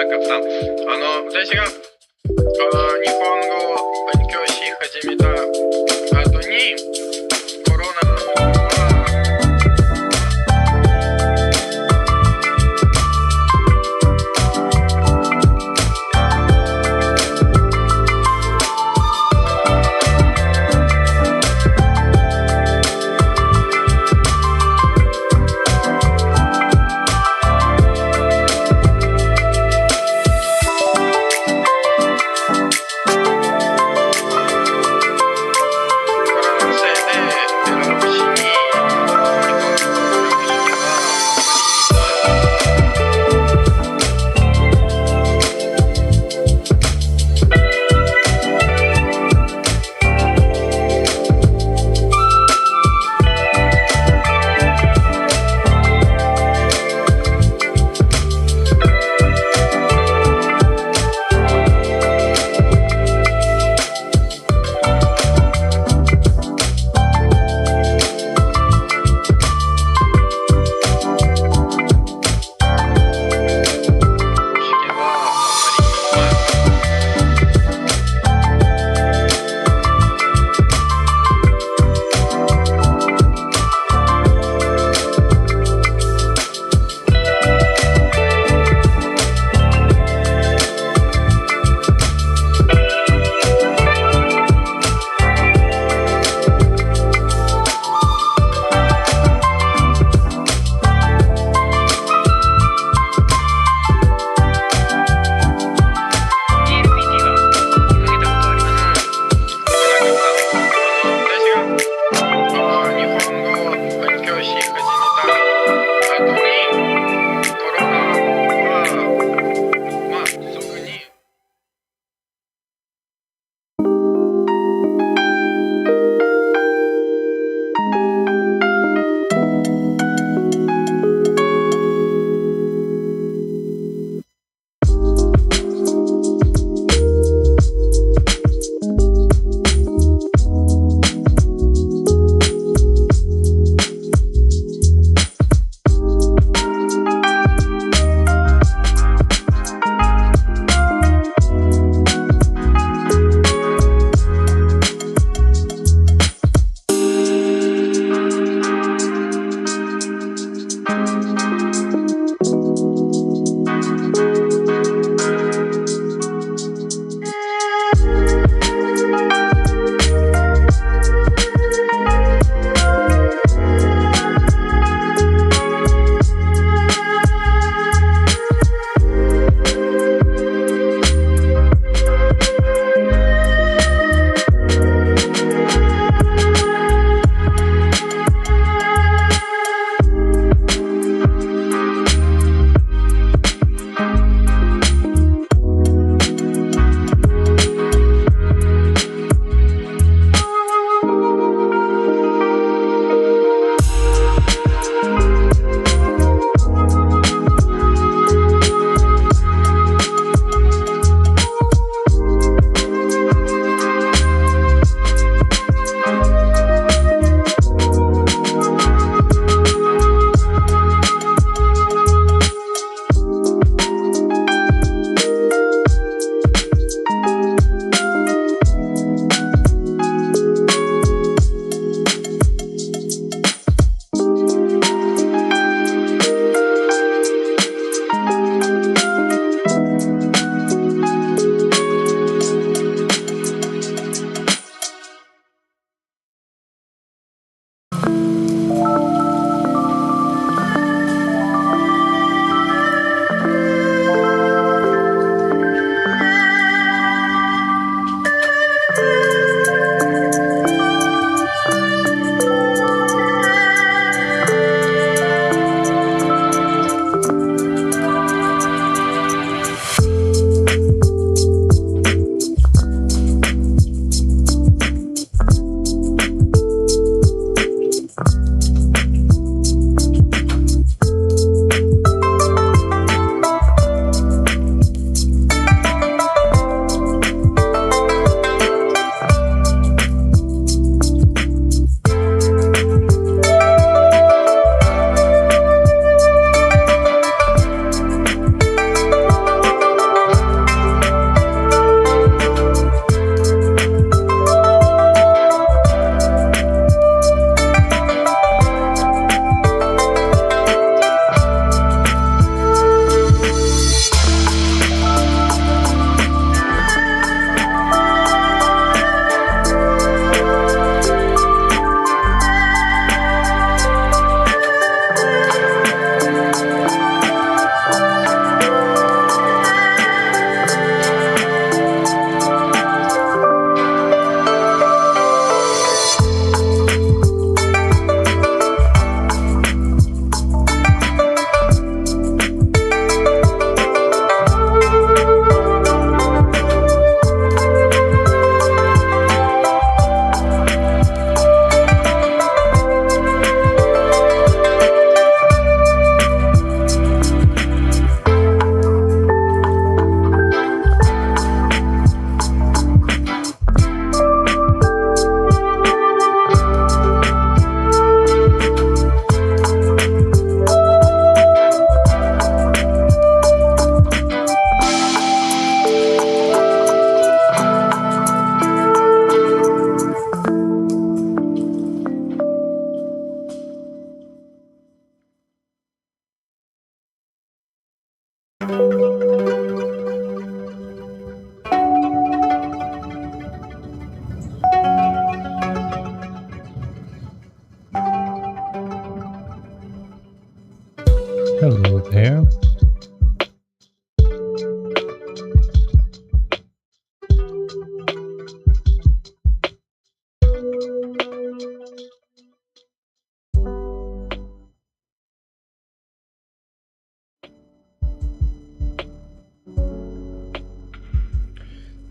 なかった。私が日本語を勉強し始めた後にコロナはコロナのせい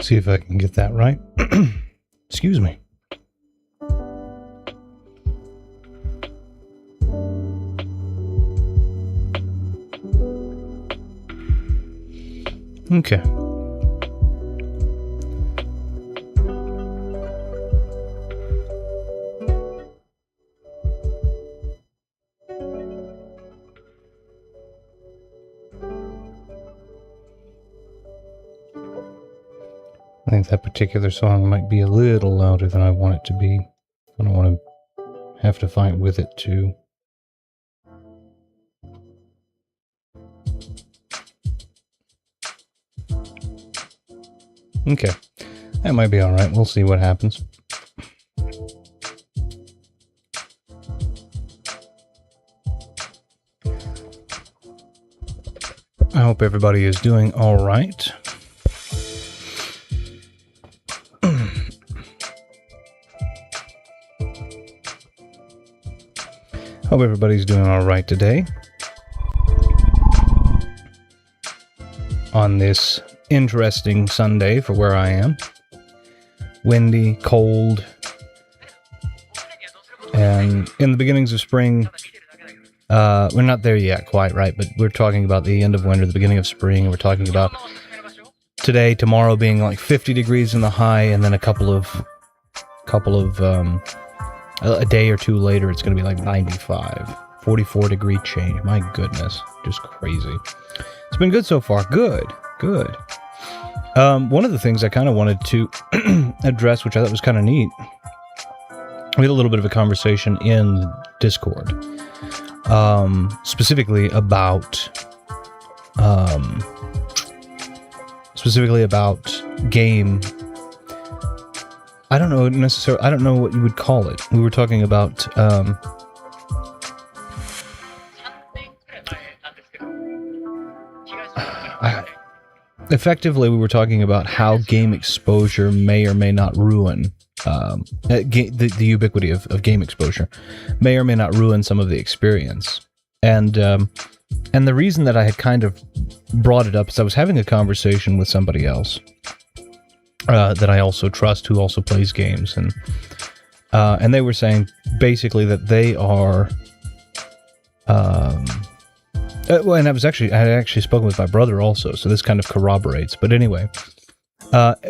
See if I can get that right. Excuse me. Okay. I think that particular song might be a little louder than I want it to be. I don't want to have to fight with it too. Okay, that might be alright. We'll see what happens. I hope everybody is doing alright. Hope everybody's doing alright today. On this interesting Sunday for where I am. Windy, cold, and in the beginnings of spring, we're not there yet quite, right? But we're talking about the end of winter, the beginning of spring. We're talking about today, tomorrow being like 50 degrees in the high, and then a day or two later, it's going to be like 95, 44 degree change. My goodness, just crazy. It's been good so far. Good. One of the things I kind of wanted to address, which I thought was kind of neat, we had a little bit of a conversation in Discord, specifically about game. I don't know necessarily. I don't know what you would call it. We were talking about. Effectively, we were talking about how game exposure may or may not ruin the ubiquity of game exposure may or may not ruin some of the experience. And the reason that I had kind of brought it up is I was having a conversation with somebody else that I also trust, who also plays games, and they were saying basically that they are. Well, and I had actually spoken with my brother also, so this kind of corroborates. But anyway,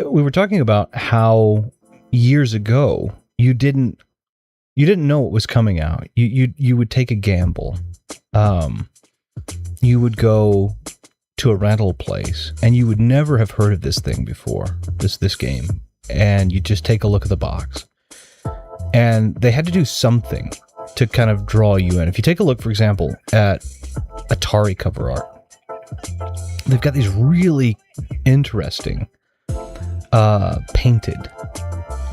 we were talking about how years ago you didn't know what was coming out. You would take a gamble. You would go to a rental place, and you would never have heard of this thing before, this game, and you just take a look at the box. And they had to do something to kind of draw you in. If you take a look, for example, at Atari cover art, they've got these really interesting painted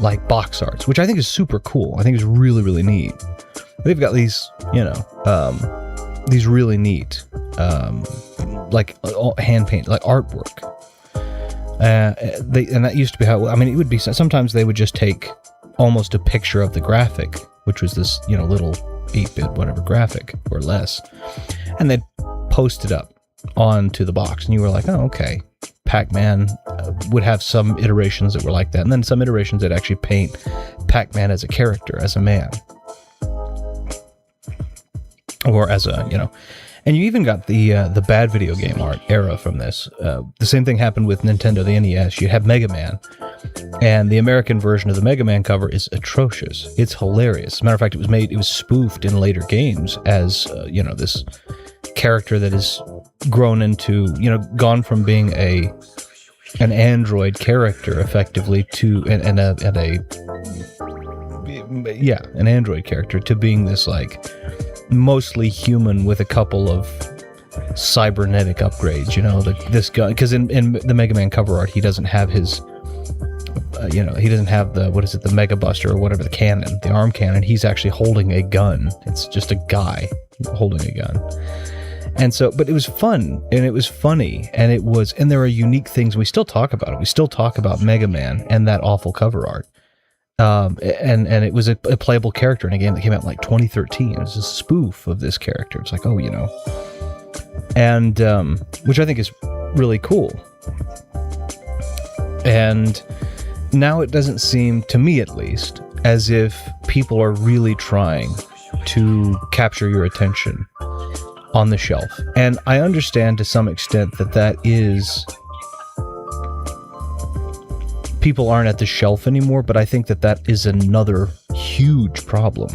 like box arts, which I think is super cool. I think is really, really neat. They've got these, these really neat like hand paint, like artwork. And that used to be how, I mean, it would be, sometimes they would just take almost a picture of the graphic, which was this, little 8-bit whatever graphic or less, and they'd post it up onto the box, and you were like, oh, okay. Pac-Man would have some iterations that were like that, and then some iterations that actually paint Pac-Man as a character, as a man, or as a, and you even got the bad video game art era from this. The same thing happened with Nintendo, the NES. You have Mega Man, and the American version of the Mega Man cover is atrocious. It's hilarious. As a matter of fact, it was spoofed in later games as, this character that is grown into, gone from being an android character effectively to an android character to being this like mostly human with a couple of cybernetic upgrades. This guy, because in the Mega Man cover art, he doesn't have his he doesn't have the Mega Buster or whatever, the cannon, the arm cannon. He's actually holding a gun. It's just a guy holding a gun. And so, but it was fun, and it was funny, and there are unique things. We still talk about it. We still talk about Mega Man and that awful cover art. And it was a playable character in a game that came out in like 2013. It was a spoof of this character. It's like, and which I think is really cool. And now it doesn't seem, to me at least, as if people are really trying to capture your attention on the shelf. And I understand to some extent that is... people aren't at the shelf anymore, but I think that is another huge problem.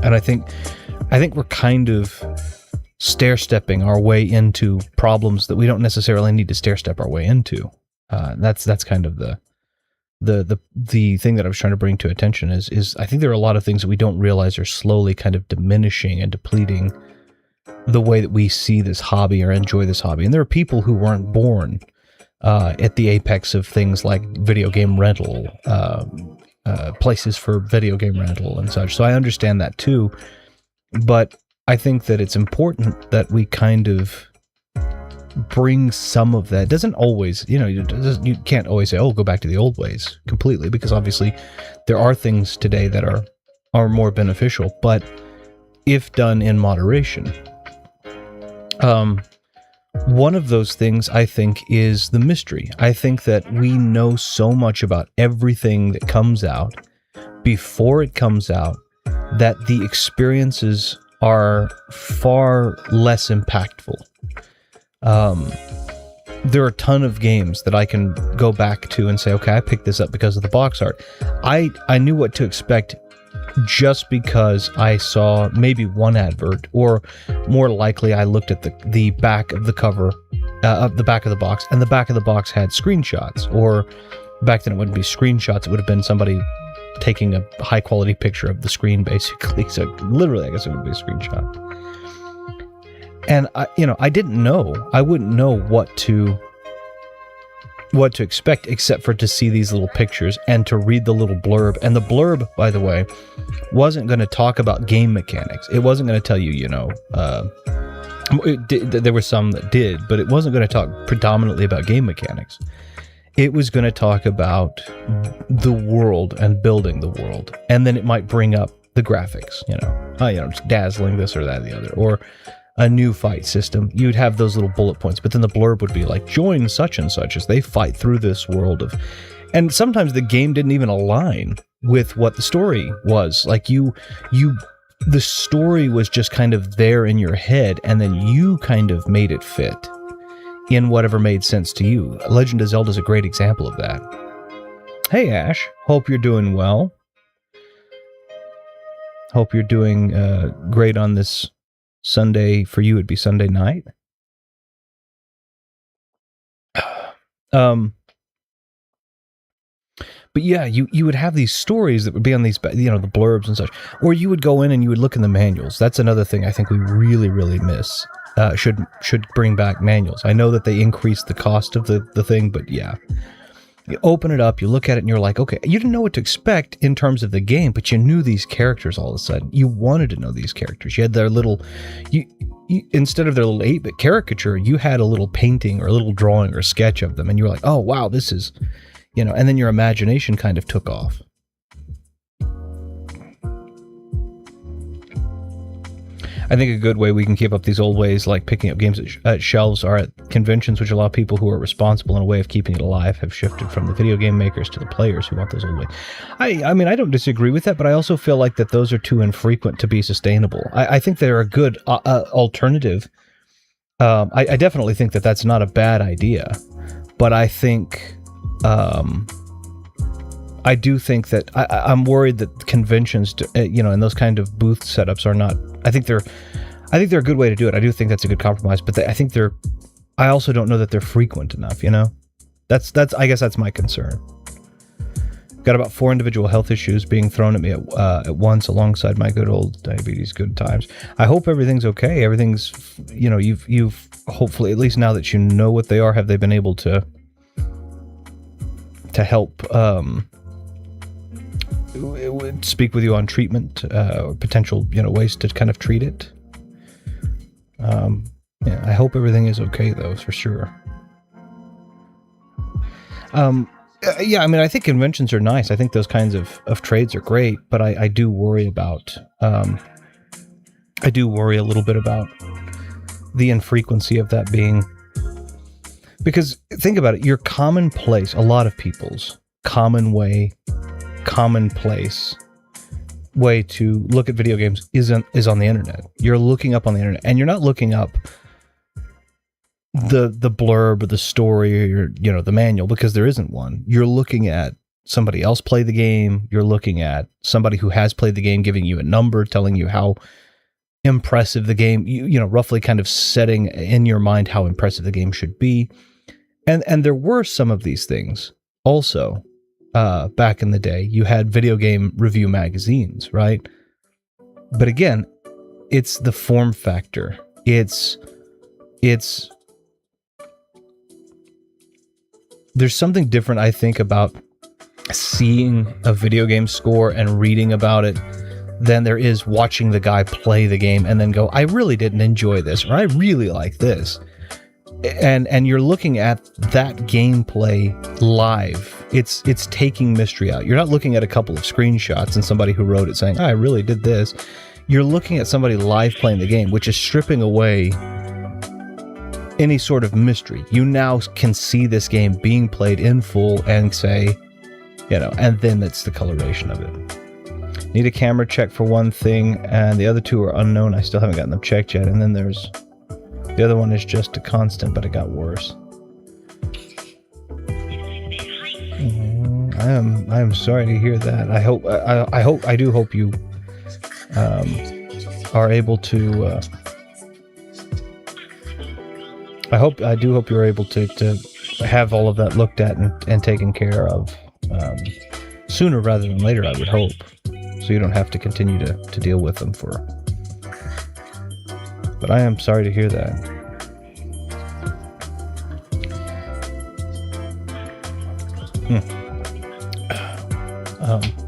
And I think we're kind of stair-stepping our way into problems that we don't necessarily need to stair-step our way into. That's kind of the thing that I was trying to bring to attention is I think there are a lot of things that we don't realize are slowly kind of diminishing and depleting the way that we see this hobby or enjoy this hobby. And there are people who weren't born at the apex of things like video game rental, places for video game rental and such. So I understand that too, but I think that it's important that we kind of bring some of that. It doesn't always, you can't always say, oh, go back to the old ways completely, because obviously there are things today that are more beneficial, but if done in moderation. One of those things, I think, is the mystery. I think that we know so much about everything that comes out before it comes out that the experiences are far less impactful. There are a ton of games that I can go back to and say, okay, I picked this up because of the box art. I knew what to expect just because I saw maybe one advert, or more likely I looked at the back of the cover, of the back of the box, and the back of the box had screenshots, or back then it wouldn't be screenshots, it would have been somebody taking a high quality picture of the screen, basically. So literally, I guess it would be a screenshot. And I didn't know. I wouldn't know what to expect, except for to see these little pictures and to read the little blurb. And the blurb, by the way, wasn't going to talk about game mechanics. It wasn't going to tell you, there were some that did, but it wasn't going to talk predominantly about game mechanics. It was going to talk about the world and building the world. And then it might bring up the graphics, just dazzling, this or that or the other, or a new fight system. You'd have those little bullet points, but then the blurb would be like, join such and such as they fight through this world of... And sometimes the game didn't even align with what the story was. Like the story was just kind of there in your head, and then you kind of made it fit in whatever made sense to you. Legend of Zelda is a great example of that. Hey Ash, hope you're doing well. Hope you're doing great on this Sunday. For you, it'd be Sunday night. But yeah, you would have these stories that would be on these, the blurbs and such, or you would go in and you would look in the manuals. That's another thing I think we really, really miss. Should bring back manuals. I know that they increased the cost of the thing, but yeah. You open it up, you look at it, and you're like, okay, you didn't know what to expect in terms of the game, but you knew these characters all of a sudden. You wanted to know these characters. You had their little... You instead of their little 8-bit caricature, you had a little painting or a little drawing or sketch of them, and you were like, oh, wow, this is... and then your imagination kind of took off. I think a good way we can keep up these old ways, like picking up games at shelves, are at conventions, which a lot of people who are responsible in a way of keeping it alive have shifted from the video game makers to the players who want those old ways. I mean, I don't disagree with that, but I also feel like that those are too infrequent to be sustainable. I think they're a good alternative. I definitely think that that's not a bad idea, but I think... I do think that I'm worried that conventions, and those kind of booth setups are not. I think they're a good way to do it. I do think that's a good compromise, but I also don't know that they're frequent enough. That's I guess that's my concern. Got about 4 individual health issues being thrown at me at once, alongside my good old diabetes good times. I hope everything's okay. Everything's, you've hopefully, at least now that you know what they are, have they been able to help speak with you on treatment or potential ways to kind of treat it. I hope everything is okay though, for sure. I think conventions are nice. I think those kinds of trades are great, but I do worry about I do worry a little bit about the infrequency of that being Because think about it, your commonplace, a lot of people's commonplace way to look at video games is on the internet. You're looking up on the internet, and you're not looking up the blurb or the story or the manual, because there isn't one. You're looking at somebody else play the game. You're looking at somebody who has played the game, giving you a number, telling you how impressive the game, roughly kind of setting in your mind how impressive the game should be. And there were some of these things also back in the day. You had video game review magazines, right? But again, it's the form factor. It's there's something different, I think, about seeing a video game score and reading about it than there is watching the guy play the game and then go, I really didn't enjoy this, or I really like this. And you're looking at that gameplay live. It's taking mystery out. You're not looking at a couple of screenshots and somebody who wrote it saying, I really did this. You're looking at somebody live playing the game, which is stripping away any sort of mystery. You now can see this game being played in full and say, and then it's the coloration of it. Need a camera check for one thing, and the other two are unknown. I still haven't gotten them checked yet. And then there's the other one is just a constant, but it got worse. I am sorry to hear that. I do hope you are able to. I do hope you're able to have all of that looked at and taken care of sooner rather than later. I would hope, so you don't have to continue to deal with them for. But I am sorry to hear that.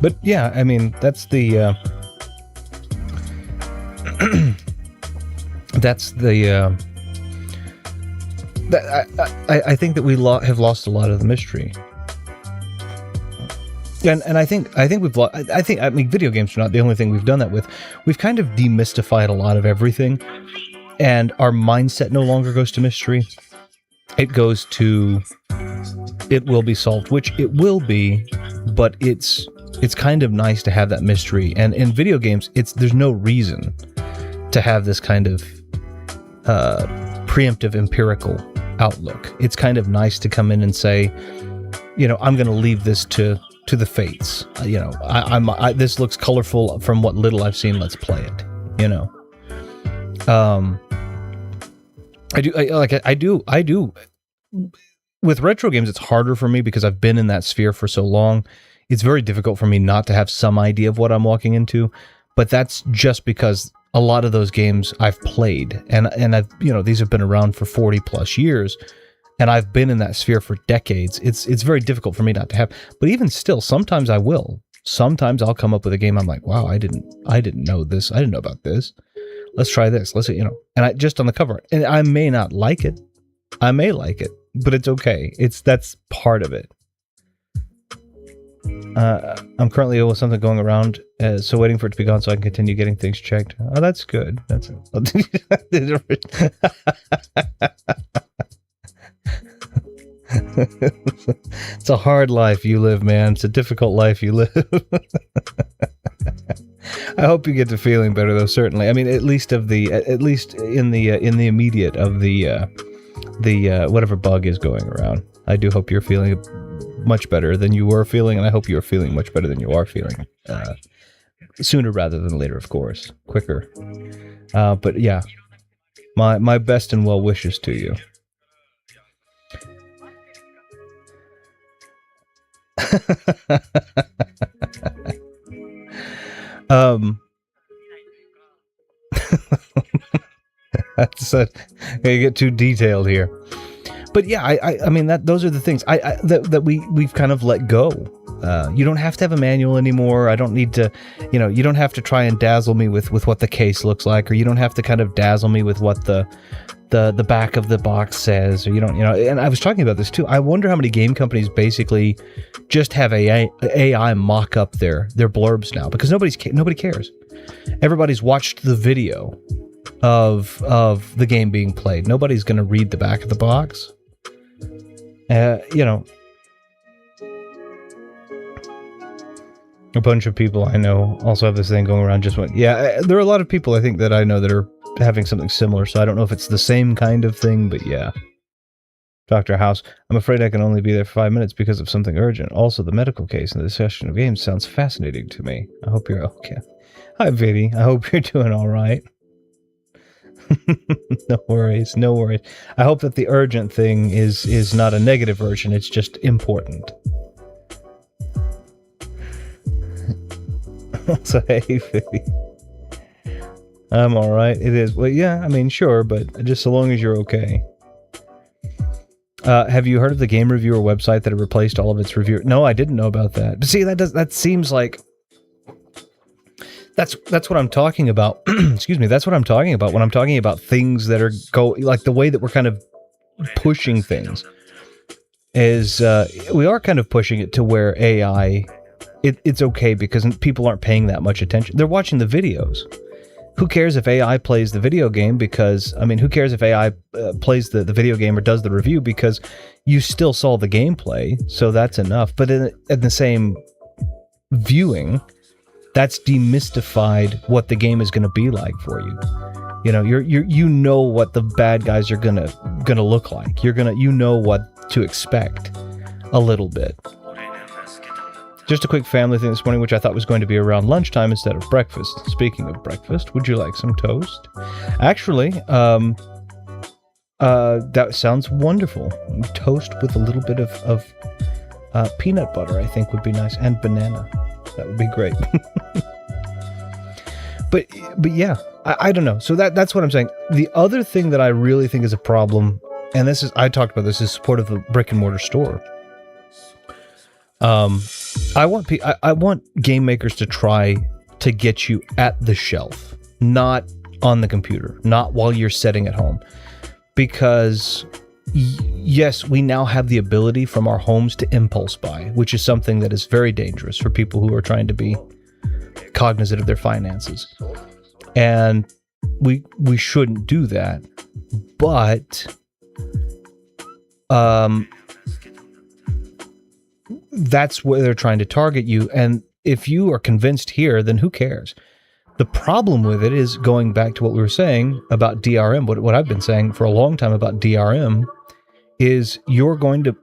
But yeah, I mean, that's the I think that we have lost a lot of the mystery. And I think we've lost. I mean, video games are not the only thing we've done that with. We've kind of demystified a lot of everything, and our mindset no longer goes to mystery. It goes to, it will be solved, which it will be, but it's kind of nice to have that mystery. And in video games, there's no reason to have this kind of preemptive empirical outlook. It's kind of nice to come in and say, I'm going to leave this to the fates. This looks colorful from what little I've seen. Let's play it. I do. With retro games, it's harder for me because I've been in that sphere for so long. It's very difficult for me not to have some idea of what I'm walking into. But that's just because a lot of those games I've played, and I've these have been around for 40 plus years, and I've been in that sphere for decades. It's very difficult for me not to have. But even still, sometimes I will. Sometimes I'll come up with a game I'm like, wow, I didn't know this. I didn't know about this. Let's try this. Let's and I just on the cover, and I may not like it. I may like it, but it's okay. That's part of it. I'm currently ill with something going around, so waiting for it to be gone so I can continue getting things checked. Oh, that's good. That's it's a hard life you live, man. It's a difficult life you live. I hope you get to feeling better, though. Certainly, I mean, at least in the immediate of the whatever bug is going around. I do hope you're feeling much better than you were feeling, and I hope you're feeling much better than you are feeling. Sooner rather than later, of course. Quicker. But yeah, my best and well wishes to you. That's you get too detailed here. But yeah, I mean those are the things that we've kind of let go. You don't have to have a manual anymore. I don't need to, you don't have to try and dazzle me with what the case looks like, or you don't have to kind of dazzle me with what the back of the box says, or and I was talking about this too. I wonder how many game companies basically just have AI mock up their blurbs now, because nobody cares. Everybody's watched the video of the game being played. Nobody's going to read the back of the box. You know, a bunch of people I know also have this thing going around. There are a lot of people I think that I know that are having something similar, so I don't know if it's the same kind of thing, but yeah. Dr. House, I'm afraid I can only be there for 5 minutes because of something urgent. Also, the medical case in the discussion of games sounds fascinating to me. I hope you're okay. Hi, Vivi. I hope you're doing all right. No worries, no worries. I hope that the urgent thing is not a negative urgent, it's just important. So, hey, Vivi. I'm all right. It is. Well, yeah, I mean, sure, but just so long as you're okay. Have you heard of the game reviewer website that replaced all of its reviewers? No, I didn't know about that. But see, that seems like that's what I'm talking about. Excuse me, that's what I'm talking about when I'm talking about things that are like the way that we're kind of pushing things is we are kind of pushing it to where AI it's okay because people aren't paying that much attention. They're watching the videos. Who cares if AI plays the video game? Because, I mean, who cares if AI plays the video game or does the review? Because you still saw the gameplay, so that's enough. But in the same viewing, that's demystified what the game is going to be like for you. You know, you know what the bad guys are gonna look like. You know what to expect a little bit. Just a quick family thing this morning, which I thought was going to be around lunchtime instead of breakfast. Speaking of breakfast, would you like some toast? Actually, that sounds wonderful. Toast with a little bit of peanut butter, I think, would be nice, and banana. That would be great. but yeah, I don't know. So that's what I'm saying. The other thing that I really think is a problem, and I talked about this, is support of the brick and mortar store. I want game makers to try to get you at the shelf, not on the computer, not while you're sitting at home. Because, yes, we now have the ability from our homes to impulse buy, which is something that is very dangerous for people who are trying to be cognizant of their finances. And we shouldn't do that. But, that's where they're trying to target you, and if you are convinced here, then who cares? The problem with it is, going back to what we were saying about DRM, what I've been saying for a long time about DRM, is you're going to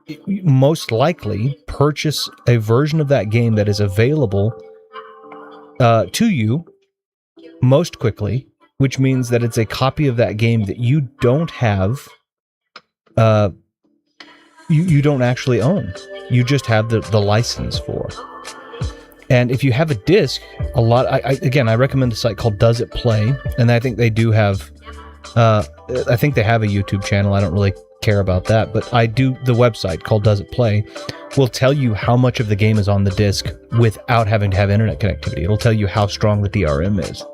most likely purchase a version of that game that is available to you most quickly, which means that it's a copy of that game that you don't have, you don't actually own. You just have the license for. And if you have a disc, I recommend a site called Does It Play, and I think they do have, I think they have a YouTube channel. I don't really care about that, but the website called Does It Play will tell you how much of the game is on the disc without having to have internet connectivity. It'll tell you how strong the DRM is.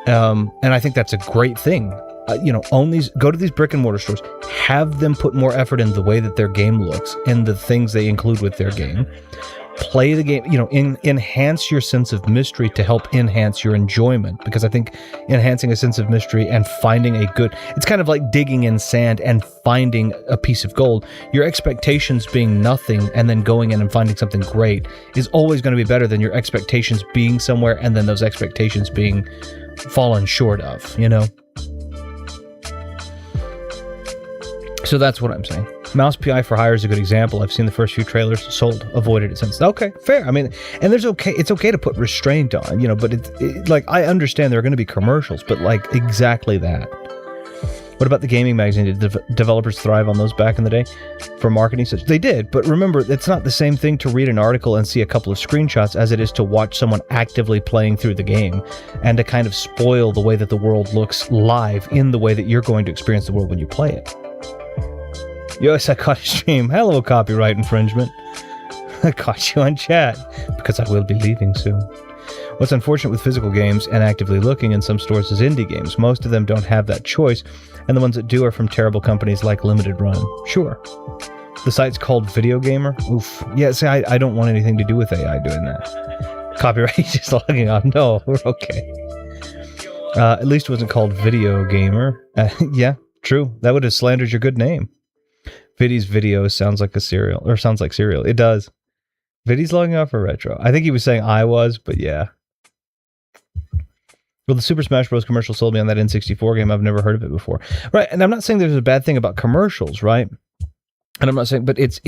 And I think that's a great thing. Go to these brick and mortar stores, have them put more effort in the way that their game looks and the things they include with their game. Play the game, enhance your sense of mystery to help enhance your enjoyment. Because I think enhancing a sense of mystery and finding it's kind of like digging in sand and finding a piece of gold. Your expectations being nothing and then going in and finding something great is always going to be better than your expectations being somewhere and then those expectations being fallen short of, So that's what I'm saying. Mouse PI for Hire is a good example. I've seen the first few trailers, sold, avoided it since. Okay, fair. I mean, and it's okay to put restraint on, but I understand there are going to be commercials, but exactly that. What about the gaming magazine? Did developers thrive on those back in the day for marketing? Such they did, but remember, it's not the same thing to read an article and see a couple of screenshots as it is to watch someone actively playing through the game and to kind of spoil the way that the world looks live in the way that you're going to experience the world when you play it. Yes, I caught a stream. Hello, copyright infringement. I caught you on chat because I will be leaving soon. What's unfortunate with physical games and actively looking in some stores is indie games. Most of them don't have that choice, and the ones that do are from terrible companies like Limited Run. Sure. The site's called Video Gamer. Oof. Yeah, see, I don't want anything to do with AI doing that. Copyright just logging on. No, we're okay. At least it wasn't called Video Gamer. Yeah, true. That would have slandered your good name. Viddy's video sounds like a cereal, or sounds like cereal. It does. Viddy's logging off for retro. I think he was saying I was, but yeah. Well, the Super Smash Bros. Commercial sold me on that N64 game. I've never heard of it before. Right, and I'm not saying there's a bad thing about commercials, right? And I'm not saying, but it's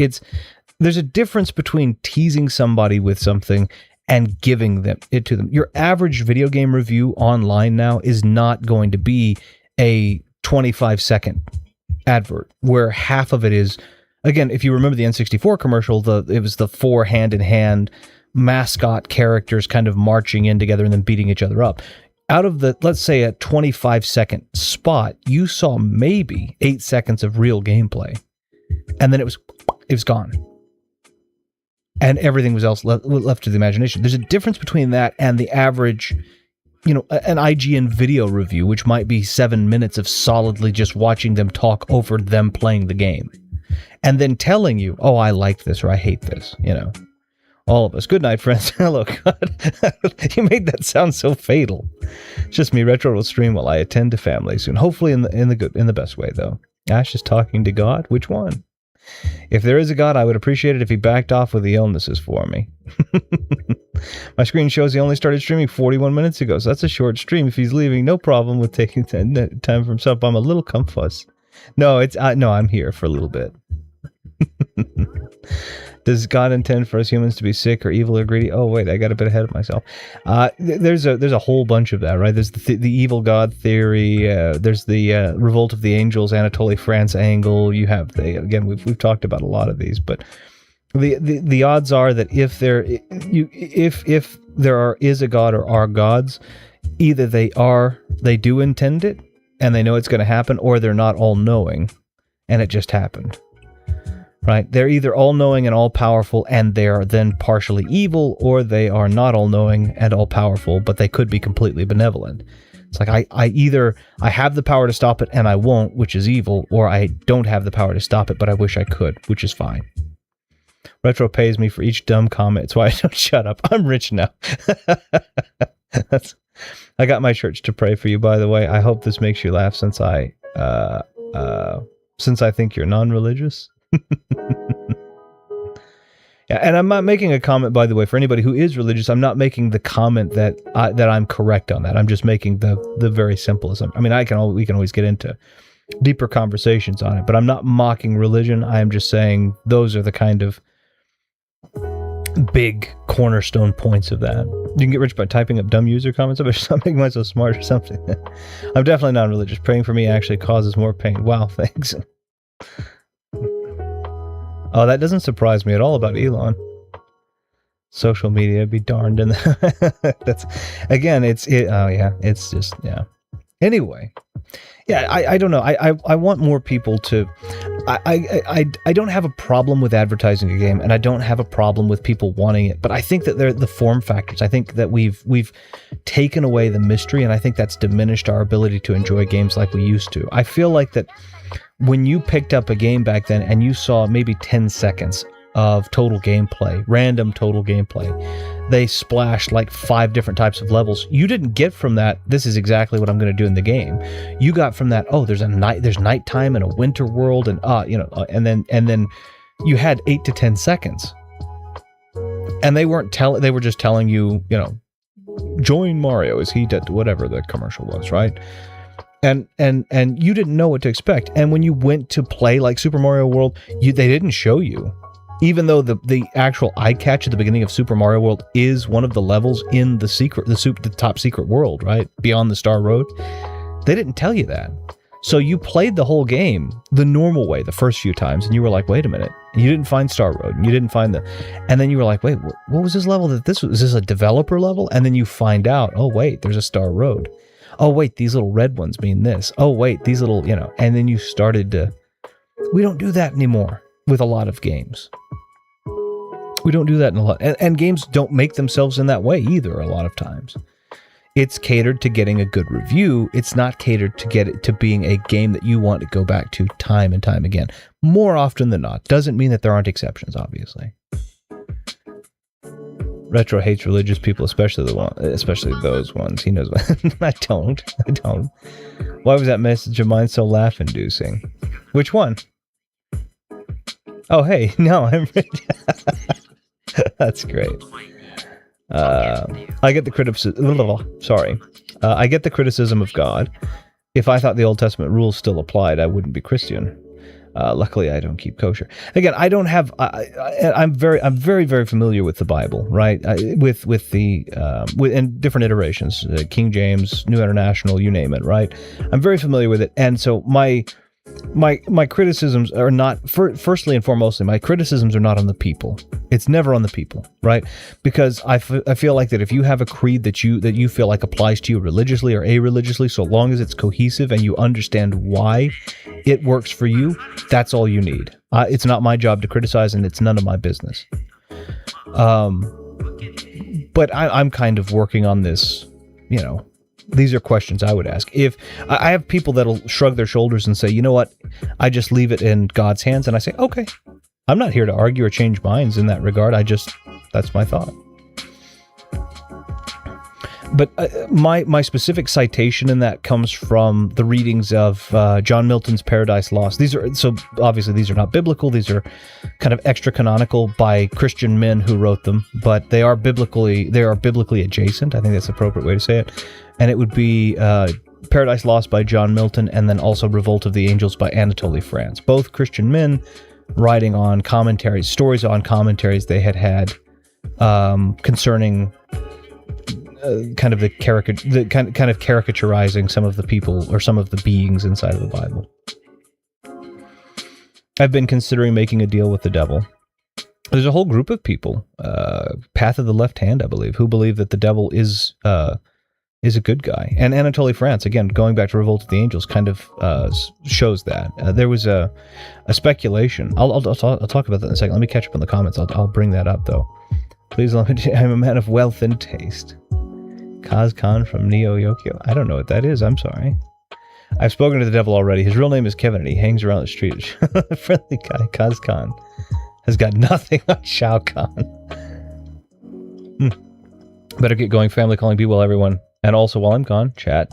there's a difference between teasing somebody with something and giving it to them. Your average video game review online now is not going to be a 25-second advert where half of it is, again, if you remember the N64 commercial, it was the 4 hand-in-hand mascot characters kind of marching in together and then beating each other up. Out of the, let's say, a 25-second spot, you saw maybe 8 seconds of real gameplay. And then it was gone. And everything was else left to the imagination. There's a difference between that and the average, an IGN video review, which might be 7 minutes of solidly just watching them talk over them playing the game. And then telling you, oh, I like this or I hate this, All of us. Good night, friends. Hello, God. You made that sound so fatal. It's just me. Retro will stream while I attend to family soon. Hopefully in the best way, though. Ash is talking to God. Which one? If there is a God, I would appreciate it if he backed off with the illnesses for me. My screen shows he only started streaming 41 minutes ago, so that's a short stream. If he's leaving, no problem with taking time for himself. I'm a little confused. No, I'm here for a little bit. Does God intend for us humans to be sick or evil or greedy? Oh, wait, I got a bit ahead of myself. There's a whole bunch of that, right? There's the evil God theory. There's the Revolt of the Angels, Anatole France angle. You have again, we've talked about a lot of these, but the odds are that if there is a God or are gods, either they do intend it and they know it's going to happen, or they're not all knowing and it just happened. Right? They're either all-knowing and all-powerful, and they are then partially evil, or they are not all-knowing and all-powerful, but they could be completely benevolent. It's like I have the power to stop it, and I won't, which is evil, or I don't have the power to stop it, but I wish I could, which is fine. Retro pays me for each dumb comment. It's why I don't shut up. I'm rich now. I got my church to pray for you, by the way. I hope this makes you laugh since I think you're non-religious. Yeah, and I'm not making a comment, by the way, for anybody who is religious. I'm not making the comment that I'm correct on that. I'm just making the very simplest. I mean, we can always get into deeper conversations on it, but I'm not mocking religion. I am just saying those are the kind of big cornerstone points of that. You can get rich by typing up dumb user comments. I should stop making myself smart or something. I'm definitely not religious. Praying for me actually causes more pain. Wow, thanks. Oh, that doesn't surprise me at all about Elon. Social media be darned, and that's again, it's just Anyway, yeah, I don't know. I want more people to. I don't have a problem with advertising a game, and I don't have a problem with people wanting it. But I think that they're the form factors. I think that we've taken away the mystery, and I think that's diminished our ability to enjoy games like we used to. I feel like that when you picked up a game back then and you saw maybe 10 seconds of total gameplay, random total gameplay, they splashed like 5 different types of levels. You didn't get from that, this is exactly what I'm going to do in the game. You got from that, oh, there's nighttime and a winter world, and and then you had 8 to 10 seconds. And they were just telling you, join Mario as he did whatever the commercial was, right? And you didn't know what to expect. And when you went to play like Super Mario World, they didn't show you. Even though the actual eye catch at the beginning of Super Mario World is one of the levels in the top secret world, right? Beyond the Star Road. They didn't tell you that. So you played the whole game the normal way the first few times, and you were like, wait a minute. And you didn't find Star Road, and you didn't find and then you were like, wait, what was this level that this was? Is this a developer level? And then you find out, oh wait, there's a Star Road. Oh wait, these little red ones mean this. Oh wait, these little, and then you started to, we don't do that anymore with a lot of games. We don't do that in a lot, and games don't make themselves in that way either a lot of times. It's catered to getting a good review. It's not catered to get it to being a game that you want to go back to time and time again. More often than not. Doesn't mean that there aren't exceptions, obviously. Retro hates religious people, especially those ones. He knows what. I don't. Why was that message of mine so laugh-inducing? Which one? Oh, hey, no, I'm that's great. I get the criticism. Sorry, I get the criticism of God. If I thought the Old Testament rules still applied, I wouldn't be Christian. Luckily, I don't keep kosher. Again, I don't have. I'm very familiar with the Bible, right? With in different iterations, King James, New International, you name it, right? I'm very familiar with it, and so my criticisms are not. Firstly and foremostly, my criticisms are not on the people. It's never on the people, right? Because I feel like that if you have a creed that you feel like applies to you religiously or a-religiously, so long as it's cohesive and you understand why it works for you, that's all you need. It's not my job to criticize, and it's none of my business. But I'm kind of working on this, you know. These are questions I would ask. If I have people that'll shrug their shoulders and say, you know what, I just leave it in God's hands, and I say, okay, I'm not here to argue or change minds in that regard. That's my thought. But my specific citation in that comes from the readings of John Milton's Paradise Lost. Obviously these are not biblical. These are kind of extra canonical by Christian men who wrote them, but they are biblically adjacent. I think that's the appropriate way to say it. And it would be Paradise Lost by John Milton, and then also Revolt of the Angels by Anatole France. Both Christian men writing on commentaries, stories on commentaries they had concerning kind of caricaturizing some of the people or some of the beings inside of the Bible. I've been considering making a deal with the devil. There's a whole group of people, Path of the Left Hand, I believe, who believe that the devil is a good guy. And Anatole France, again, going back to Revolt of the Angels, kind of shows that. There was a speculation. I'll talk about that in a second. Let me catch up on the comments. I'll bring that up, though. Please let me. I'm a man of wealth and taste. Kazkan from Neo Yokio. I don't know what that is. I'm sorry. I've spoken to the devil already. His real name is Kevin, and he hangs around the street. Friendly guy, Kazkan, has got nothing on Shao Kahn. Better get going, family calling. Be well, everyone. And also, while I'm gone, chat,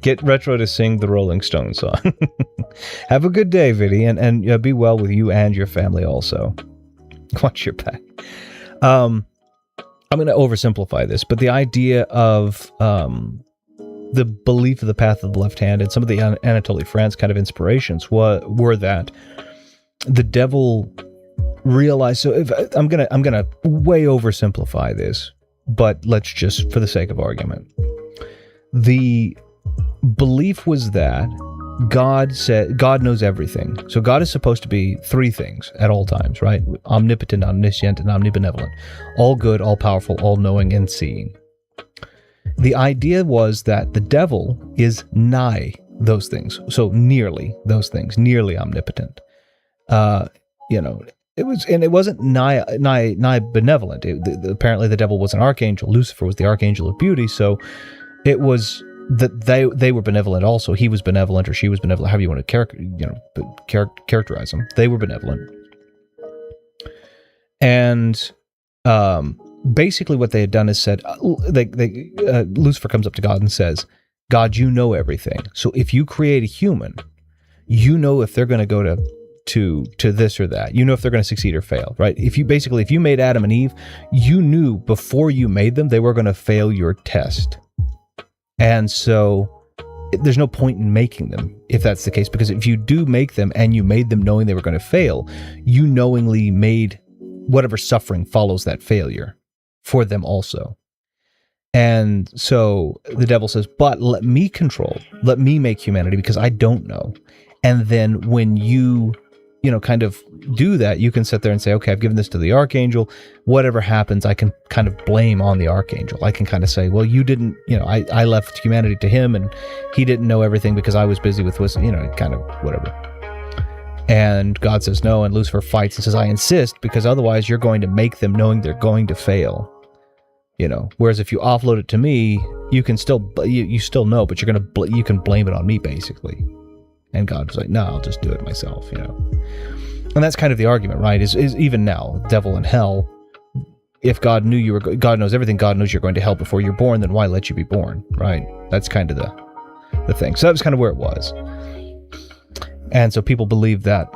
get Retro to sing the Rolling Stones song. Have a good day, Viddy, and be well with you and your family also. Watch your back. I'm going to oversimplify this, but the idea of the belief of the Path of the Left Hand and some of the Anatole France kind of inspirations were that the devil realized. So if I'm gonna way oversimplify this, but let's just, for the sake of argument, the belief was that God knows everything. So God is supposed to be three things at all times, right? Omnipotent, omniscient, and omnibenevolent. All good, all powerful, all knowing and seeing. The idea was that the devil is nigh those things. So nearly those things, nearly omnipotent. It wasn't nigh benevolent. Apparently the devil was an archangel. Lucifer was the archangel of beauty. So it was that they were benevolent also. He was benevolent, or she was benevolent, however you want to characterize them. They were benevolent. And basically what they had done is said, Lucifer comes up to God and says, God, you know everything. So if you create a human, you know if they're going to go to this or that. You know if they're going to succeed or fail, right? If you made Adam and Eve, you knew before you made them, they were going to fail your test. And so there's no point in making them if that's the case, because if you do make them and you made them knowing they were going to fail, you knowingly made whatever suffering follows that failure for them also. And so the devil says, but let me make humanity because I don't know. And then when you kind of do that, you can sit there and say, okay, I've given this to the archangel. Whatever happens, I can kind of blame on the archangel. I can kind of say, well, you didn't, I left humanity to him and he didn't know everything because I was busy with, kind of whatever. And God says no, and Lucifer fights and says, I insist, because otherwise you're going to make them knowing they're going to fail. Whereas if you offload it to me, you can still, you still know, but you can blame it on me, basically. And God was like, no, I'll just do it myself, And that's kind of the argument, right? Is even now, devil and hell, if God knew God knows everything, God knows you're going to hell before you're born, then why let you be born, right? That's kind of the thing. So that was kind of where it was. And so people believe that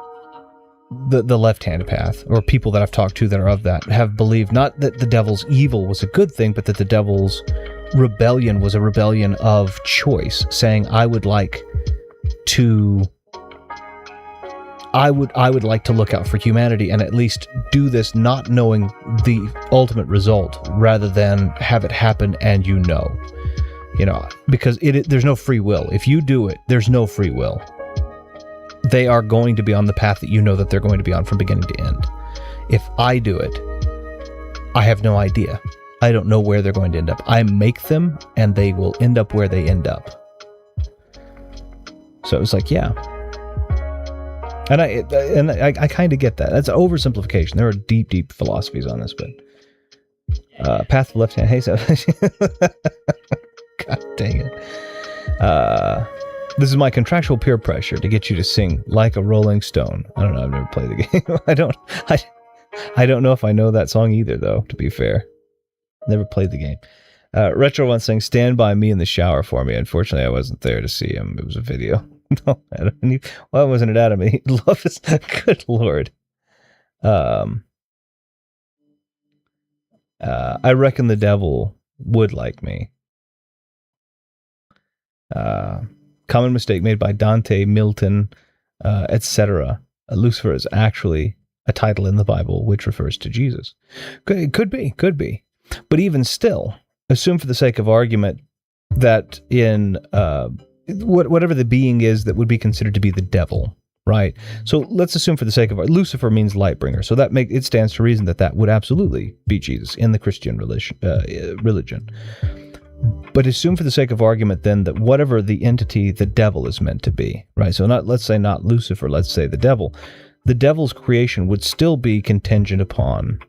the left-hand path, or people that I've talked to that are of that, have believed not that the devil's evil was a good thing, but that the devil's rebellion was a rebellion of choice, saying, I would like to look out for humanity and at least do this not knowing the ultimate result, rather than have it happen and because there's no free will. If you do it, there's no free will. They are going to be on the path that you know that they're going to be on from beginning to end. If I do it, I have no idea. I don't know where they're going to end up. I make them, and they will end up where they end up. So it was like, yeah. And I kind of get that. That's an oversimplification. There are deep, deep philosophies on this, but path to left hand. Hey, so God dang it. This is my contractual peer pressure to get you to sing Like a Rolling Stone. I don't know. I've never played the game. I don't know if I know that song either, though, to be fair. Never played the game. Retro once sang Stand By Me in the Shower for me. Unfortunately, I wasn't there to see him. It was a video. No, why wasn't it out of me? Love is... Good Lord. I reckon the devil would like me. Common mistake made by Dante, Milton, etc. Lucifer is actually a title in the Bible which refers to Jesus. Could be. But even still, assume for the sake of argument that in whatever the being is that would be considered to be the devil, right? So let's assume for the sake of Lucifer means light bringer. So it stands to reason that would absolutely be Jesus in the Christian religion. But assume for the sake of argument then that whatever the entity the devil is meant to be, right? So let's say not Lucifer, let's say the devil. The devil's creation would still be contingent upon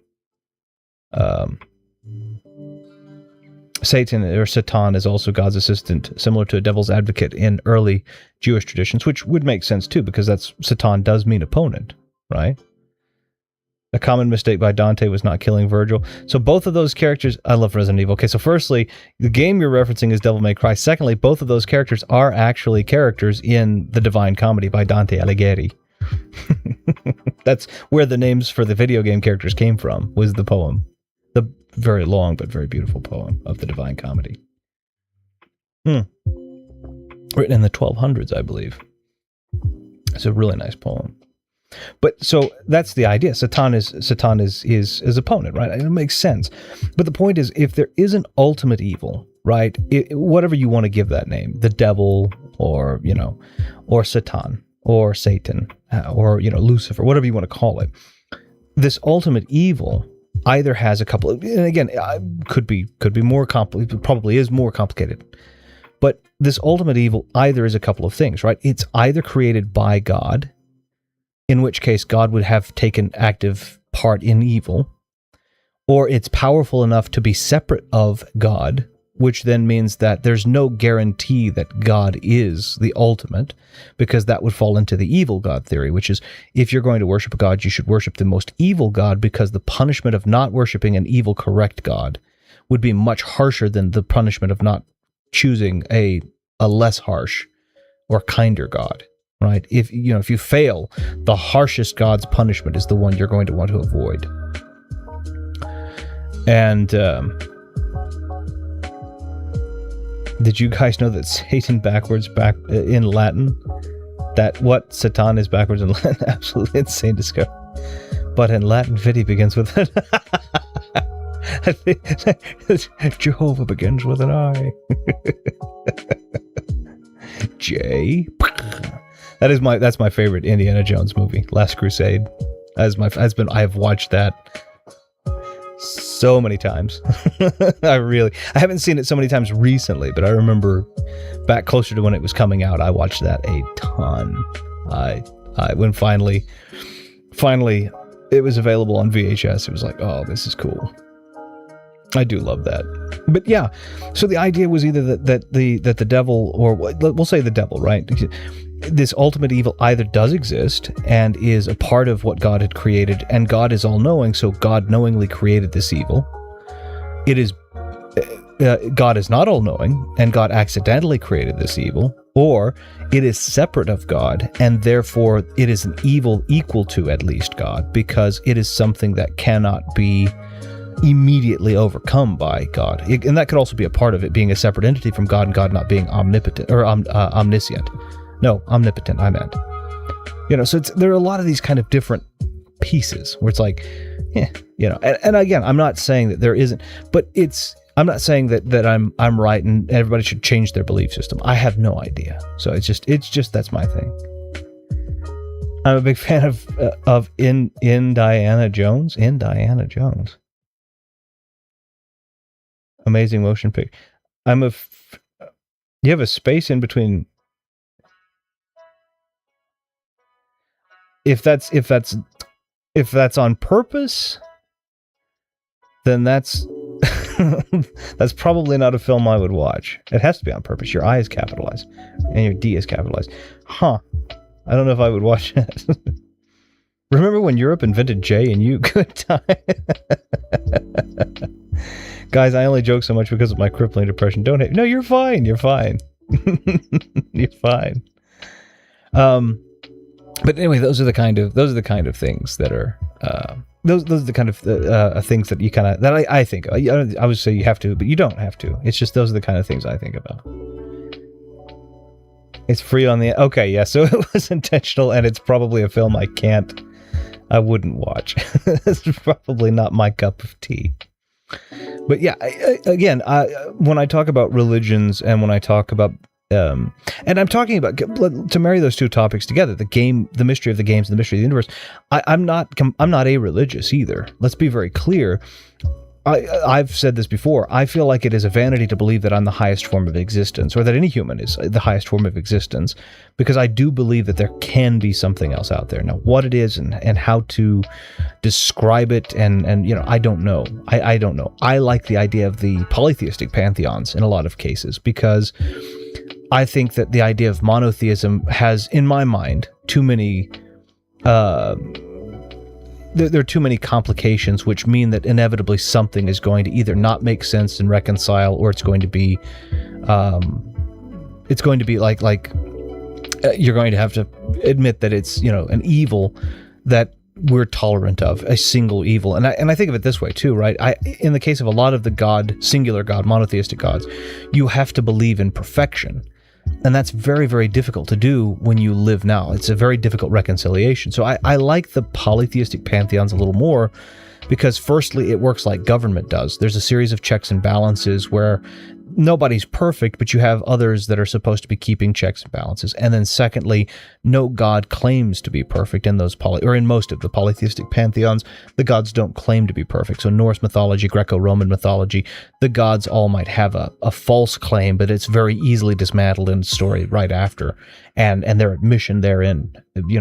Satan, or Satan, is also God's assistant, similar to a devil's advocate in early Jewish traditions, which would make sense too, because Satan does mean opponent, right? A common mistake by Dante was not killing Virgil. So both of those characters, I love Resident Evil. Okay, so firstly, the game you're referencing is Devil May Cry. Secondly, both of those characters are actually characters in the Divine Comedy by Dante Alighieri. That's where the names for the video game characters came from, was the poem. The very long but very beautiful poem of the Divine Comedy. Written in the 1200s, I believe. It's a really nice poem. But so that's the idea. Satan is opponent, right? It makes sense. But the point is, if there is an ultimate evil, right? Whatever you want to give that name, the devil, or or Satan, or Satan, or Lucifer, whatever you want to call it. This ultimate evil either has a couple of, and again, could be more complicated, probably is more complicated. But this ultimate evil either is a couple of things, right? It's either created by God, in which case God would have taken active part in evil, or it's powerful enough to be separate of God, which then means that there's no guarantee that God is the ultimate, because that would fall into the evil God theory, which is, if you're going to worship a God, you should worship the most evil God, because the punishment of not worshiping an evil, correct God would be much harsher than the punishment of not choosing a less harsh or kinder God. Right? If you fail, the harshest God's punishment is the one you're going to want to avoid. And did you guys know that Satan backwards in Latin? That what Satan is backwards in Latin? Absolutely insane discovery. But in Latin, Vidi begins with an I think Jehovah begins with an I. J. That's my favorite Indiana Jones movie, Last Crusade. I have watched that so many times. I haven't seen it so many times recently, but I remember back closer to when it was coming out, I watched that a ton. When finally it was available on VHS, it was like, oh, this is cool. I do love that. But yeah, so the idea was either that the devil, or we'll say the devil, right? This ultimate evil either does exist and is a part of what God had created, and God is all-knowing, so God knowingly created this evil. It is God is not all-knowing and God accidentally created this evil, or it is separate of God and therefore it is an evil equal to at least God because it is something that cannot be immediately overcome by God. And that could also be a part of it being a separate entity from God and God not being omnipotent or omniscient. No, omnipotent, I meant. So there are a lot of these kind of different pieces where it's like, and again, I'm not saying that there isn't, but I'm not saying that I'm right and everybody should change their belief system. I have no idea. So it's just that's my thing. I'm a big fan of Indiana Jones. Indiana Jones. Amazing motion picture. You have a space in between. If that's on purpose, then that's that's probably not a film I would watch. It has to be on purpose. Your I is capitalized and your D is capitalized. Huh. I don't know if I would watch it. Remember when Europe invented J and U? Good time. Guys, I only joke so much because of my crippling depression. Don't hate. No, you're fine. You're fine. You're fine. But anyway, those are the kind of things that are those are the kind of things that you kind of that I think. I would say you have to, but you don't have to. It's just those are the kind of things I think about. It's free on the okay, yeah. So it was intentional, and it's probably a film I wouldn't watch. It's probably not my cup of tea. But yeah, again, when I talk about religions and when I talk about and I'm talking about to marry those two topics together, the mystery of the games and the mystery of the universe. I'm not a-religious either. Let's be very clear. I've said this before. I feel like it is a vanity to believe that I'm the highest form of existence, or that any human is the highest form of existence, because I do believe that there can be something else out there. Now, what it is and how to describe it, and I don't know. I don't know. I like the idea of the polytheistic pantheons in a lot of cases, because I think that the idea of monotheism has, in my mind, too many there are too many complications, which mean that inevitably something is going to either not make sense and reconcile, or it's going to be like you're going to have to admit that it's an evil that we're tolerant of, a single evil. And I think of it this way too, right? In the case of a lot of the singular God, monotheistic gods, you have to believe in perfection. And that's very, very difficult to do when you live now. It's a very difficult reconciliation. So I like the polytheistic pantheons a little more because, firstly, it works like government does. There's a series of checks and balances where nobody's perfect, but you have others that are supposed to be keeping checks and balances. And then, secondly, no god claims to be perfect in those in most of the polytheistic pantheons. The gods don't claim to be perfect. So Norse mythology, Greco-Roman mythology, the gods all might have a false claim, but it's very easily dismantled in the story right after, and their admission therein,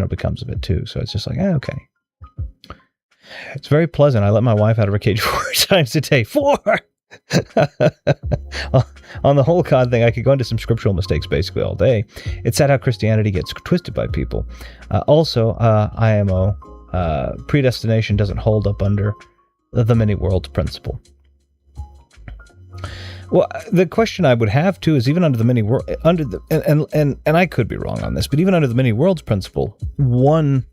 becomes of it too. So it's just like, okay. It's very pleasant. I let my wife out of her cage 4 times a day. 4! On the whole God thing, I could go into some scriptural mistakes basically all day. It's sad how Christianity gets twisted by people. Also, IMO, predestination doesn't hold up under the many worlds principle. Well, the question I would have too is, even under the many world, and I could be wrong on this, but even under the many worlds principle, one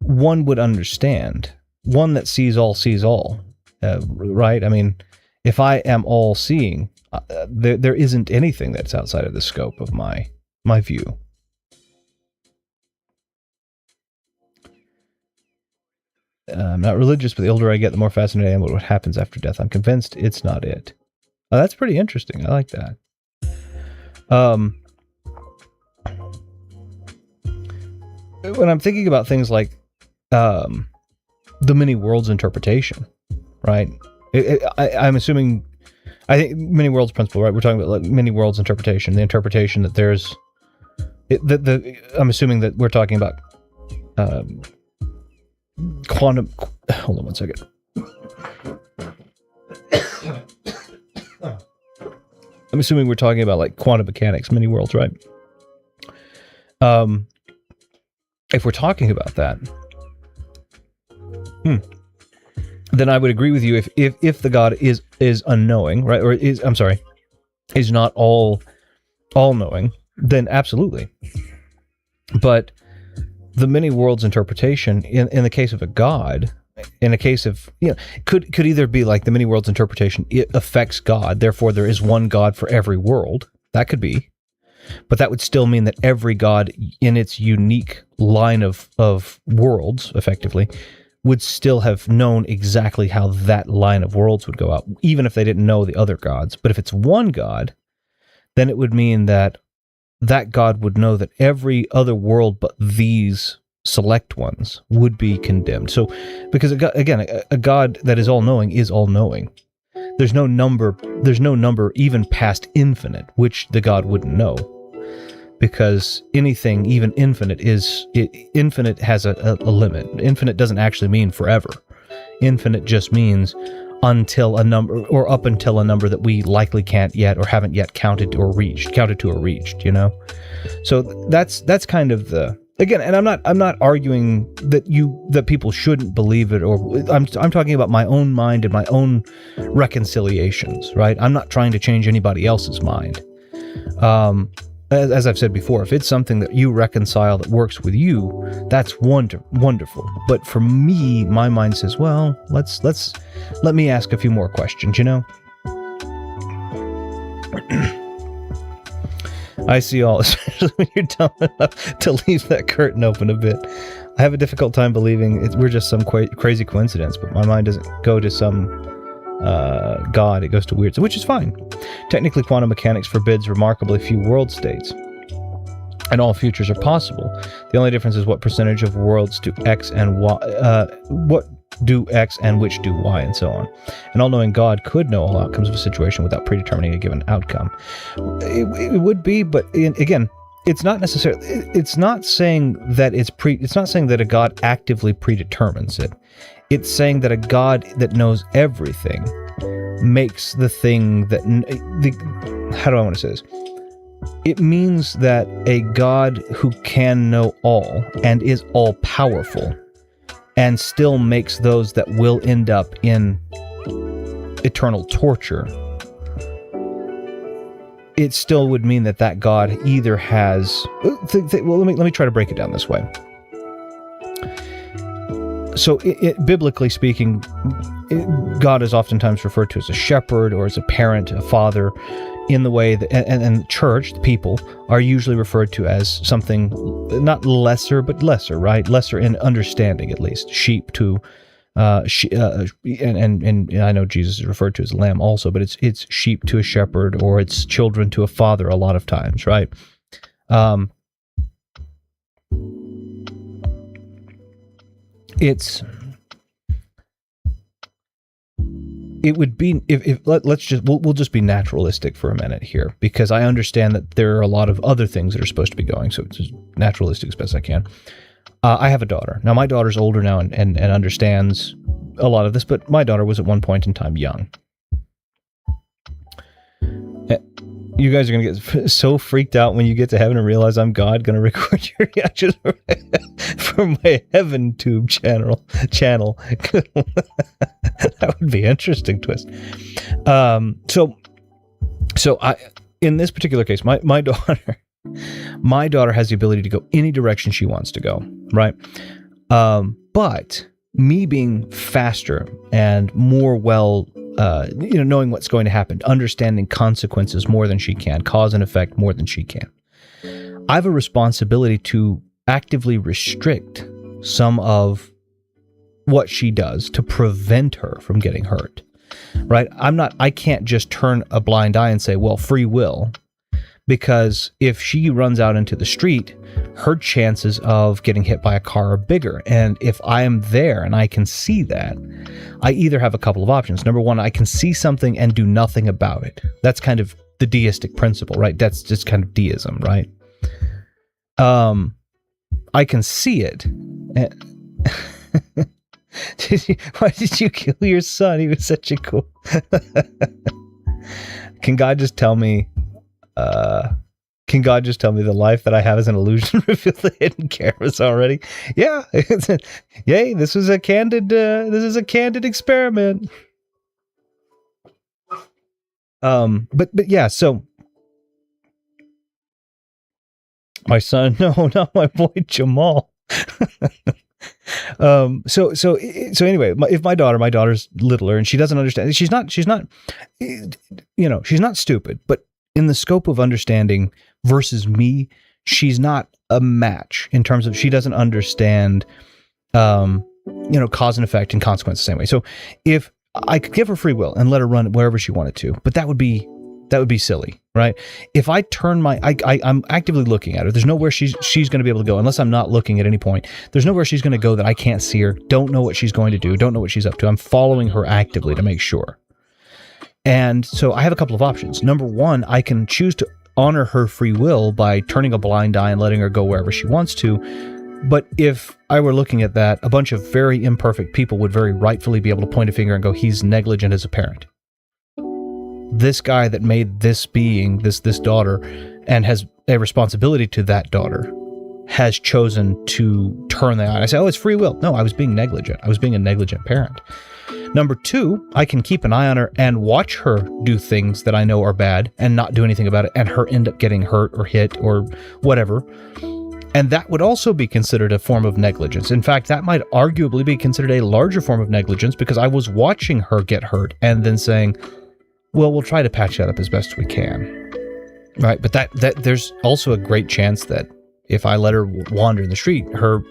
would understand, one that sees all, right? I mean, if I am all seeing, there isn't anything that's outside of the scope of my view. I'm not religious, but the older I get, the more fascinated I am with what happens after death. I'm convinced it's not it. Oh, that's pretty interesting. I like that. When I'm thinking about things like the many worlds interpretation, right? I'm assuming, I think many worlds principle, right? We're talking about like many worlds interpretation, the interpretation that there's, I'm assuming that we're talking about quantum. Hold on one second. I'm assuming we're talking about like quantum mechanics, many worlds, right? If we're talking about that, then I would agree with you if the God is unknowing, right? Or is not all knowing, then absolutely. But the many worlds interpretation in the case of a God, in a case of, could either be like the many worlds interpretation, it affects God, therefore there is one God for every world. That could be. But that would still mean that every God in its unique line of worlds, effectively, would still have known exactly how that line of worlds would go out, even if they didn't know the other gods. But if it's one God, then it would mean that God would know that every other world but these select ones would be condemned. So, because again, a God that is all-knowing is all-knowing. There's no number even past infinite, which the God wouldn't know. Because anything, even infinite, infinite has a limit. Infinite doesn't actually mean forever. Infinite just means until a number, or up until a number that we likely can't yet, or haven't yet counted to or reached. So that's kind of the, again, and I'm not arguing that people shouldn't believe it, or I'm talking about my own mind and my own reconciliations, right? I'm not trying to change anybody else's mind. As I've said before, if it's something that you reconcile that works with you, that's wonderful. But for me, my mind says, well, let me ask a few more questions, I see all, especially when you're dumb enough to leave that curtain open a bit. I have a difficult time believing we're just some crazy coincidence, but my mind doesn't go to some God, it goes to weird, which is fine. Technically, quantum mechanics forbids remarkably few world states, and all futures are possible. The only difference is what percentage of worlds do X and Y, what do X and which do Y, and so on. An all-knowing God could know all outcomes of a situation without predetermining a given outcome. It would be, but again, it's not necessarily. It's not saying that it's not saying that a God actively predetermines it. It's saying that a God that knows everything makes the thing that how do I want to say this? It means that a God who can know all and is all powerful and still makes those that will end up in eternal torture, it still would mean that God either has, well, let me try to break it down this way. So, biblically speaking, God is oftentimes referred to as a shepherd or as a parent, a father, in the way that, and the church, the people, are usually referred to as something not lesser, but lesser, right? Lesser in understanding, at least. Sheep to, and I know Jesus is referred to as a lamb also, but it's sheep to a shepherd, or it's children to a father a lot of times, right? It would be we'll just be naturalistic for a minute here, because I understand that there are a lot of other things that are supposed to be going, so it's just naturalistic as best I can. I have a daughter. Now, my daughter's older now and understands a lot of this, but my daughter was at one point in time young. You guys are going to get so freaked out when you get to heaven and realize I'm God, going to record your reactions for my Heaven Tube channel. That would be an interesting twist. So I, in this particular case, my daughter has the ability to go any direction she wants to go, right? But me being faster and more knowing what's going to happen, understanding consequences more than she can, cause and effect more than she can, I have a responsibility to actively restrict some of what she does to prevent her from getting hurt, right? I can't just turn a blind eye and say, well, free will, because if she runs out into the street, her chances of getting hit by a car are bigger. And if I am there and I can see that, I either have a couple of options. Number one, I can see something and do nothing about it. That's kind of the deistic principle, right? That's just kind of deism, right? I can see it. Why did you kill your son? He was such a cool... Can God just tell me... Can God just tell me the life that I have is an illusion? Reveal the hidden cameras already. Yeah. Yay, this is a candid experiment. But yeah, so my son, no, not my boy Jamal. So anyway, if my daughter's littler and she doesn't understand, she's not, she's not stupid, but in the scope of understanding versus me, she's not a match in terms of she doesn't understand, cause and effect and consequence the same way. So if I could give her free will and let her run wherever she wanted to, but that would be silly, right? If I turn I'm actively looking at her. There's nowhere she's going to be able to go unless I'm not looking at any point. There's nowhere she's going to go that I can't see her. Don't know what she's going to do. Don't know what she's up to. I'm following her actively to make sure. And so I have a couple of options. Number one, I can choose to honor her free will by turning a blind eye and letting her go wherever she wants to. But if I were looking at that, a bunch of very imperfect people would very rightfully be able to point a finger and go, he's negligent as a parent. This guy that made this being, this daughter, and has a responsibility to that daughter, has chosen to turn the eye. I say, oh, it's free will. No, I was being negligent. I was being a negligent parent. Number two, I can keep an eye on her and watch her do things that I know are bad and not do anything about it, and her end up getting hurt or hit or whatever. And that would also be considered a form of negligence. In fact, that might arguably be considered a larger form of negligence because I was watching her get hurt and then saying, well, we'll try to patch that up as best we can. Right? But that there's also a great chance that if I let her wander in the street, her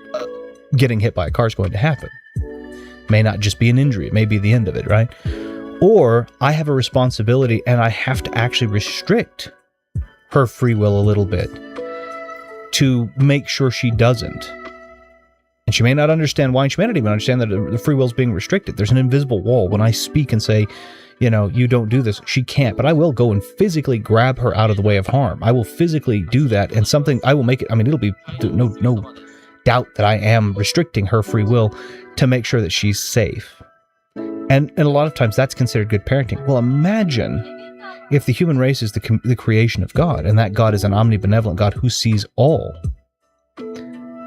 getting hit by a car is going to happen. May not just be an injury. It may be the end of it, right? Or I have a responsibility and I have to actually restrict her free will a little bit to make sure she doesn't. And she may not understand why, and she may not even understand that the free will is being restricted. There's an invisible wall. When I speak and say, you don't do this, she can't, but I will go and physically grab her out of the way of harm. I will physically do that, and I will make it, it'll be no doubt that I am restricting her free will to make sure that she's safe. And a lot of times that's considered good parenting. Well, imagine if the human race is the creation of God, and that God is an omnibenevolent God who sees all,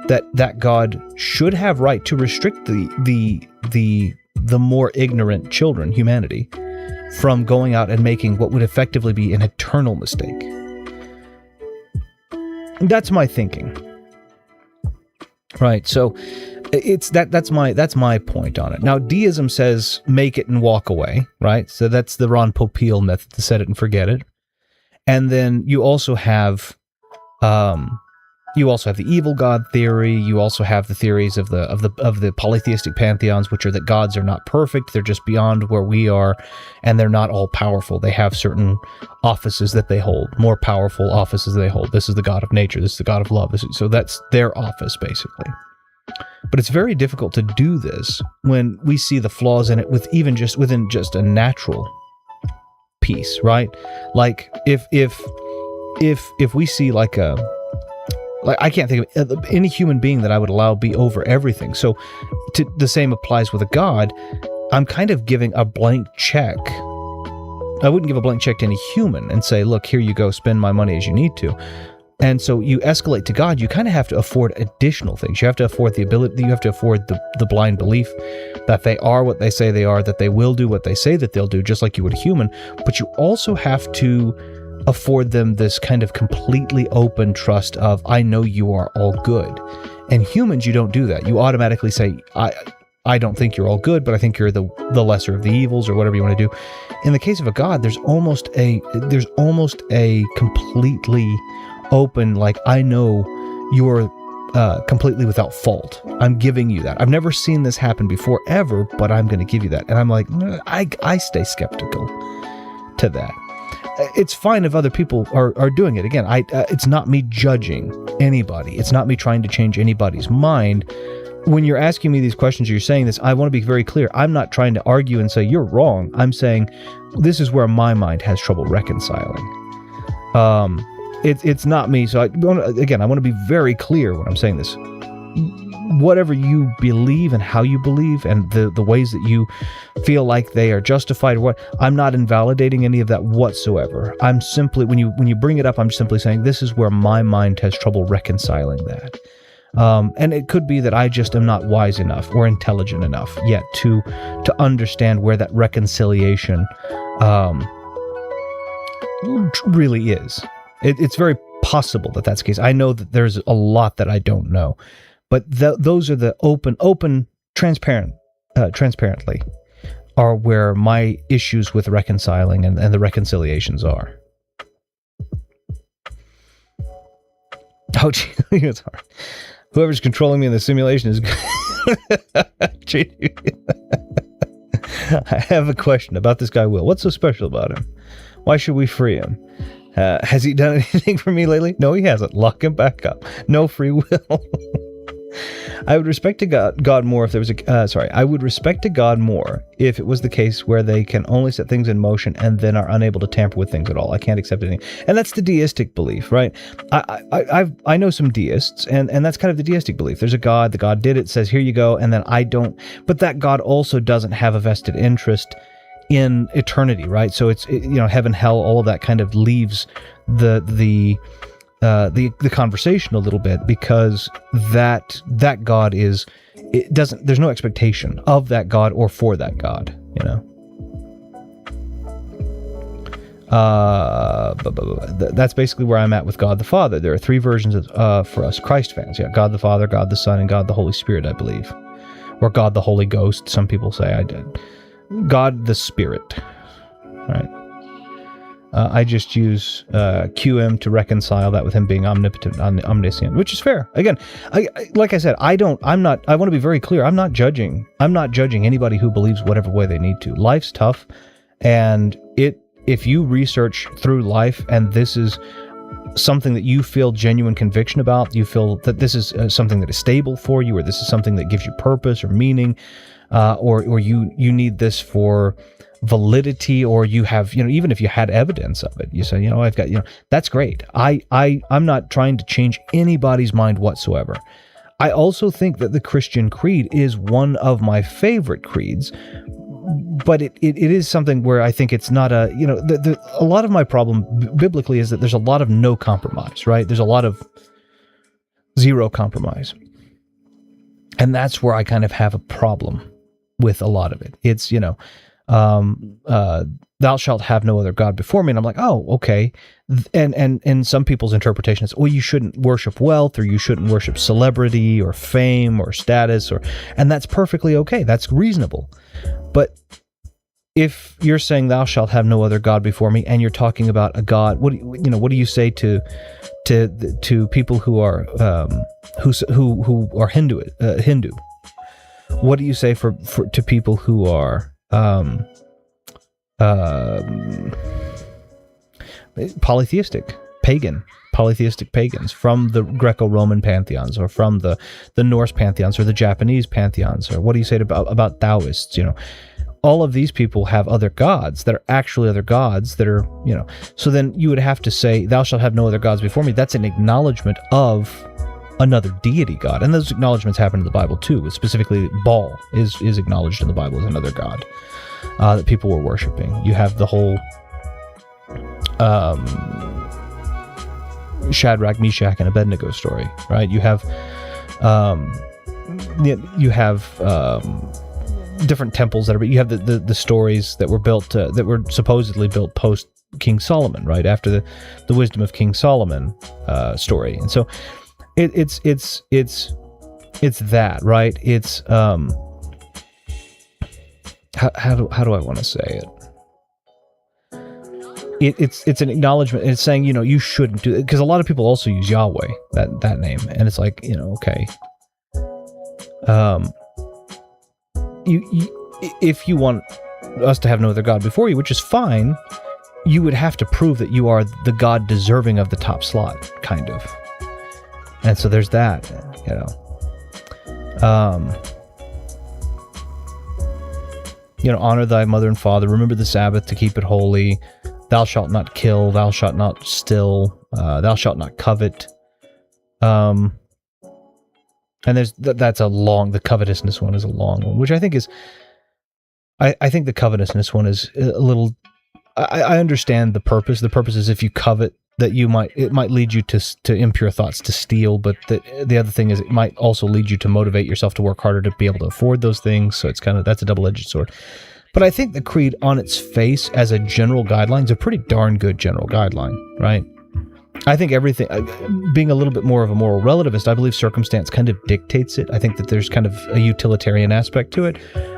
that God should have right to restrict the more ignorant children, humanity, from going out and making what would effectively be an eternal mistake. That's my thinking. Right, so it's that's my point on it. Now, deism says make it and walk away, right? So that's the Ron Popeil method, to set it and forget it. And then you also have the evil god theory. You also have the theories of the polytheistic pantheons, which are that gods are not perfect. They're just beyond where we are, and they're not all powerful. They have certain offices that they hold, more powerful offices they hold. This is the god of nature. This is the god of love. So that's their office, basically. But it's very difficult to do this when we see the flaws in it within just a natural piece, right? Like if we see like I can't think of any human being that I would allow be over everything. So the same applies with a god. I'm kind of giving a blank check. I wouldn't give a blank check to any human and say, look, here you go, spend my money as you need to. And so you escalate to God, you kind of have to afford additional things. You have to afford the ability, you have to afford the blind belief that they are what they say they are, that they will do what they say that they'll do, just like you would a human. But you also have to afford them this kind of completely open trust of, I know you are all good. And humans, you don't do that. You automatically say, I don't think you're all good, but I think you're the lesser of the evils, or whatever you want to do. In the case of a god, there's almost a completely open, like, I know you're completely without fault. I'm giving you that. I've never seen this happen before ever, but I'm going to give you that. And I'm like, I stay skeptical to that. It's fine if other people are doing it. Again, it's not me judging anybody. It's not me trying to change anybody's mind. When you're asking me these questions, you're saying this, I want to be very clear. I'm not trying to argue and say you're wrong. I'm saying this is where my mind has trouble reconciling. It's not me. So I want to be very clear when I'm saying this. whatever you believe and how you believe and the ways that you feel like they are justified, I'm not invalidating any of that whatsoever. I'm simply, when you bring it up, I'm simply saying this is where my mind has trouble reconciling that. And it could be that I just am not wise enough or intelligent enough yet to understand where that reconciliation really is. It's very possible that that's the case. I know that there's a lot that I don't know, but those are the transparently are where my issues with reconciling and the reconciliations are. Oh, gee, it's hard. Whoever's controlling me in the simulation is I have a question about this guy, Will. What's so special about him? Why should we free him? Has he done anything for me lately? No, he hasn't. Lock him back up. No free will. I would respect to God more if there was I would respect to God more if it was the case where they can only set things in motion and then are unable to tamper with things at all. I can't accept anything. And that's the deistic belief, right? I know some deists, and that's kind of the deistic belief. There's a God, the God did it, says, here you go, and then I don't. But that God also doesn't have a vested interest in eternity, right? So it's, heaven, hell, all of that kind of leaves the conversation a little bit, because that God there's no expectation of that God or for that God, that's basically where I'm at with God the Father. There are three versions for us Christ fans. Yeah, God the Father, God the Son, and God the Holy Spirit, I believe, or God the Holy Ghost. Some people say I did. God the Spirit, right? I just use QM to reconcile that with him being omnipotent, omniscient, which is fair. Again, like I said, I want to be very clear. I'm not judging anybody who believes whatever way they need to. Life's tough, and if you research through life and this is something that you feel genuine conviction about, you feel that this is something that is stable for you, or this is something that gives you purpose or meaning, or you need this for validity, or you have, even if you had evidence of it, you say, I've got, that's great. I'm not trying to change anybody's mind whatsoever. I also think that the Christian creed is one of my favorite creeds, but it is something where I think it's not a lot of my problem biblically is that there's a lot of no compromise, right? There's a lot of zero compromise. And that's where I kind of have a problem with a lot of it. It's, thou shalt have no other God before me. And I'm like, oh, okay. And some people's interpretation is, well, you shouldn't worship wealth, or you shouldn't worship celebrity or fame or status, and that's perfectly okay. That's reasonable. But if you're saying thou shalt have no other God before me, and you're talking about a God, what do you say to people who are who are Hindu? What do you say to people who are polytheistic pagans from the Greco-Roman pantheons, or from the Norse pantheons, or the Japanese pantheons? Or what do you say about Taoists? All of these people have other gods that are actually other gods that are, so then you would have to say, thou shalt have no other gods before me. That's an acknowledgement of another deity god. And those acknowledgments happen in the Bible too. Specifically, Baal is acknowledged in the Bible as another god that people were worshiping. You have the whole Shadrach, Meshach, and Abednego story, right? You have different temples that are. You have the stories that were built that were supposedly built post King Solomon, right after the wisdom of King Solomon story. And so it's that, right? It's how do I want to say it? It's an acknowledgement. It's saying, you shouldn't do it, because a lot of people also use Yahweh, that name, and it's like, okay. If you want us to have no other God before you, which is fine, you would have to prove that you are the God deserving of the top slot, kind of. And so there's that, honor thy mother and father, remember the Sabbath to keep it holy, thou shalt not kill, thou shalt not steal, thou shalt not covet. And that's a long, the covetousness one is a long one, which I think is, I think the covetousness one is a little, I understand the purpose. The purpose is if you covet that it might lead you to impure thoughts, to steal, but the other thing is it might also lead you to motivate yourself to work harder to be able to afford those things. So it's that's a double-edged sword. But I think the creed on its face as a general guideline is a pretty darn good general guideline, right? I think everything, being a little bit more of a moral relativist, I believe circumstance kind of dictates it. I think that there's kind of a utilitarian aspect to it.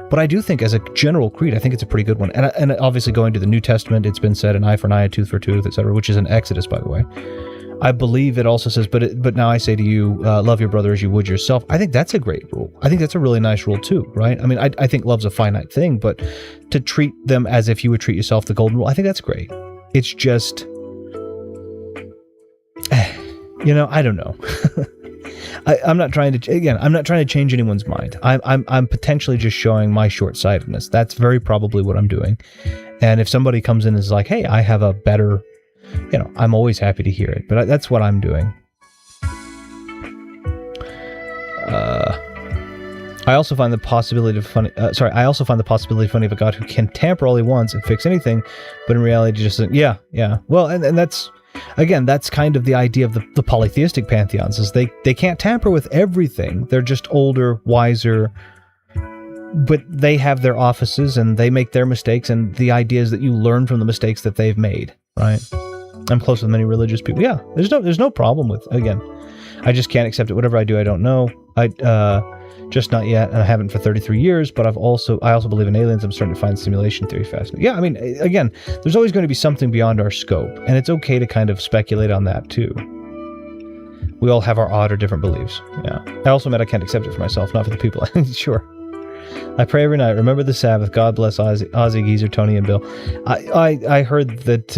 But I do think as a general creed, I think it's a pretty good one. And obviously going to the New Testament, it's been said an eye for an eye, a tooth for a tooth, etc., which is in Exodus, by the way. I believe it also says, but now I say to you, love your brother as you would yourself. I think that's a great rule. I think that's a really nice rule too, right? I mean, I think love's a finite thing, but to treat them as if you would treat yourself, the golden rule, I think that's great. It's just, I don't know. I'm not trying to change anyone's mind. I'm potentially just showing my short-sightedness. That's very probably what I'm doing. And if somebody comes in and is like, hey, I have a better, I'm always happy to hear it. But that's what I'm doing. I also find the possibility funny of a God who can tamper all he wants and fix anything, but in reality just yeah. Well, and that's, again, that's kind of the idea of the polytheistic pantheons, is they can't tamper with everything. They're just older, wiser, but they have their offices and they make their mistakes, and the idea is that you learn from the mistakes that they've made, right? I'm close with many religious people. Yeah, there's no problem with, again, I just can't accept it. Whatever I do, I don't know. Just not yet, and I haven't for 33 years, but I also believe in aliens. I'm starting to find simulation theory fascinating. Yeah, I mean, again, there's always going to be something beyond our scope, and it's okay to kind of speculate on that too. We all have our odd or different beliefs. Yeah. I also meant I can't accept it for myself, not for the people. Sure. I pray every night. Remember the Sabbath. God bless Ozzy, Geezer, Tony, and Bill. I heard that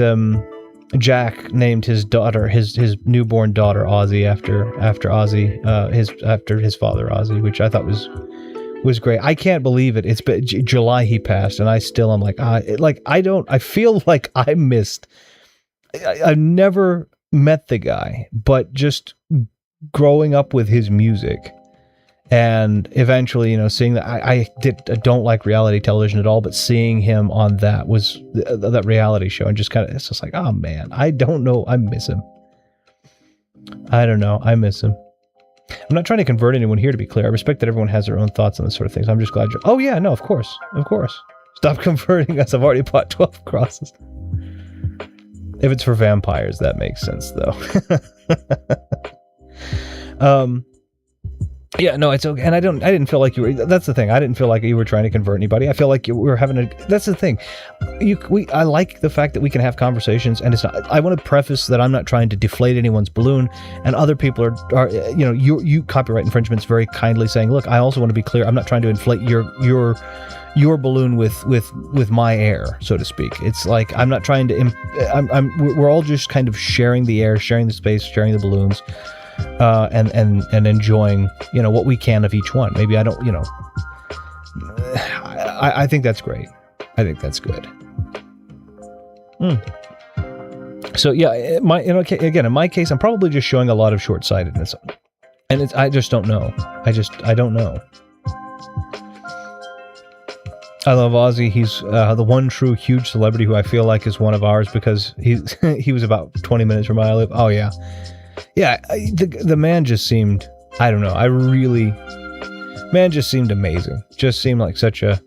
Jack named his daughter, his newborn daughter, Ozzy after Ozzy, after his father Ozzy, which I thought was great. I can't believe it. It's been July he passed, and I still am like, I feel like I missed. I've never met the guy, but just growing up with his music. And eventually, seeing that I don't like reality television at all, but seeing him on that reality show, and just kind of, it's just like, oh man, I don't know. I miss him. I don't know. I miss him. I'm not trying to convert anyone here, to be clear. I respect that everyone has their own thoughts on this sort of things. I'm just glad oh yeah, no, of course. Stop converting us. I've already bought 12 crosses. If it's for vampires, that makes sense though. Yeah, no, it's okay. And I didn't feel like you were, that's the thing. I didn't feel like you were trying to convert anybody. I feel like we were having that's the thing. I like the fact that we can have conversations, and it's not, I want to preface that I'm not trying to deflate anyone's balloon, and other people are you copyright infringements very kindly saying, look, I also want to be clear. I'm not trying to inflate your balloon with my air, so to speak. It's like, I'm not trying to, we're all just kind of sharing the air, sharing the space, sharing the balloons. And enjoying, what we can of each one. Maybe I don't, I think that's great. I think that's good. So yeah, in my case, I'm probably just showing a lot of short-sightedness, and I just don't know. I don't know. I love Ozzy. He's the one true huge celebrity who I feel like is one of ours, because he was about 20 minutes from where I live. Oh yeah. Yeah, the man just seemed, I don't know, man just seemed amazing. Just seemed like such a,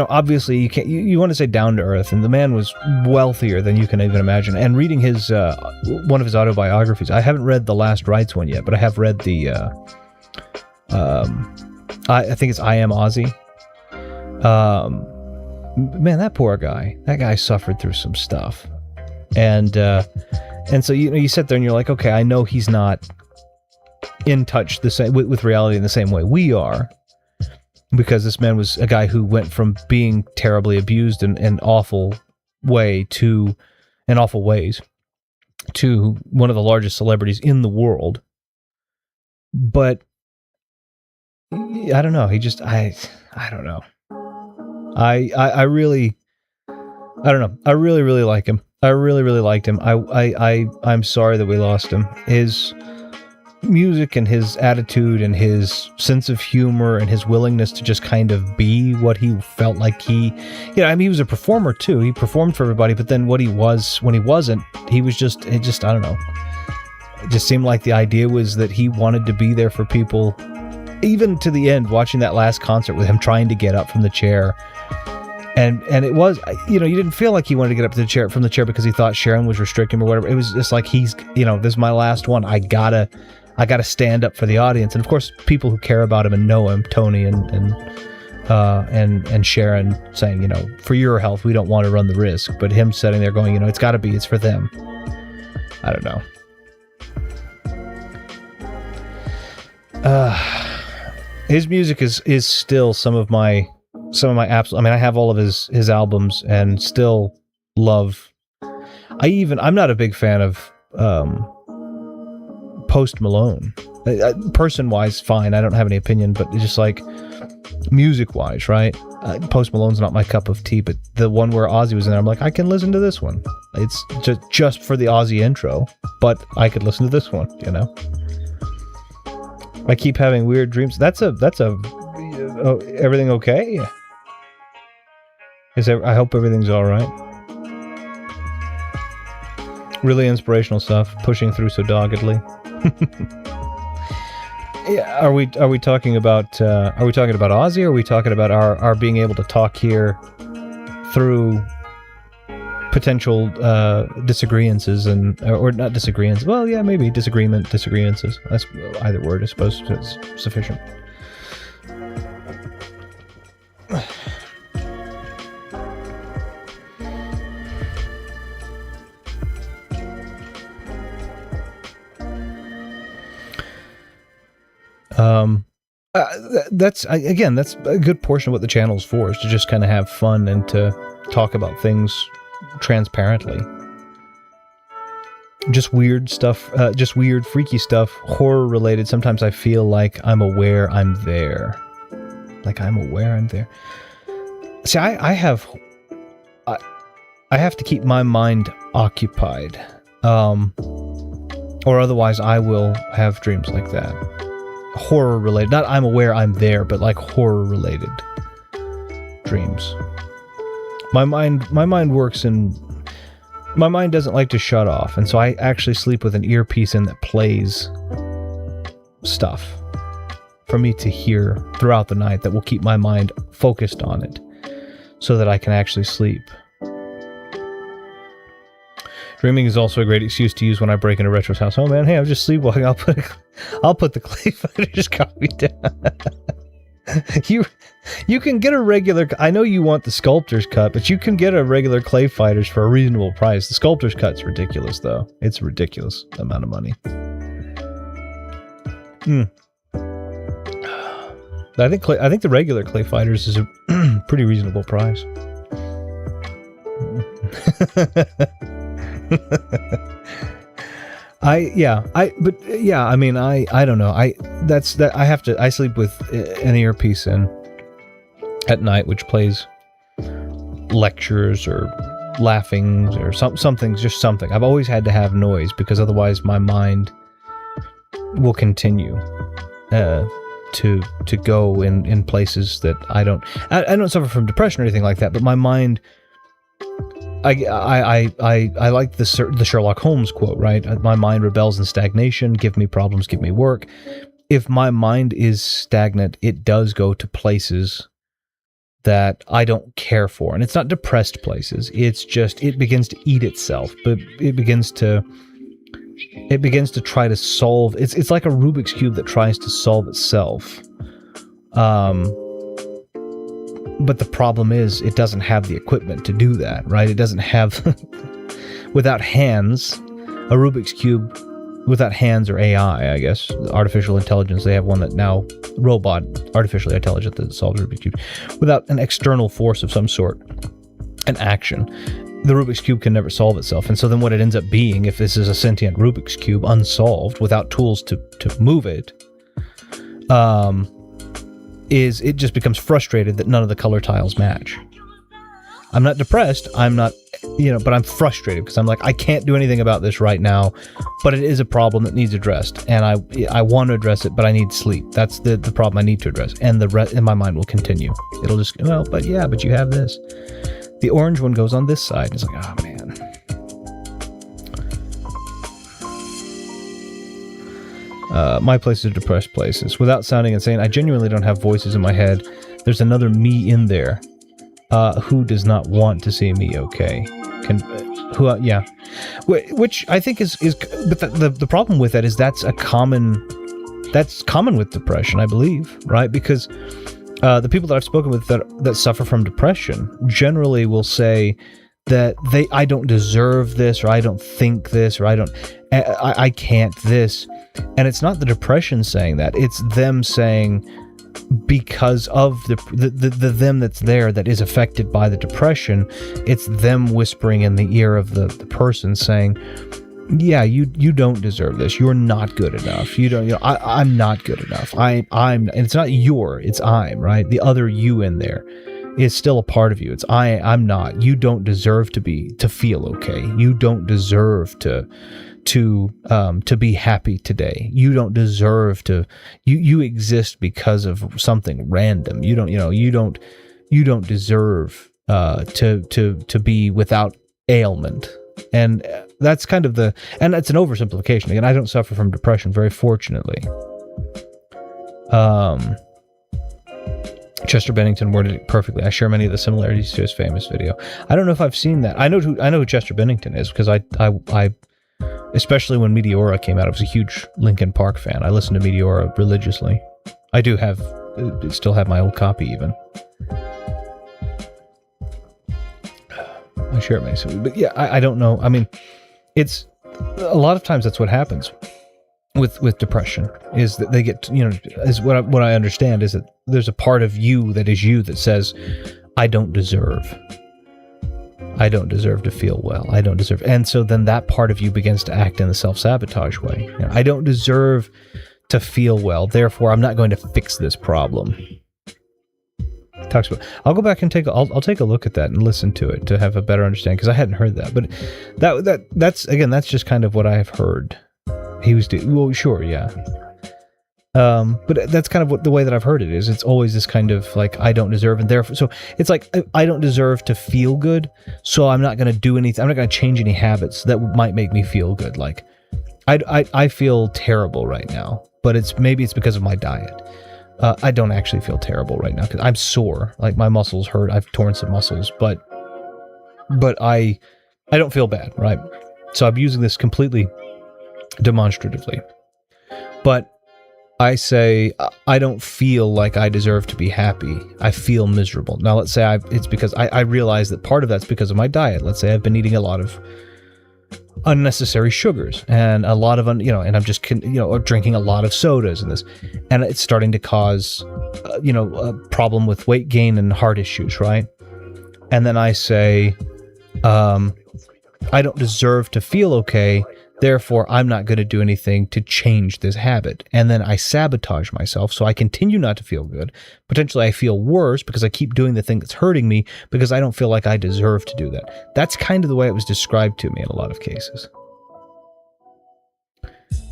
obviously you want to say down to earth, and the man was wealthier than you can even imagine. And reading his, one of his autobiographies, I haven't read the Last Rites one yet, but I have read the, I think it's I Am Ozzy. Man, that poor guy. That guy suffered through some stuff. And so you sit there and you're like, okay, I know he's not in touch the same with reality in the same way we are, because this man was a guy who went from being terribly abused in an awful ways to one of the largest celebrities in the world. But I don't know. He just I don't know. I really don't know. I really, really like him. I really, really liked him. I'm sorry that we lost him. His music and his attitude and his sense of humor and his willingness to just kind of be what he felt like he was a performer too. He performed for everybody, but then what he was when he wasn't, he was just, I don't know. It just seemed like the idea was that he wanted to be there for people, even to the end, watching that last concert with him trying to get up from the chair. And it was, you didn't feel like he wanted to get up from the chair because he thought Sharon was restricting him or whatever. It was just like, he's, this is my last one. I gotta stand up for the audience. And of course, people who care about him and know him, Tony and Sharon saying, for your health, we don't want to run the risk. But him sitting there going, it's for them. I don't know. His music is still some of my absolute. I mean, I have all of his albums and still love. I'm not a big fan of Post Malone. Person wise, fine. I don't have any opinion, but it's just like music wise, right? Post Malone's not my cup of tea, but the one where Ozzy was in there, I'm like, I can listen to this one. It's just for the Ozzy intro, but I could listen to this one. I keep having weird dreams. That's everything okay? I hope everything's all right. Really inspirational stuff, pushing through so doggedly. Yeah, are we talking about Ozzy, or are we talking about our being able to talk here through potential disagreements or not disagreements? Well, yeah, maybe disagreements. That's either word, I suppose, is sufficient. That's a good portion of what the channel's for, is to just kind of have fun and to talk about things transparently. Just weird stuff, just weird, freaky stuff, horror related. Sometimes I feel like I'm aware I'm there. See, I have to keep my mind occupied, or otherwise I will have dreams like that. Horror related, not I'm aware I'm there, but like horror related dreams. My mind works in, my mind doesn't like to shut off, and so I actually sleep with an earpiece in that plays stuff for me to hear throughout the night that will keep my mind focused on it so that I can actually sleep. Dreaming is also a great excuse to use when I break into Retro's house. Oh man, hey, I'm just sleepwalking. I'll put the clay fighters copy down. You can get a regular. I know you want the sculptor's cut, but you can get a regular clay fighters for a reasonable price. The sculptor's cut's ridiculous, though. It's a ridiculous amount of money. I think the regular clay fighters is a pretty reasonable price. I don't know. I sleep with an earpiece in at night, which plays lectures or laughing or something. I've always had to have noise because otherwise my mind will continue to go in places that I don't suffer from depression or anything like that, but my mind. I like the Sherlock Holmes quote, right? My mind rebels in stagnation. Give me problems, give me work. If my mind is stagnant, it does go to places that I don't care for. And it's not depressed places. It's just, it begins to eat itself, but it begins to try to solve. It's like a Rubik's Cube that tries to solve itself. But the problem is, it doesn't have the equipment to do that, right? It doesn't have, without hands, a Rubik's Cube, without hands or AI, I guess, artificial intelligence, they have one that now, robot, artificially intelligent that solves Rubik's Cube, without an external force of some sort, an action, the Rubik's Cube can never solve itself. And so then what it ends up being, if this is a sentient Rubik's Cube, unsolved, without tools to move it, is it just becomes frustrated that none of the color tiles match. I'm not depressed. I'm not, but I'm frustrated because I'm like, I can't do anything about this right now, but it is a problem that needs addressed, and I want to address it, but I need sleep. That's the problem I need to address, and the rest in my mind will continue. It'll just, but you have this. The orange one goes on this side. It's like, oh man. My place is depressed places. Without sounding insane, I genuinely don't have voices in my head. There's another me in there who does not want to see me okay. Which I think is but the problem with that is that's common with depression, I believe, right? Because the people that I've spoken with that suffer from depression generally will say that I don't deserve this, or I don't think this, or I can't this. And it's not the depression saying that, it's them saying, because of the them that's there that is affected by the depression, it's them whispering in the ear of the person saying, yeah, you don't deserve this. You're not good enough. You don't, I'm not good enough. I'm, and it's not it's I'm, right? The other you in there is still a part of you. It's I'm not. You don't deserve to feel okay. You don't deserve to be happy today. You don't deserve to. You exist because of something random. You don't deserve to be without ailment. And that's kind of and that's an oversimplification. Again, I don't suffer from depression, very fortunately. Chester Bennington worded it perfectly. I share many of the similarities to his famous video. I don't know if I've seen that. I know who Chester Bennington is, because I especially when Meteora came out, I was a huge Linkin Park fan. I listened to Meteora religiously. I do still have my old copy even. I share it many, but yeah, I don't know. I mean, it's a lot of times that's what happens with depression, is that they get, is what I understand is that there's a part of you that says, I don't deserve to feel well. I don't deserve. And so then that part of you begins to act in the self-sabotage way. I don't deserve to feel well. Therefore, I'm not going to fix this problem. Talks about. I'll go back and I'll take a look at that and listen to it to have a better understanding, because I hadn't heard that. But that's just kind of what I have heard. He was well, sure, yeah. But that's kind of the way that I've heard it is. It's always this kind of like, I don't deserve, and therefore, so it's like, I don't deserve to feel good, so I'm not going to do anything. I'm not going to change any habits that might make me feel good. Like, I feel terrible right now, but maybe it's because of my diet. I don't actually feel terrible right now because I'm sore. Like, my muscles hurt. I've torn some muscles, but I don't feel bad, right? So I'm using this completely demonstratively. But I say, I don't feel like I deserve to be happy. I feel miserable. Now, let's say it's because I realize that part of that's because of my diet. Let's say I've been eating a lot of unnecessary sugars and a lot of, and I'm just, drinking a lot of sodas and this, and it's starting to cause, a problem with weight gain and heart issues, right? And then I say, I don't deserve to feel okay. Therefore, I'm not going to do anything to change this habit. And then I sabotage myself, so I continue not to feel good. Potentially, I feel worse because I keep doing the thing that's hurting me because I don't feel like I deserve to do that. That's kind of the way it was described to me in a lot of cases.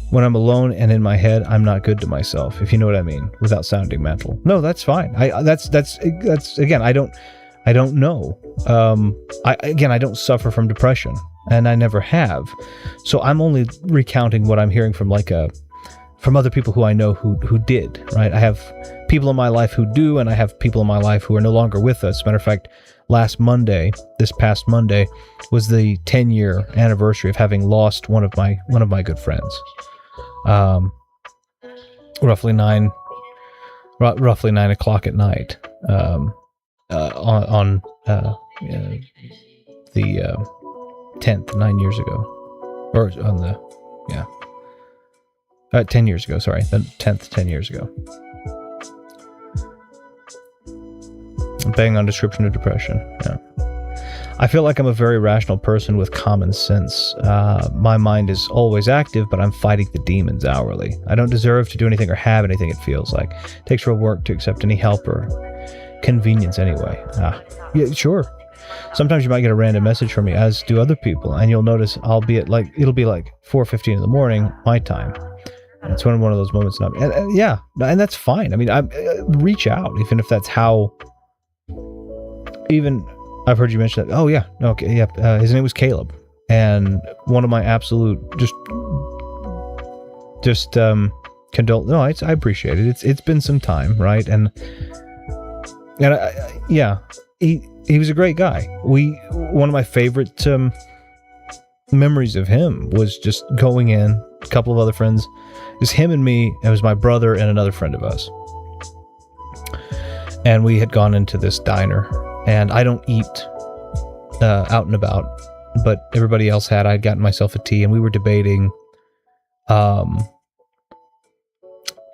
When I'm alone and in my head, I'm not good to myself, if you know what I mean, without sounding mental. No, that's fine. That's again, I don't know. I don't suffer from depression. And I never have. So I'm only recounting what I'm hearing from from other people who I know who did, right? I have people in my life who do, and I have people in my life who are no longer with us. Matter of fact, this past Monday, was the 10-year anniversary of having lost one of my good friends. Roughly 9 o'clock at night, on the 10th, 9 years ago, or on the 10 years ago, sorry, the 10th, 10 years ago. Bang on description of depression. Yeah. I feel like I'm a very rational person with common sense. My mind is always active, but I'm fighting the demons hourly. I don't deserve to do anything or have anything, it feels like. It takes real work to accept any help or convenience anyway. Yeah, sure. sometimes you might get a random message from me, as do other people, and you'll notice it'll be like 4:15 in the morning, my time. And it's one of those moments. And that's fine. I mean, I reach out, even if that's how. Even I've heard you mention that. Oh yeah, okay, yeah. His name was Caleb, and one of my absolute condole. No, I appreciate it. It's been some time, right? And he was a great guy. One of my favorite memories of him was just going in, a couple of other friends. It was him and me. It was my brother and another friend of us. And we had gone into this diner. And I don't eat out and about, but everybody else had. I'd gotten myself a tea, and we were debating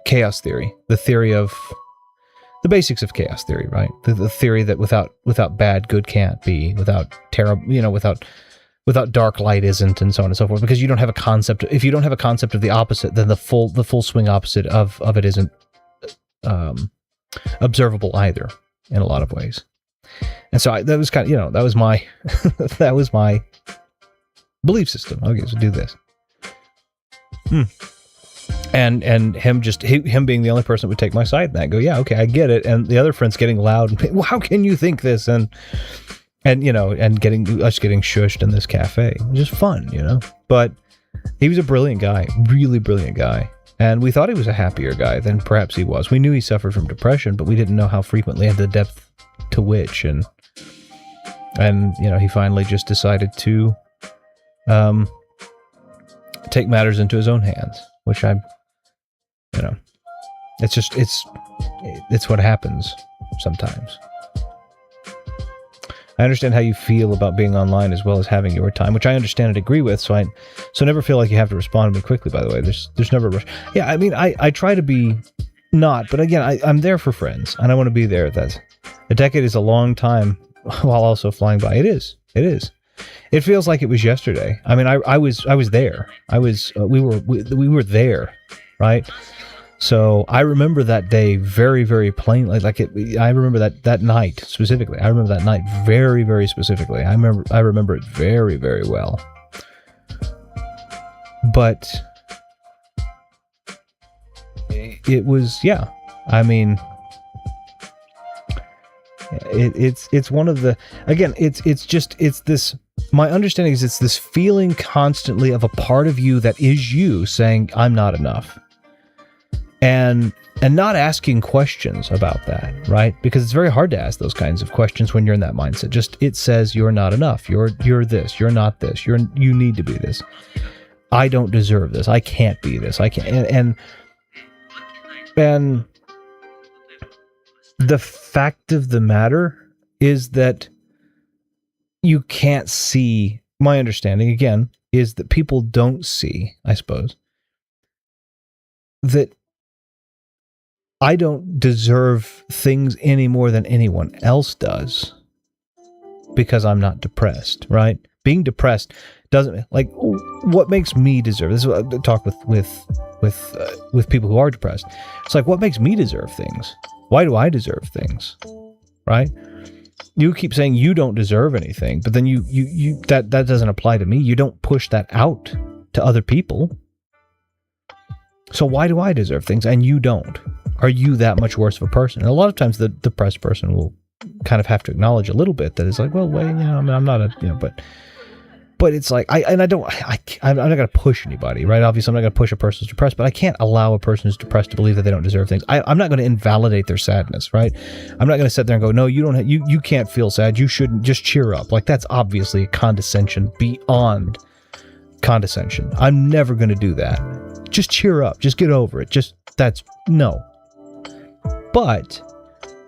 chaos theory, the basics of chaos theory, right? The theory that without bad, good can't be, without terrible, without dark, light isn't, and so on and so forth. Because you don't have a concept. If you don't have a concept of the opposite, then the full swing opposite of it isn't observable either, in a lot of ways. And so that was kind of, that was my that was my belief system. Okay, so do this. And him being the only person that would take my side in that, go, yeah, okay, I get it. And the other friends getting loud and, well, how can you think this? And getting shushed in this cafe. Just fun, But he was a brilliant guy, really brilliant guy. And we thought he was a happier guy than perhaps he was. We knew he suffered from depression, but we didn't know how frequently and the depth to which. And he finally just decided to take matters into his own hands, which it's what happens sometimes. I understand how you feel about being online as well as having your time, which I understand and agree with. So never feel like you have to respond to me quickly, by the way. There's never a rush. Yeah, I mean, I try to be not, but again, I'm there for friends and I want to be there. A decade is a long time while also flying by. It is. It feels like it was yesterday. I mean, I was there. We were there, right? So I remember that day very, very plainly. I remember that night specifically. I remember that night very, very specifically. I remember it very, very well. But it was, yeah. I mean, it's one of the, again, it's this. My understanding is it's this feeling constantly of a part of you that is you saying, I'm not enough. And not asking questions about that, right? Because it's very hard to ask those kinds of questions when you're in that mindset. It says you're not enough. You're this. You're not this. You need to be this. I don't deserve this. I can't be this. I can't. And the fact of the matter is that you can't see. My understanding again is that people don't see, I suppose, that I don't deserve things any more than anyone else does because I'm not depressed, right? Being depressed doesn't, like, what makes me deserve, this is what I talk with people who are depressed. It's like, what makes me deserve things? Why do I deserve things? Right? You keep saying you don't deserve anything, but then you that doesn't apply to me. You don't push that out to other people. So why do I deserve things and you don't? Are you that much worse of a person? And a lot of times the depressed person will kind of have to acknowledge a little bit that it's like, well, wait, I'm not but it's like, I'm not going to push anybody, right? Obviously, I'm not going to push a person who's depressed, but I can't allow a person who's depressed to believe that they don't deserve things. I'm not going to invalidate their sadness, right? I'm not going to sit there and go, no, you don't. You can't feel sad. You shouldn't. Just cheer up. Like, that's obviously a condescension beyond condescension. I'm never going to do that. Just cheer up. Just get over it. No. But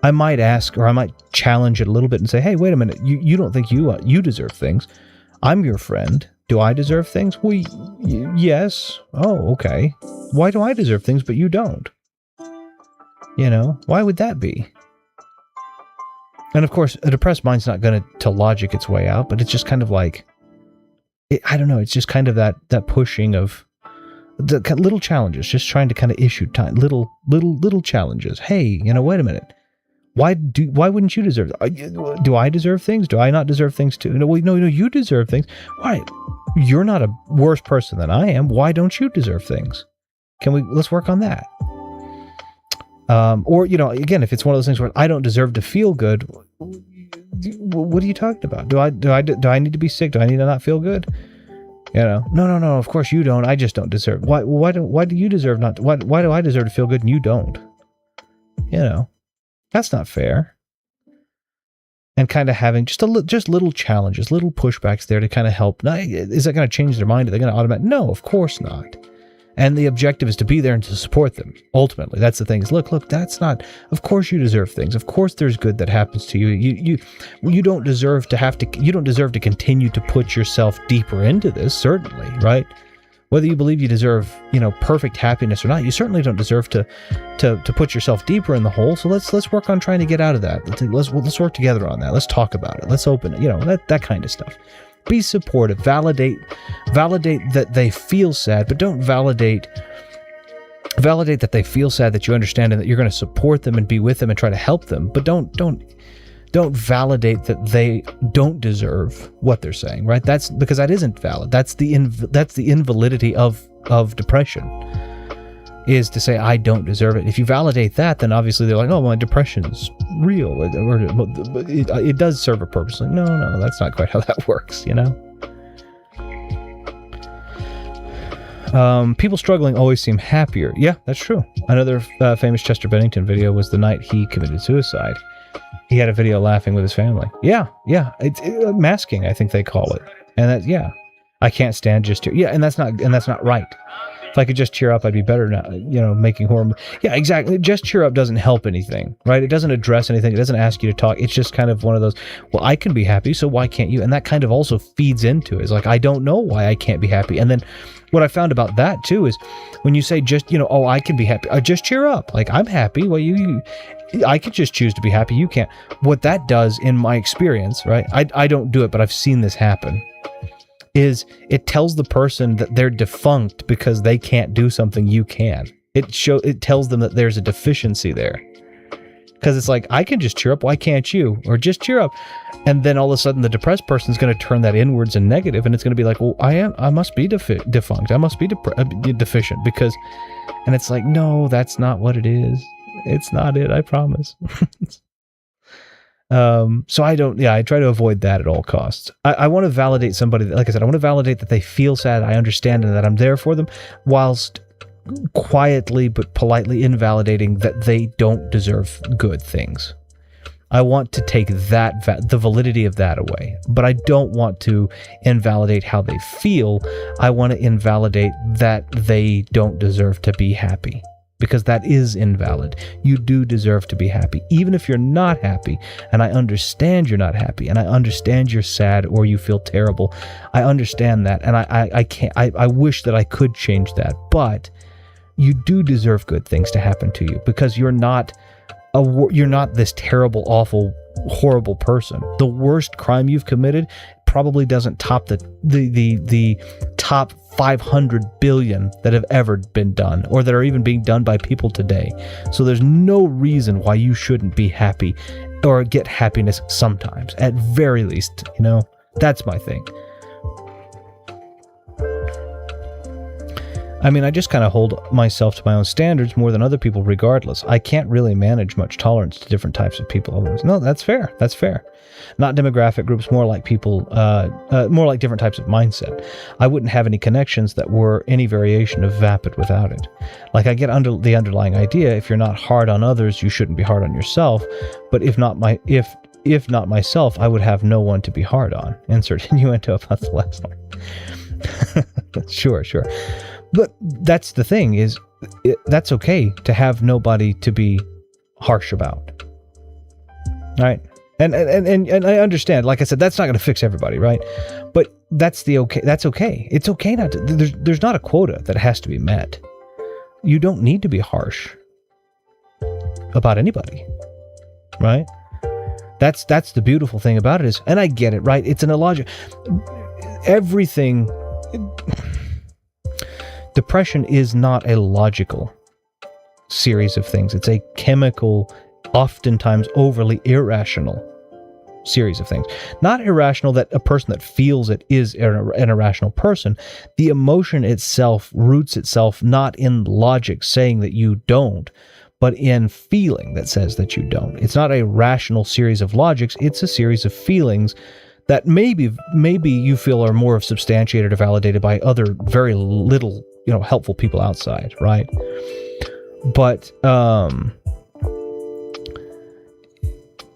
I might ask, or I might challenge it a little bit and say, hey, wait a minute. You don't think you deserve things? I'm your friend. Do I deserve things? Well, yes. Oh, okay. Why do I deserve things, but you don't? Why would that be? And of course, a depressed mind's not going to logic its way out, but it's just kind of like, I don't know. It's just kind of that pushing of the little challenges, just trying to kind of issue time, little challenges. Hey, wait a minute. Why wouldn't you deserve it? Do I deserve things? Do I not deserve things too? No, you deserve things. Why? You're not a worse person than I am. Why don't you deserve things? Let's work on that. Or, again, if it's one of those things where I don't deserve to feel good, what are you talking about? Do I need to be sick? Do I need to not feel good? No, of course you don't. I just don't deserve. Why do you deserve not? Why do I deserve to feel good and you don't? That's not fair. And kind of having just little challenges, little pushbacks there to kind of help. Now, is that going to change their mind? Are they going to automatically? No, of course not. And the objective is to be there and to support them. Ultimately, that's the thing. Is look, that's not. Of course, you deserve things. Of course, there's good that happens to you. You don't deserve to have to. You don't deserve to continue to put yourself deeper into this. Certainly, right? Whether you believe you deserve, perfect happiness or not, you certainly don't deserve to put yourself deeper in the hole. So let's work on trying to get out of that. Let's work together on that. Let's talk about it. Let's open it. That kind of stuff. Be supportive. Validate that they feel sad, but don't validate that they feel sad, that you understand and that you're going to support them and be with them and try to help them. But don't validate that they don't deserve what they're saying, right? That's because that isn't valid. That's the invalidity of depression, is to say I don't deserve it. If you validate that, then obviously they're like, oh, my depression's real, it does serve a purpose. Like, no, that's not quite how that works, People struggling always seem happier. Yeah, that's true. Another famous Chester Bennington video was the night he committed suicide. He had a video laughing with his family. Yeah, it's masking, I think they call it. And that, yeah, I can't stand just to, yeah, and that's not right. If I could just cheer up, I'd be better now, making horror. Yeah, exactly. Just cheer up doesn't help anything, right? It doesn't address anything. It doesn't ask you to talk. It's just kind of one of those, well, I can be happy, so why can't you? And that kind of also feeds into it. It's like, I don't know why I can't be happy. And then what I found about that too is when you say just, oh, I can be happy, just cheer up. Like, I'm happy. Well, I could just choose to be happy. You can't. What that does in my experience, right? I don't do it, but I've seen this happen. Is it tells the person that they're defunct because they can't do something you can. It tells them that there's a deficiency there. Because it's like, I can just cheer up, why can't you? Or just cheer up. And then all of a sudden the depressed person's going to turn that inwards and negative, and it's going to be like, well, I must be defunct. I must be deficient because, and it's like, no, that's not what it is. It's not it, I promise. So I try to avoid that at all costs. I want to validate somebody, like I said, I want to validate that they feel sad, I understand, and that I'm there for them, whilst quietly but politely invalidating that they don't deserve good things. I want to take the validity of that away, but I don't want to invalidate how they feel. I want to invalidate that they don't deserve to be happy. Because that is invalid. You do deserve to be happy, even if you're not happy. And I understand you're not happy, and I understand you're sad or you feel terrible. I understand that, and I can't. I wish that I could change that, but you do deserve good things to happen to you because you're not this terrible, awful, horrible person. The worst crime you've committed probably doesn't top the top 500 billion that have ever been done, or that are even being done by people today. So there's no reason why you shouldn't be happy or get happiness sometimes, at very least. That's my thing. I mean, I just kind of hold myself to my own standards more than other people regardless. I can't really manage much tolerance to different types of people. No, that's fair. That's fair. Not demographic groups, more like people, more like different types of mindset. I wouldn't have any connections that were any variation of vapid without it. Like, I get under the underlying idea, if you're not hard on others, you shouldn't be hard on yourself. But if not myself, I would have no one to be hard on. Insert innuendo about the last line. Sure. But that's the thing, is that's okay to have nobody to be harsh about. All right? And I understand, like I said, that's not going to fix everybody, right? But that's okay. It's okay not to, there's not a quota that has to be met. You don't need to be harsh about anybody, right? That's the beautiful thing about it is, and I get it, right? It's an illogical, everything. Depression is not a logical series of things. It's a chemical, oftentimes overly irrational series of things. Not irrational that a person that feels it is an irrational person. The emotion itself roots itself not in logic saying that you don't, but in feeling that says that you don't. It's not a rational series of logics, it's a series of feelings that maybe you feel are more substantiated or validated by other very little, helpful people outside, right? But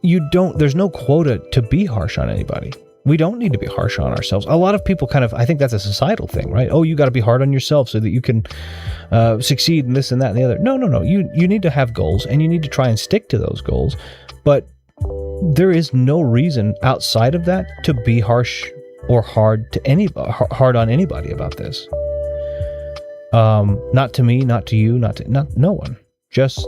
there's no quota to be harsh on anybody. We don't need to be harsh on ourselves. A lot of people I think that's a societal thing, right? Oh, you got to be hard on yourself so that you can succeed in this and that and the other. No. You need to have goals, and you need to try and stick to those goals. But there is no reason outside of that to be harsh or hard on anybody about this. Not to me, not to you, no one. Just,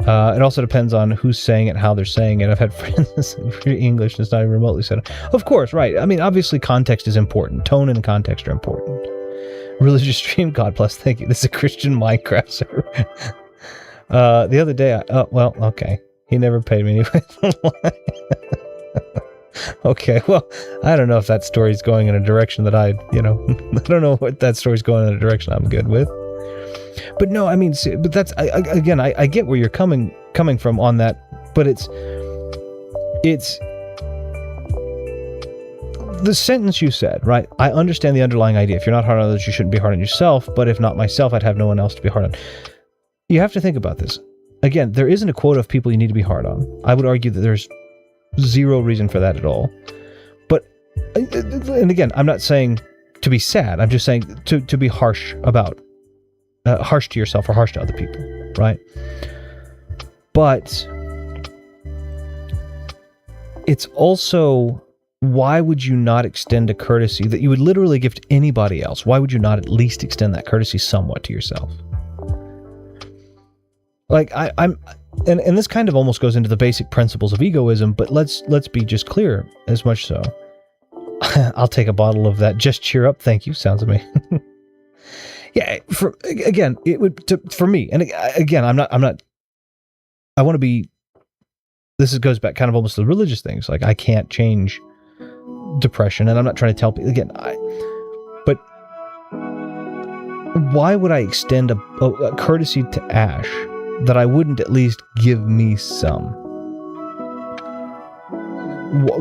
it also depends on who's saying it, how they're saying it. I've had friends whose English is not even remotely said. Of course, right. I mean, obviously context is important. Tone and context are important. Religious stream, God bless, thank you. This is a Christian Minecraft server. The other day, okay. He never paid me anyway. Okay, well, I don't know if that story's going in a direction that I don't know what that story's going in a direction I'm good with. But no, I mean, but that's, I get where you're coming from on that, but it's the sentence you said, right? I understand the underlying idea. If you're not hard on others, you shouldn't be hard on yourself, but if not myself, I'd have no one else to be hard on. You have to think about this. Again, there isn't a quota of people you need to be hard on. I would argue that there's zero reason for that at all. But, and again, I'm not saying to be sad. I'm just saying to be harsh about, harsh to yourself or harsh to other people, right? But it's also, why would you not extend a courtesy that you would literally give to anybody else? Why would you not at least extend that courtesy somewhat to yourself? Like I'm, and this kind of almost goes into the basic principles of egoism, but let's be just clear, as much so. I'll take a bottle of that. Just cheer up. Thank you. Sounds amazing. Yeah. It would, for me, and again, I'm not, I want to be, goes back kind of almost to the religious things. Like, I can't change depression, and I'm not trying to tell people, again, but why would I extend a courtesy to Ash that I wouldn't at least give me some?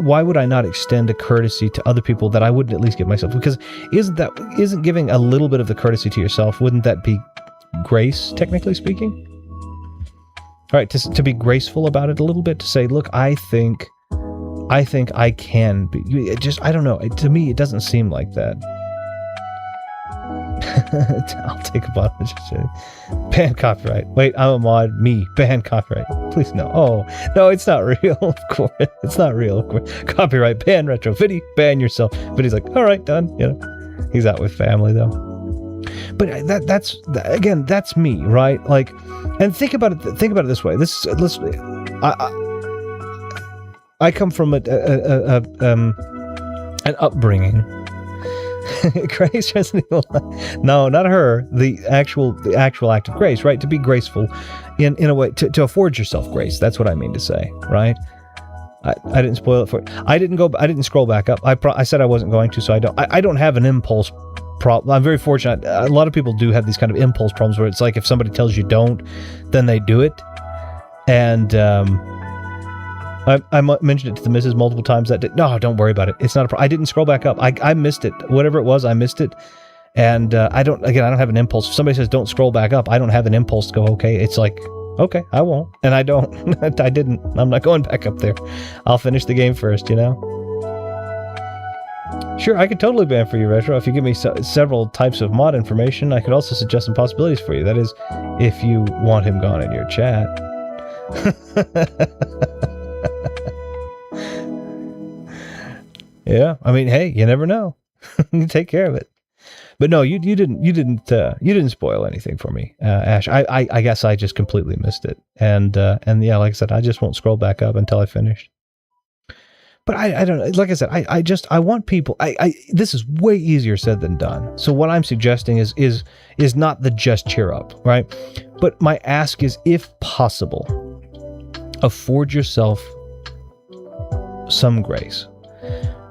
Why would I not extend a courtesy to other people that I wouldn't at least give myself? Because isn't giving a little bit of the courtesy to yourself, wouldn't that be grace, technically speaking? All right, to be graceful about it a little bit, to say, look, I think I can be. I don't know. To me, it doesn't seem like that. I'll take a bottle. Ban copyright. Wait, I'm a mod. Me. Ban copyright. Please no. Oh, no, it's not real. Of course. It's not real. Of course. Copyright. Ban retro. Viddy. Ban yourself. But he's like, all right, done. He's out with family though. But that's me, right? Like, and think about it this way. I come from an upbringing. Grace Resident Evil. No, not her. The actual act of grace, right? To be graceful in a way, to afford yourself grace. That's what I mean to say, right? I didn't spoil it for you. I didn't scroll back up. I said I wasn't going to, so I don't have an impulse problem. I'm very fortunate. A lot of people do have these kind of impulse problems where it's like, if somebody tells you don't, then they do it. And I mentioned it to the missus multiple times that day. No, don't worry about it. It's not a problem. I didn't scroll back up. I missed it. Whatever it was, I missed it. And I don't have an impulse. If somebody says don't scroll back up, I don't have an impulse to go, okay. It's like, okay, I won't. And I don't. I didn't. I'm not going back up there. I'll finish the game first, Sure, I could totally ban for you, Retro. If you give me several types of mod information, I could also suggest some possibilities for you. That is, if you want him gone in your chat. Yeah, I mean, hey, you never know. You take care of it. But no, you didn't spoil anything for me, Ash. I guess I just completely missed it. And yeah, like I said, I just won't scroll back up until I finished. But I don't know. Like I said, I want people. This is way easier said than done. So what I'm suggesting is not the just cheer up, right? But my ask is, if possible, afford yourself some grace.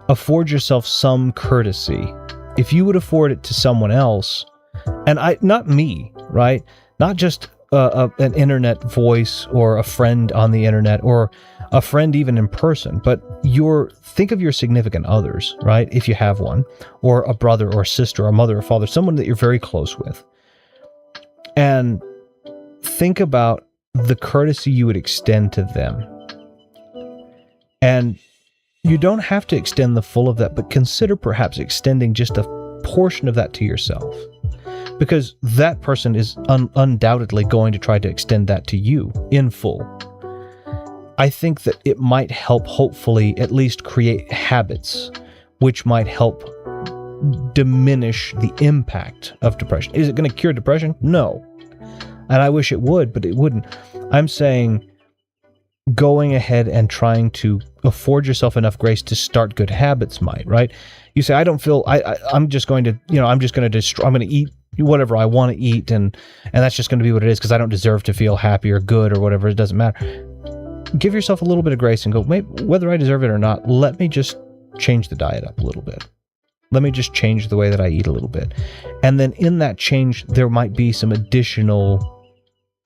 Afford yourself some courtesy. If you would afford it to someone else, and not me, right? Not just an internet voice or a friend on the internet or a friend even in person, but think of your significant others, right? If you have one, or a brother or a sister or a mother or father, someone that you're very close with. And think about the courtesy you would extend to them. And you don't have to extend the full of that, but consider perhaps extending just a portion of that to yourself. Because that person is undoubtedly going to try to extend that to you in full. I think that it might help, hopefully, at least create habits which might help diminish the impact of depression. Is it going to cure depression? No. And I wish it would, but it wouldn't. I'm saying going ahead and trying to afford yourself enough grace to start good habits might, right? You say, I don't feel, I'm just going to, I'm going to eat whatever I want to eat, and that's just going to be what it is because I don't deserve to feel happy or good or whatever. It doesn't matter. Give yourself a little bit of grace and go, maybe, whether I deserve it or not, let me just change the diet up a little bit. Let me just change the way that I eat a little bit. And then in that change, there might be some additional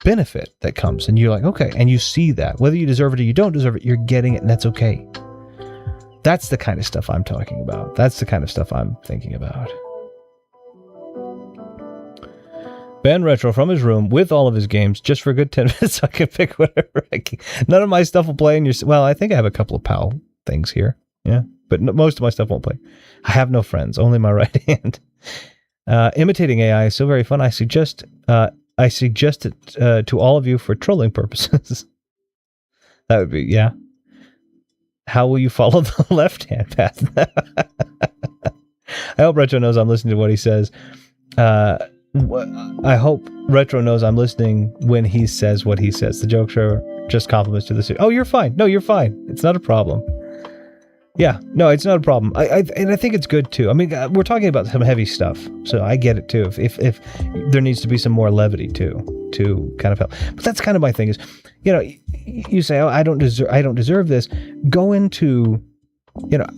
benefit that comes, and you're like, okay, and you see that. Whether you deserve it or you don't deserve it, you're getting it, and that's okay. That's the kind of stuff I'm talking about. That's the kind of stuff I'm thinking about. Ben Retro from his room with all of his games just for a good 10 minutes. I can pick whatever I can. None of my stuff will play in your... Well, I think I have a couple of PAL things here. Yeah. But most of my stuff won't play. I have no friends, only my right hand. Imitating AI is so very fun. I suggest it to all of you for trolling purposes. That would be, yeah. How will you follow the left-hand path? I hope Retro knows I'm listening to what he says. I hope Retro knows I'm listening when he says what he says. The jokes are just compliments to the series. Oh, you're fine. No, you're fine. It's not a problem. Yeah, no, it's not a problem. And I think it's good too. I mean, we're talking about some heavy stuff, so I get it too. If there needs to be some more levity too, to kind of help. But that's kind of my thing is, you say, oh, I don't deserve this. Go into,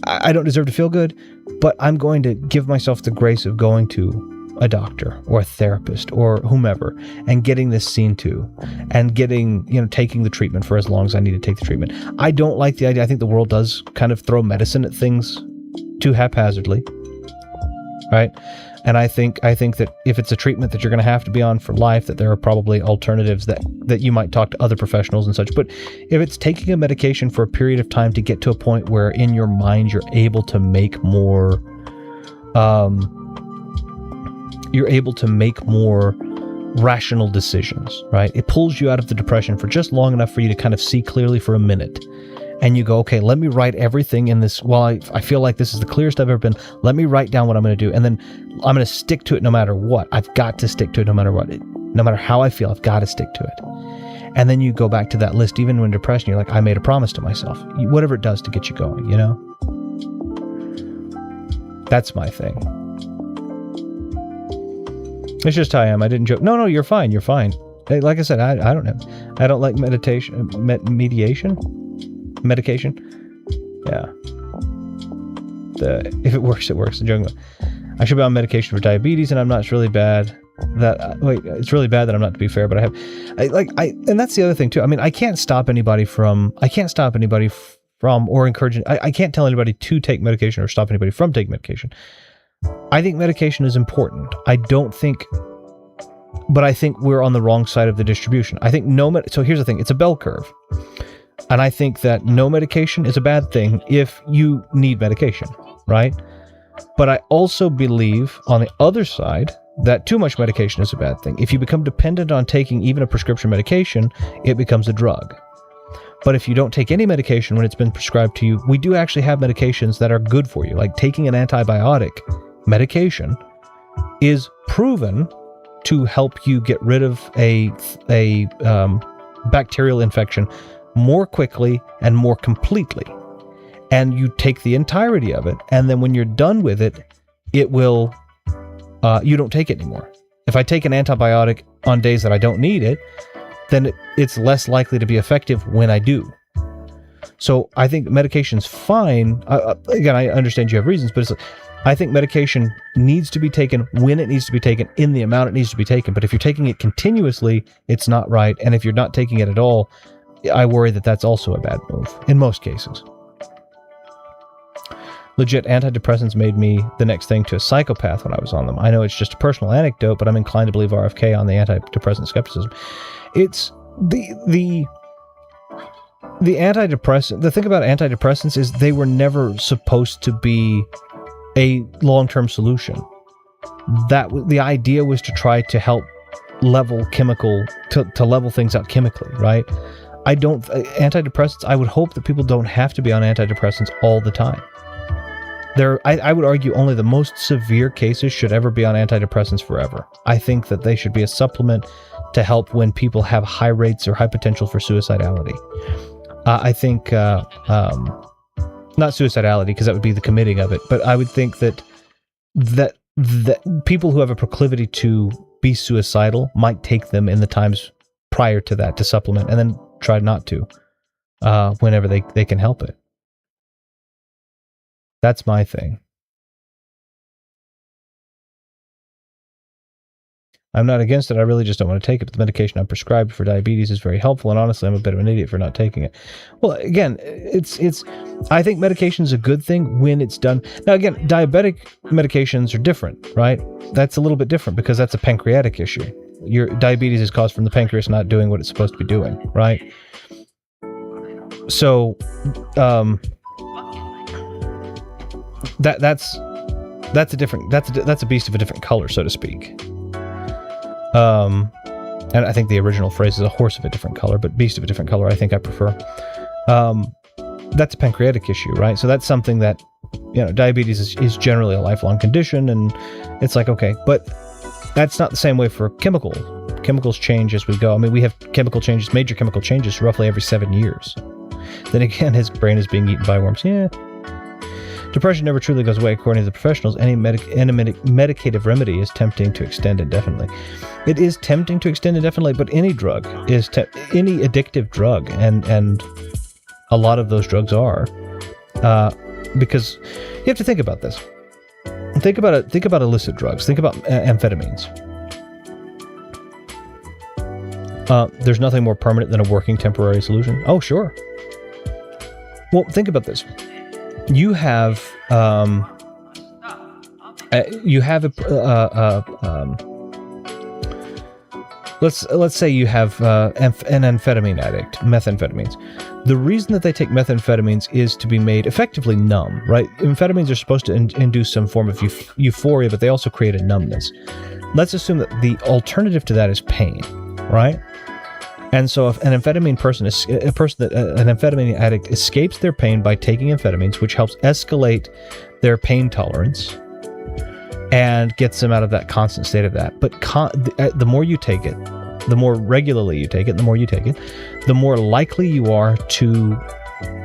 I don't deserve to feel good, but I'm going to give myself the grace of going to a doctor or a therapist or whomever and getting this seen to and getting, taking the treatment for as long as I need to take the treatment. I don't like the idea. I think the world does kind of throw medicine at things too haphazardly. Right. And I think that if it's a treatment that you're going to have to be on for life, that there are probably alternatives that you might talk to other professionals and such. But if it's taking a medication for a period of time to get to a point where in your mind you're able to make more, rational decisions, right? It pulls you out of the depression for just long enough for you to kind of see clearly for a minute. And you go, okay, let me write everything in this. Well, I feel like this is the clearest I've ever been. Let me write down what I'm going to do. And then I'm going to stick to it no matter what. I've got to stick to it no matter what. No matter how I feel, I've got to stick to it. And then you go back to that list, even when depression, you're like, I made a promise to myself. Whatever it does to get you going, That's my thing. It's just how I am. I didn't joke. No, you're fine. You're fine. Hey, like I said, I don't know. I don't like medication. Medication. Yeah. If it works, it works. I should be on medication for diabetes, and I'm not. It's really bad. It's really bad that I'm not, to be fair, but and that's the other thing too. I mean, I can't stop anybody from or encouraging. I can't tell anybody to take medication or stop anybody from taking medication. I think medication is important. But I think we're on the wrong side of the distribution. I think so here's the thing, it's a bell curve. And I think that no medication is a bad thing if you need medication, right? But I also believe on the other side that too much medication is a bad thing. If you become dependent on taking even a prescription medication, it becomes a drug. But if you don't take any medication when it's been prescribed to you, we do actually have medications that are good for you. Like taking an antibiotic medication is proven to help you get rid of a bacterial infection more quickly and more completely. And you take the entirety of it, and then when you're done with it, it will, you don't take it anymore. If I take an antibiotic on days that I don't need it, then it's less likely to be effective when I do. So I think medication's fine. Again, I understand you have reasons, but I think medication needs to be taken when it needs to be taken, in the amount it needs to be taken. But if you're taking it continuously, it's not right. And if you're not taking it at all, I worry that that's also a bad move in most cases. Legit, antidepressants made me the next thing to a psychopath when I was on them. I know it's just a personal anecdote, but I'm inclined to believe RFK on the antidepressant skepticism. It's the antidepressant. The thing about antidepressants is they were never supposed to be a long-term solution. That the idea was to try to help level to level things out chemically, right? Antidepressants, I would hope that people don't have to be on antidepressants all the time. I would argue only the most severe cases should ever be on antidepressants forever. I think that they should be a supplement to help when people have high rates or high potential for suicidality. I think, not suicidality, because that would be the committing of it, but I would think that people who have a proclivity to be suicidal might take them in the times prior to that to supplement, and then try not to whenever they can help it. That's my thing. I'm not against it. I really just don't want to take it. But the medication I'm prescribed for diabetes is very helpful, and honestly, I'm a bit of an idiot for not taking it. Well, again, I think medication is a good thing when it's done. Now, again, diabetic medications are different, right? That's a little bit different because that's a pancreatic issue. Your diabetes is caused from the pancreas not doing what it's supposed to be doing, right? So, that's a beast of a different color, so to speak. And I think the original phrase is a horse of a different color, but beast of a different color, I think I prefer. That's a pancreatic issue, right? So that's something that, diabetes is generally a lifelong condition, and it's like, okay, but that's not the same way for chemicals. Chemicals change as we go. I mean, we have major chemical changes roughly every 7 years. Then again, his brain is being eaten by worms. Yeah. Depression never truly goes away, according to the professionals. Any medicative remedy is tempting to extend indefinitely. It is tempting to extend indefinitely, but any drug is any addictive drug, and a lot of those drugs are, because you have to think about this. Think about illicit drugs. Think about amphetamines. There's nothing more permanent than a working temporary solution. Oh, sure. Well, think about this. You have let's say you have an amphetamine addict, methamphetamines. The reason that they take methamphetamines is to be made effectively numb, right? Amphetamines are supposed to induce some form of euphoria, but they also create a numbness. Let's assume that the alternative to that is pain, right? And so if an amphetamine an amphetamine addict escapes their pain by taking amphetamines, which helps escalate their pain tolerance and gets them out of that constant state of that. But the more you take it, the more regularly you take it, the more you take it, the more likely you are to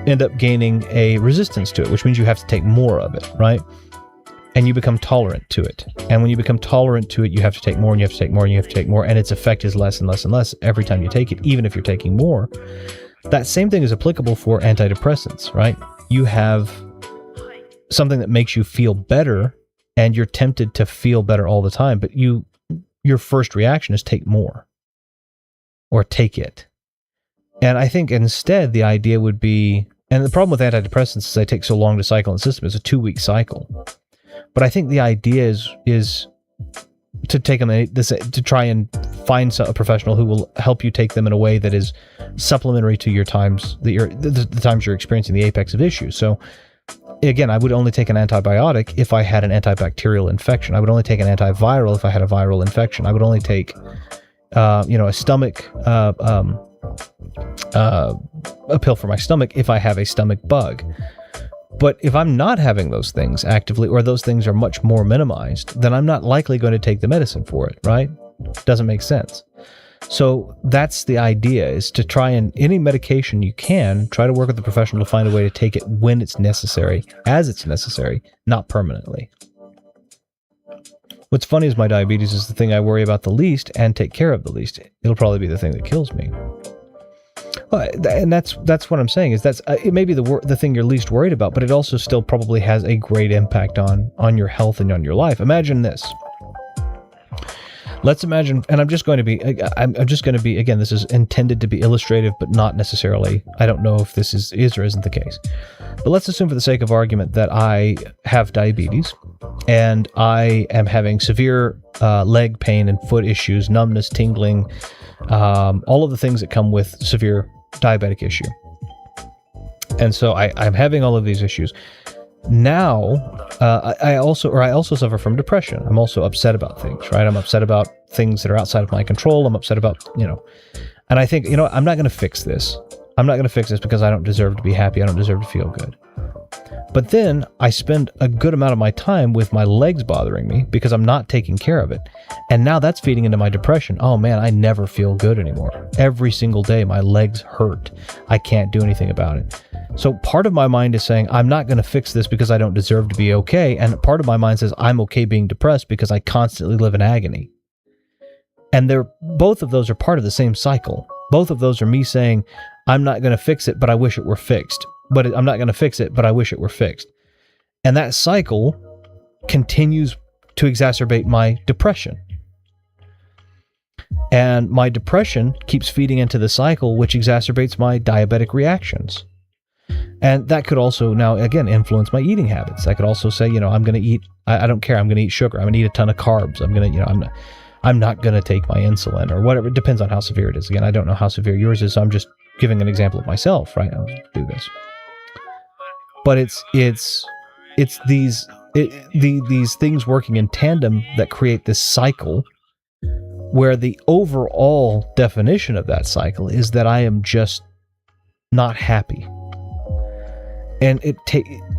end up gaining a resistance to it, which means you have to take more of it, right? And you become tolerant to it. And when you become tolerant to it, you have to take more, and you have to take more, and you have to take more, and its effect is less and less and less every time you take it, even if you're taking more. That same thing is applicable for antidepressants, right? You have something that makes you feel better, and you're tempted to feel better all the time, but your first reaction is take more, or take it. And I think instead the idea would be, and the problem with antidepressants is they take so long to cycle in the system. It's a 2-week cycle. But I think the idea is to take them to try and find a professional who will help you take them in a way that is supplementary to your times the times you're experiencing the apex of issues. So again, I would only take an antibiotic if I had an antibacterial infection. I would only take an antiviral if I had a viral infection. I would only take a stomach a pill for my stomach if I have a stomach bug. But if I'm not having those things actively, or those things are much more minimized, then I'm not likely going to take the medicine for it, right? Doesn't make sense. So that's the idea, is to try and, any medication you can, try to work with the professional to find a way to take it when it's necessary, as it's necessary, not permanently. What's funny is my diabetes is the thing I worry about the least and take care of the least. It'll probably be the thing that kills me. Well, and that's what I'm saying, is that's it may be the thing you're least worried about, but it also still probably has a great impact on your health and on your life. Imagine this. Let's imagine, and I'm just going to be, again, this is intended to be illustrative, but not necessarily. I don't know if this is or isn't the case. But let's assume for the sake of argument that I have diabetes, and I am having severe leg pain and foot issues, numbness, tingling, all of the things that come with severe diabetic issue. And so I'm having all of these issues. Now, I also suffer from depression. I'm also upset about things, right? I'm upset about things that are outside of my control. I'm upset about, and I think, I'm not going to fix this. I'm not going to fix this because I don't deserve to be happy. I don't deserve to feel good. But then I spend a good amount of my time with my legs bothering me because I'm not taking care of it. And now that's feeding into my depression. Oh man, I never feel good anymore. Every single day, my legs hurt. I can't do anything about it. So part of my mind is saying, I'm not going to fix this because I don't deserve to be okay. And part of my mind says, I'm okay being depressed because I constantly live in agony. And both of those are part of the same cycle. Both of those are me saying, I'm not going to fix it, but I wish it were fixed. But I'm not going to fix it, but I wish it were fixed. And that cycle continues to exacerbate my depression. And my depression keeps feeding into the cycle, which exacerbates my diabetic reactions. And that could also now, again, influence my eating habits. I could also say, I'm going to eat, I don't care, I'm going to eat sugar. I'm going to eat a ton of carbs. I'm going to, I'm not going to take my insulin or whatever. It depends on how severe it is. Again, I don't know how severe yours is, so I'm just giving an example of myself, right? I'll do this. But it's these things working in tandem that create this cycle where the overall definition of that cycle is that I am just not happy. And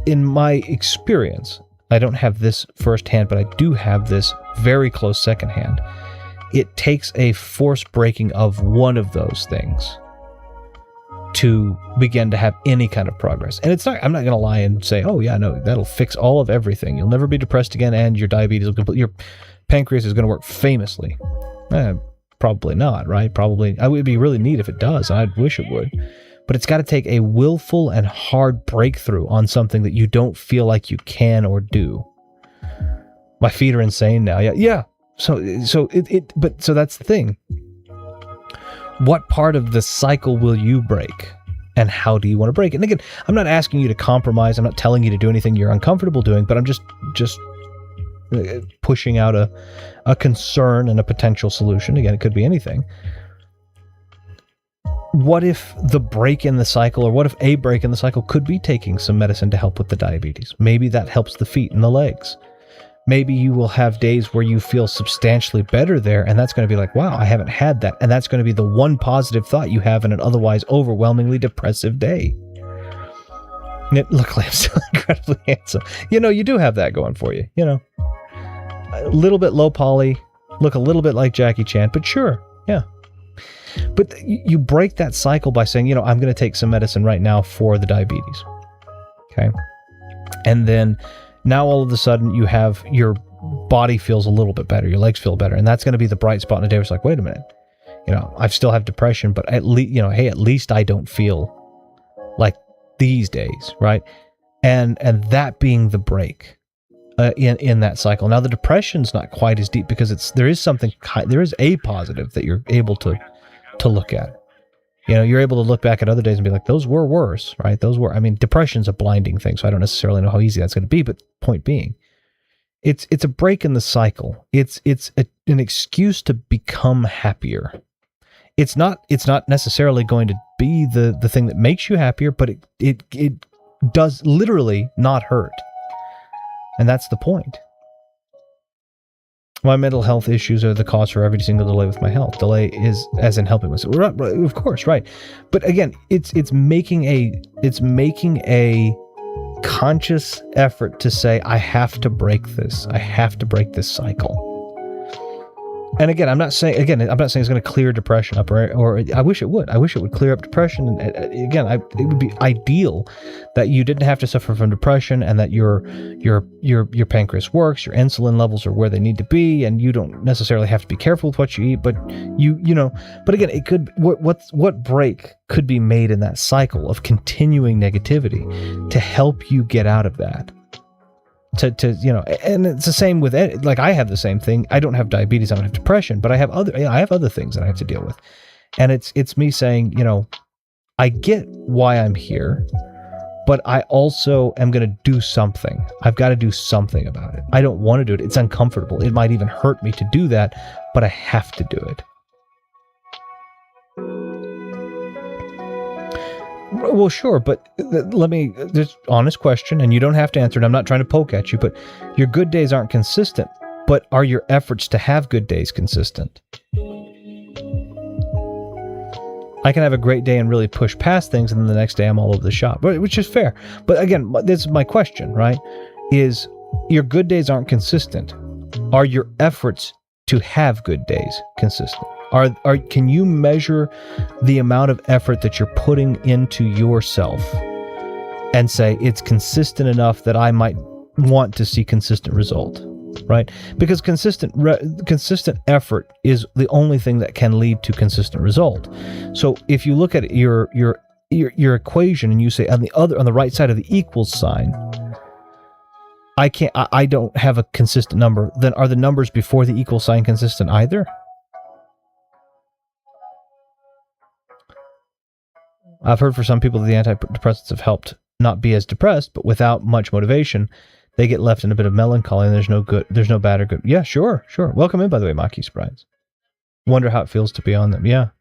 in my experience, I don't have this firsthand, but I do have this very close secondhand. It takes a force breaking of one of those things to begin to have any kind of progress. And I'm not going to lie and say, oh yeah, no, that'll fix all of everything. You'll never be depressed again, and your diabetes your pancreas is going to work famously. Probably not, right? Probably. It would be really neat if it does. I'd wish it would. But it's got to take a willful and hard breakthrough on something that you don't feel like you can or do. My feet are insane now. Yeah. So that's the thing. What part of the cycle will you break? And how do you want to break it? And again, I'm not asking you to compromise. I'm not telling you to do anything you're uncomfortable doing, but I'm just pushing out a concern and a potential solution. Again, it could be anything. What if the break in the cycle, or what if a break in the cycle could be taking some medicine to help with the diabetes? Maybe that helps the feet and the legs. Maybe you will have days where you feel substantially better there, and that's going to be like, wow, I haven't had that. And that's going to be the one positive thought you have in an otherwise overwhelmingly depressive day. Look, I'm still incredibly handsome. You do have that going for you. A little bit low poly, look a little bit like Jackie Chan, but sure, yeah. But you break that cycle by saying, I'm going to take some medicine right now for the diabetes. Okay. And then now all of a sudden you have your body feels a little bit better. Your legs feel better. And that's going to be the bright spot in the day. It's like, wait a minute, I still have depression, but at least, hey, at least I don't feel like these days. Right. And that being the break in that cycle. Now the depression's not quite as deep because there is a positive that you're able to look at. You're able to look back at other days and be like, those were worse, right? Depression's a blinding thing, so I don't necessarily know how easy that's going to be, but point being, it's a break in the cycle. It's an excuse to become happier. It's not necessarily going to be the thing that makes you happier, but it does literally not hurt. And that's the point. My mental health issues are the cause for every single delay with my health. Delay is as in helping myself. Right, of course, right. But again, it's making a conscious effort to say, I have to break this. I have to break this cycle. And again, I'm not saying it's going to clear depression up, or I wish it would. I wish it would clear up depression. And again, it would be ideal that you didn't have to suffer from depression, and that your pancreas works, your insulin levels are where they need to be, and you don't necessarily have to be careful with what you eat. But but again, it could what break could be made in that cycle of continuing negativity to help you get out of that. To and it's the same with like I have the same thing. I don't have diabetes, I don't have depression, but I have other things that I have to deal with. And it's me saying, I get why I'm here, but I also am going to do something. I've got to do something about it. I don't want to do it. It's uncomfortable. It might even hurt me to do that, but I have to do it. Well, sure, but let me, just honest question, and you don't have to answer it. I'm not trying to poke at you, but your good days aren't consistent. But are your efforts to have good days consistent? I can have a great day and really push past things, and then the next day I'm all over the shop, which is fair. But again, this is my question, right? Is your good days aren't consistent. Are your efforts to have good days consistent? Can you measure the amount of effort that you're putting into yourself and say it's consistent enough that I might want to see consistent result, right? Because consistent effort is the only thing that can lead to consistent result. So if you look at your equation and you say on the right side of the equals sign, I don't have a consistent number, then are the numbers before the equal sign consistent either? I've heard for some people that the antidepressants have helped not be as depressed, but without much motivation, they get left in a bit of melancholy, and there's no bad or good. Yeah, sure. Welcome in, by the way, Maki Sprites. Wonder how it feels to be on them. Yeah.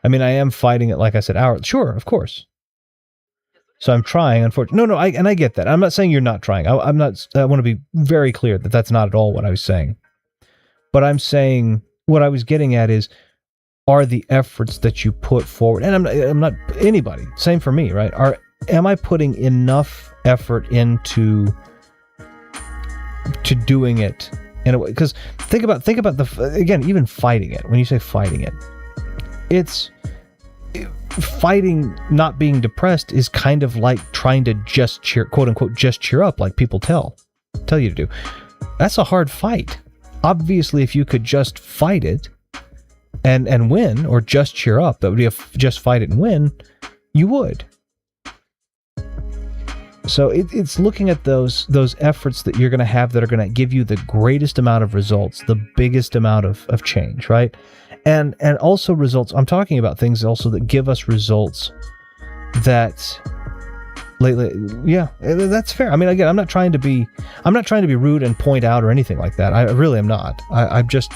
I mean, I am fighting it, like I said, hours. Sure, of course. So I'm trying, unfortunately. No, I get that. I'm not saying you're not trying. I want to be very clear that that's not at all what I was saying. But I'm saying what I was getting at is, are the efforts that you put forward, and I'm not anybody, same for me, right? Am I putting enough effort into doing it in a way? Because think about again, even fighting it. When you say fighting it, it's fighting not being depressed is kind of like trying to just cheer, quote unquote, just cheer up, like people tell you to do. That's a hard fight. Obviously, if you could just fight it and win, or just cheer up, that would be just fight it and win, you would. So it's looking at those efforts that you're going to have that are going to give you the greatest amount of results, the biggest amount of change, right? And also results, I'm talking about things also that give us results that lately, yeah, that's fair. I mean, again, I'm not trying to be rude and point out or anything like that. I really am not. I'm just,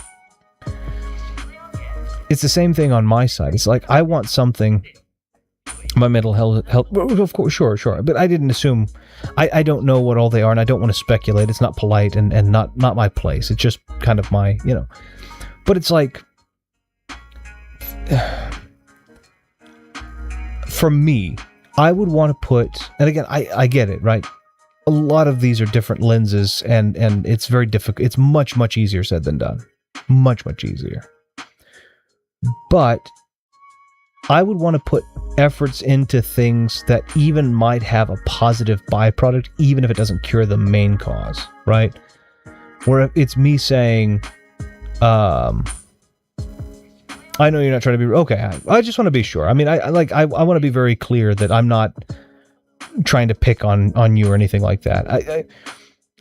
it's the same thing on my side. It's like, I want something, my mental health, of course, sure. But I didn't assume, I don't know what all they are, and I don't want to speculate. It's not polite and not my place. It's just kind of my, but it's like, for me, I would want to put, and again, I get it, right? A lot of these are different lenses, and it's very difficult. It's much, much easier said than done. Much, much easier. But I would want to put efforts into things that even might have a positive byproduct, even if it doesn't cure the main cause, right? Where it's me saying, I know you're not trying to be, okay, I just want to be sure. I mean, I want to be very clear that I'm not trying to pick on you or anything like that.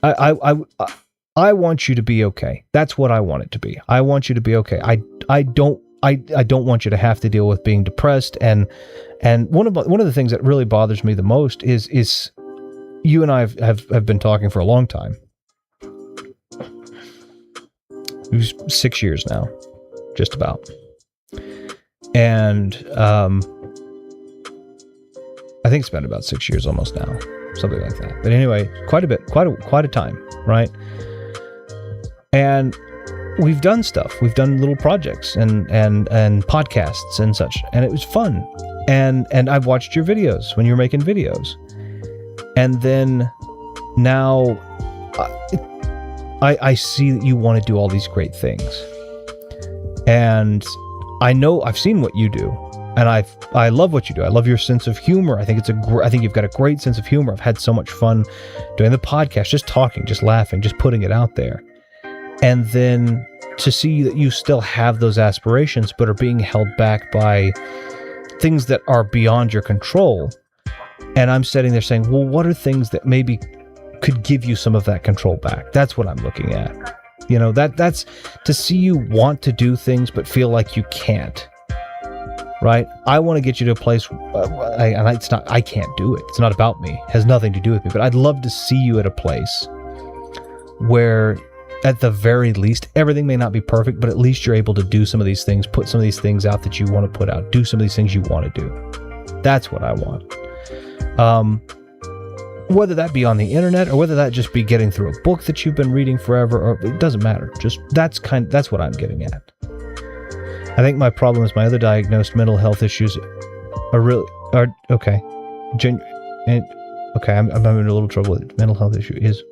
I want you to be okay. That's what I want it to be. I want you to be okay. I don't want you to have to deal with being depressed, and one of the things that really bothers me the most is you and I have been talking for a long time. It was 6 years now, just about, and I think it's been about 6 years almost now, something like that. But anyway, quite a time, right? And we've done stuff. We've done little projects and podcasts and such, and it was fun. And I've watched your videos when you're making videos, and then now I see that you want to do all these great things, And I know I've seen what you do, and I love what you do. I love your sense of humor. I think I think you've got a great sense of humor. I've had so much fun doing the podcast, just talking, just laughing, just putting it out there. And then to see that you still have those aspirations, but are being held back by things that are beyond your control. And I'm sitting there saying, well, what are things that maybe could give you some of that control back? That's what I'm looking at. You know, that's to see you want to do things, but feel like you can't. Right? I want to get you to a place, I can't do it. It's not about me. It has nothing to do with me. But I'd love to see you at a place where, at the very least, everything may not be perfect, but at least you're able to do some of these things, put some of these things out that you want to put out, do some of these things you want to do. That's what I want. Whether that be on the internet or whether that just be getting through a book that you've been reading forever, or it doesn't matter. Just that's what I'm getting at. I think my problem is my other diagnosed mental health issues are okay. Okay, I'm having a little trouble with it. Mental health issue is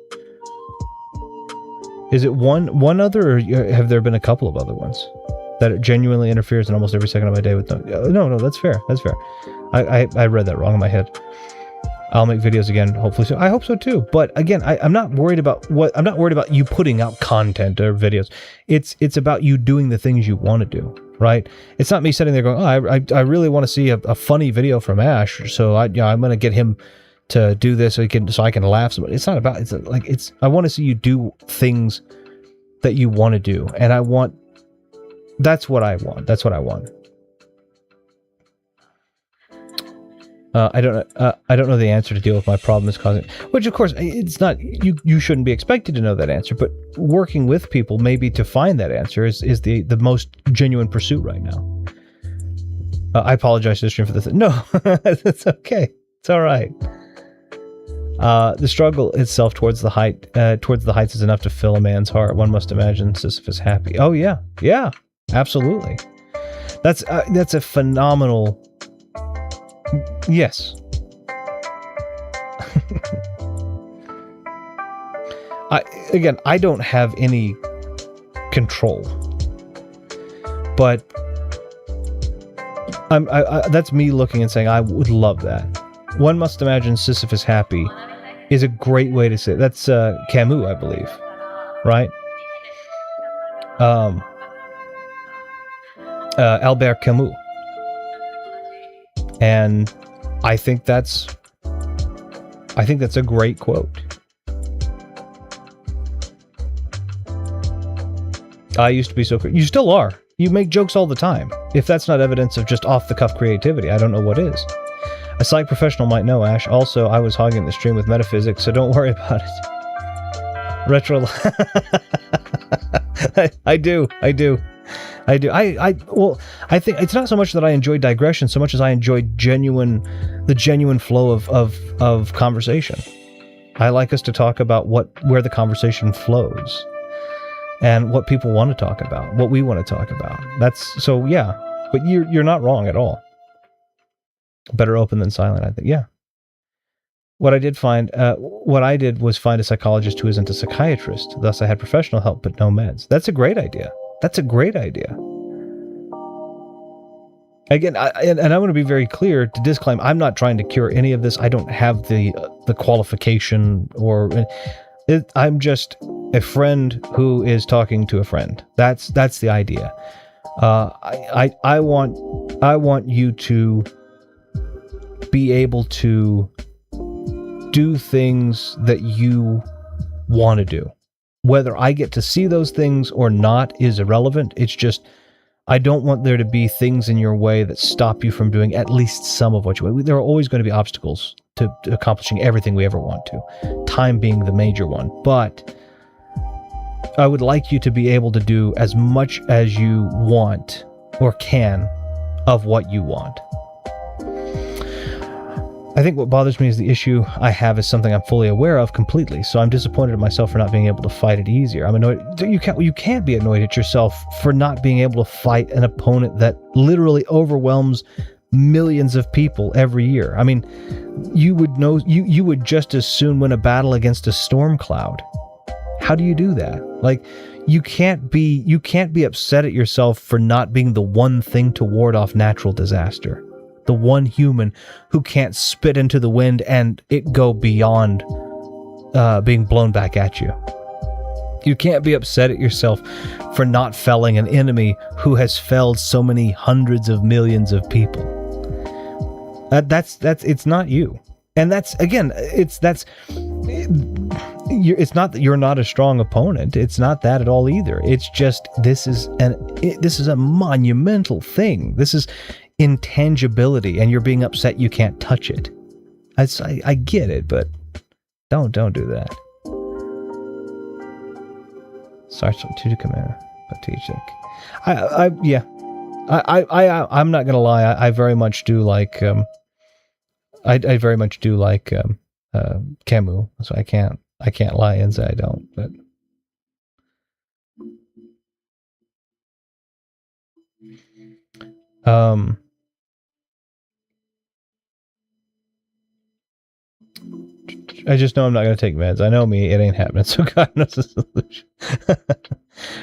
it one other, or have there been a couple of other ones that it genuinely interferes in almost every second of my day with no, that's fair. I read that wrong in my head. I'll make videos again, hopefully soon. I hope so too. But again, I'm not worried about you putting out content or videos. It's about you doing the things you want to do, right? It's not me sitting there going, oh, I really want to see a funny video from Ash, so I'm going to get him to do this so I can laugh. It's not about, I want to see you do things that you want to do, and that's what I want. That's what I want. I don't know the answer to deal with my problem is causing, which of course it's not, you shouldn't be expected to know that answer, but working with people maybe to find that answer is the most genuine pursuit right now. I apologize to the stream for this. No, it's okay. It's all right. The struggle itself towards the heights is enough to fill a man's heart. One must imagine Sisyphus happy. Oh yeah, absolutely. That's a phenomenal. Yes. I don't have any control, but that's me looking and saying I would love that. One must imagine Sisyphus happy is a great way to say it. That's Camus, I believe, right? Albert Camus. And I think that's a great quote. I used to be so... You still are. You make jokes all the time. If that's not evidence of just off-the-cuff creativity, I don't know what is. A psych professional might know, Ash. Also, I was hogging the stream with metaphysics, so don't worry about it. Retro... I do. Well, I think it's not so much that I enjoy digression so much as I enjoy the genuine flow of conversation. I like us to talk about where the conversation flows and what people want to talk about, what we want to talk about. But you're not wrong at all. Better open than silent, I think. Yeah. What I did was find a psychologist who isn't a psychiatrist. Thus I had professional help, but no meds. That's a great idea. Again, I want to be very clear to disclaim, I'm not trying to cure any of this. I don't have the qualification I'm just a friend who is talking to a friend. That's the idea. I want you to be able to do things that you want to do. Whether I get to see those things or not is irrelevant. It's just, I don't want there to be things in your way that stop you from doing at least some of what you want. There are always going to be obstacles to accomplishing everything we ever want to. Time being the major one. But I would like you to be able to do as much as you want or can of what you want. I think what bothers me is the issue I have is something I'm fully aware of completely, so I'm disappointed at myself for not being able to fight it easier. I'm annoyed. You can't be annoyed at yourself for not being able to fight an opponent that literally overwhelms millions of people every year. I mean, you would just as soon win a battle against a storm cloud. How do you do that? Like, you can't be upset at yourself for not being the one thing to ward off natural disaster. The one human who can't spit into the wind and it go beyond being blown back at you. You can't be upset at yourself for not felling an enemy who has felled so many hundreds of millions of people. That's it's not you. And that's, again, it's not that you're not a strong opponent. It's not that at all either. It's just this is a monumental thing. This is intangibility, and you're being upset you can't touch it. I get it, but don't do that. Sorry to command, but teach it. I'm not gonna lie. I very much do like I very much do like Camus, so I can't lie and say I don't, but I just know I'm not going to take meds. I know me, it ain't happening, so God knows the solution.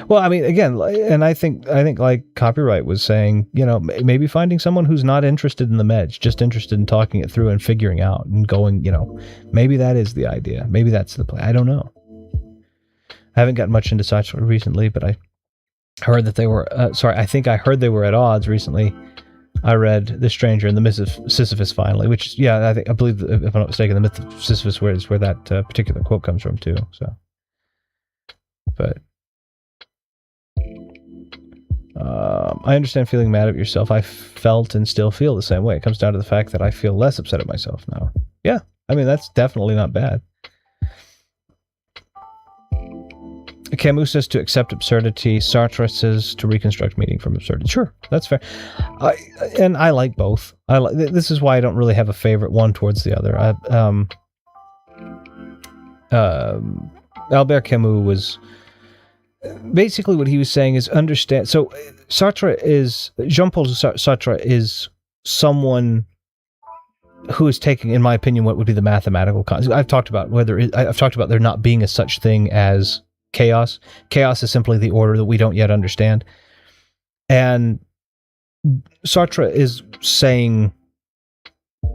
Well, I mean, again, and I think like Copyright was saying, you know, maybe finding someone who's not interested in the meds, just interested in talking it through and figuring out and going, you know, maybe that is the idea. Maybe that's the play. I don't know. I haven't gotten much into such recently, but I heard that they were, I think I heard they were at odds recently. I read The Stranger and the Myth of Sisyphus finally, which, yeah, I believe, if I'm not mistaken, the Myth of Sisyphus is where that particular quote comes from too. So, but I understand feeling mad at yourself. I felt and still feel the same way. It comes down to the fact that I feel less upset at myself now. Yeah, I mean, that's definitely not bad. Camus says to accept absurdity. Sartre says to reconstruct meaning from absurdity. Sure, that's fair. I like both. This is why I don't really have a favorite one towards the other. Albert Camus was basically, what he was saying is understand. So Jean-Paul Sartre is someone who is taking, in my opinion, what would be the mathematical concept. I've talked about there not being a such thing as chaos. Chaos is simply the order that we don't yet understand. And Sartre is saying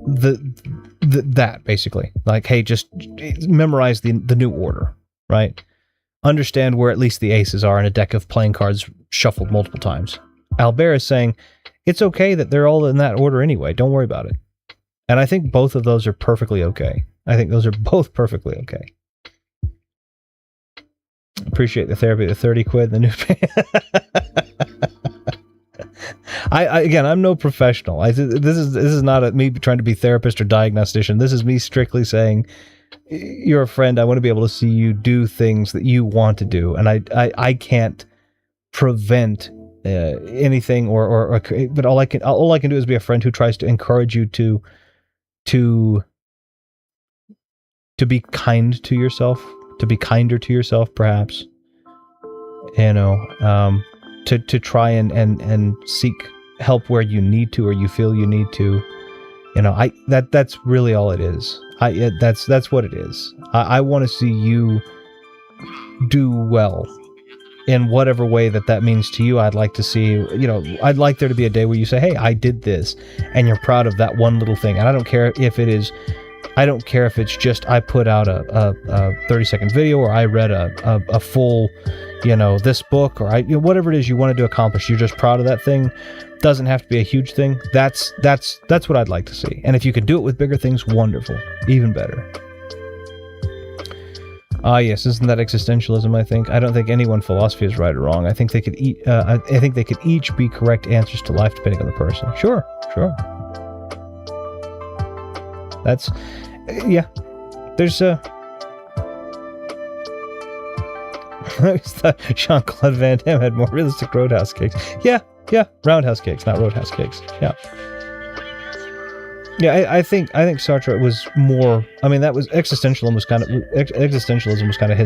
that basically, like, hey, just memorize the new order, right? Understand where at least the aces are in a deck of playing cards shuffled multiple times. Albert is saying it's okay that they're all in that order anyway. Don't worry about it. And I think both of those are perfectly okay. I think those are both perfectly okay. Appreciate the therapy, the 30 quid, the new again, I'm no professional. This is not me trying to be therapist or diagnostician. This is me strictly saying, you're a friend. I want to be able to see you do things that you want to do, and I can't prevent anything but all I can do is be a friend who tries to encourage you to be kind to yourself. To be kinder to yourself, perhaps, you know, to try and seek help where you need to, or you feel you need to, you know, that's really all it is. That's what it is. I want to see you do well in whatever way that means to you. I'd like to see, you know, I'd like there to be a day where you say, hey, I did this, and you're proud of that one little thing. And I don't care if it's just I put out a 30-second video, or I read a full, you know, this book, or whatever it is you wanted to accomplish. You're just proud of that thing. Doesn't have to be a huge thing. That's what I'd like to see. And if you can do it with bigger things, wonderful, even better. Yes, isn't that existentialism? I don't think any one philosophy is right or wrong. I think they could each be correct answers to life depending on the person. Sure. That's, yeah, there's I thought Jean-Claude Van Damme had more realistic roadhouse cakes. Yeah, roundhouse cakes, not roadhouse cakes. Yeah, I think Sartre was more, I mean, that was existentialism was kind of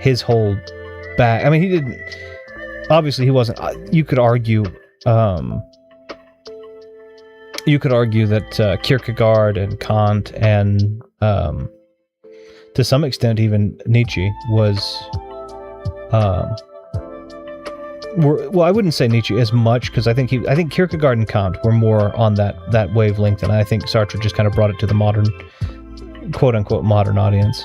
his whole back. I mean, he wasn't, you could argue that Kierkegaard and Kant and to some extent even Nietzsche was well, I wouldn't say Nietzsche as much, because I think Kierkegaard and Kant were more on that wavelength, and I think Sartre just kind of brought it to the modern, quote unquote, modern audience.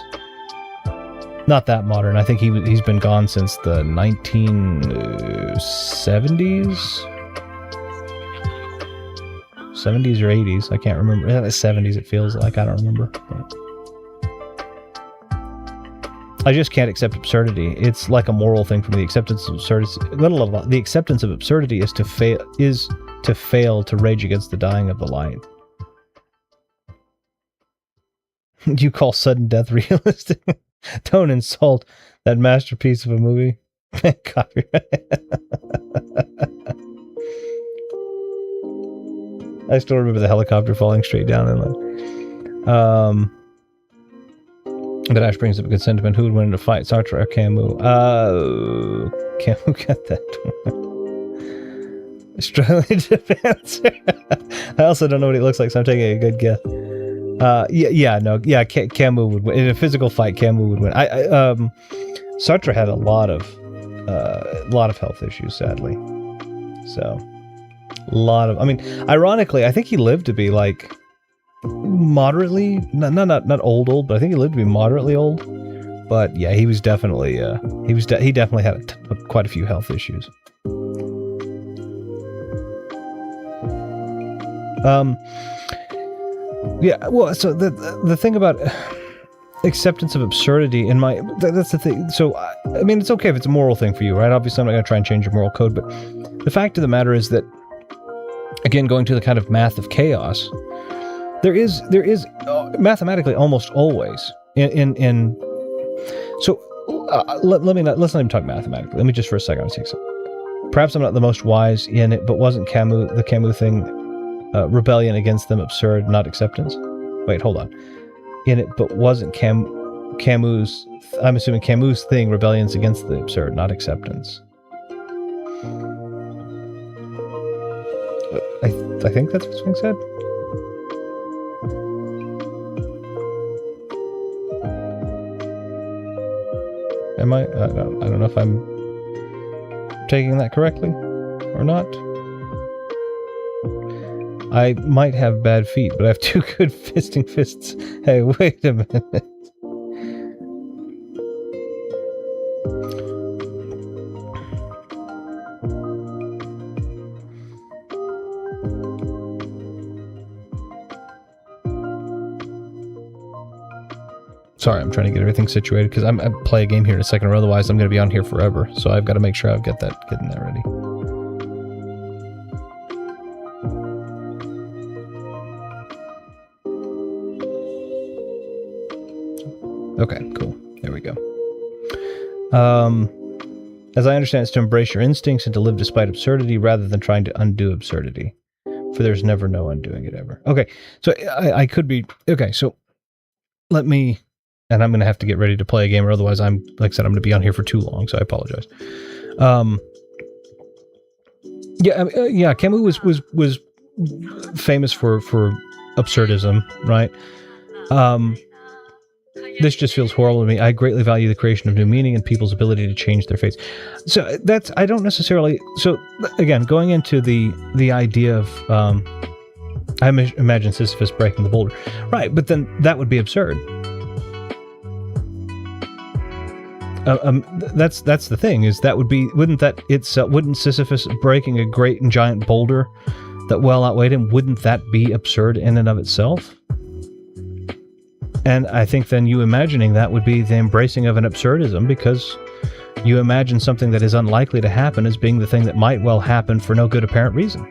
Not that modern. I think he's been gone since the 1970s. 70s or 80s, I can't remember. The 70s, it feels like. I don't remember. But I just can't accept absurdity. It's like a moral thing for me. The acceptance of absurdity. The acceptance of absurdity is to fail to rage against the dying of the light. You call sudden death realistic? Don't insult that masterpiece of a movie. Copyright. I still remember the helicopter falling straight down inland. But Ash brings up a good sentiment. Who would win in a fight, Sartre or Camus? Camus got that one. Struggling to answer. I also don't know what he looks like, so I'm taking a good guess. Camus would win. In a physical fight, Camus would win. Sartre had a lot of health issues, sadly. So, ironically, I think he lived to be like moderately, not old, but I think he lived to be moderately old. But yeah, he was definitely, he definitely had quite a few health issues. Yeah, well, so the thing about acceptance of absurdity that's the thing. So, I mean, it's okay if it's a moral thing for you, right? Obviously, I'm not going to try and change your moral code, but the fact of the matter is that, again, going to the kind of math of chaos, there is mathematically almost always so let's not even talk mathematically. Let me just for a second take some. Perhaps I'm not the most wise in it, but wasn't the Camus thing rebellion against them absurd, not acceptance? Wait, hold on. In it, but wasn't Camus? I'm assuming Camus' thing rebellion's against the absurd, not acceptance. I think that's what's being said. Am I? I don't know if I'm taking that correctly or not. I might have bad feet, but I have two good fisting fists. Hey, wait a minute. Sorry, I'm trying to get everything situated because I play a game here in a second, or otherwise I'm going to be on here forever. So I've got to make sure I've got getting that ready. Okay, cool. There we go. As I understand, it's to embrace your instincts and to live despite absurdity rather than trying to undo absurdity. For there's never no undoing it ever. Okay, so I could be... Okay, so let me... And I'm going to have to get ready to play a game, or otherwise I'm going to be on here for too long, so I apologize. Camus was famous for absurdism, right? This just feels horrible to me. I greatly value the creation of new meaning and people's ability to change their fates. So I don't necessarily... So again, going into the idea of... I imagine Sisyphus breaking the boulder. Right, but then that would be absurd. That's the thing, is that wouldn't Sisyphus breaking a great and giant boulder that well outweighed him, wouldn't that be absurd in and of itself? And I think then you imagining that would be the embracing of an absurdism, because you imagine something that is unlikely to happen as being the thing that might well happen for no good apparent reason.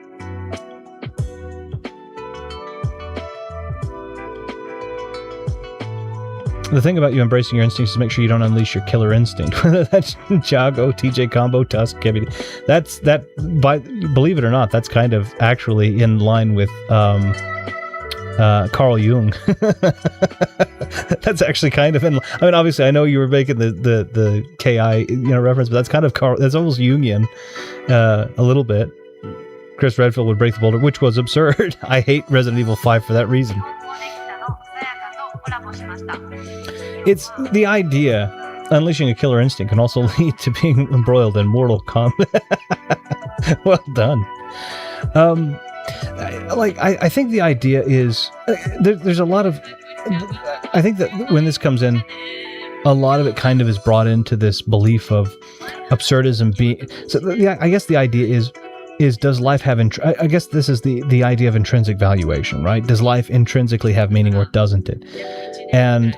The thing about you embracing your instincts is make sure you don't unleash your killer instinct. Whether that's Jago, TJ Combo, Tusk, Kevin. Believe it or not, that's kind of actually in line with Carl Jung. That's actually kind of in... I mean, obviously, I know you were making the KI reference, but that's kind of that's almost Jungian a little bit. Chris Redfield would break the boulder, which was absurd. I hate Resident Evil 5 for that reason. It's the idea unleashing a killer instinct can also lead to being embroiled in Mortal Kombat. Well done. I think the idea is there's a lot of. I think that when this comes in, a lot of it kind of is brought into this belief of absurdism being. So I guess the idea is does life have? I guess this is the idea of intrinsic valuation, right? Does life intrinsically have meaning or doesn't it? And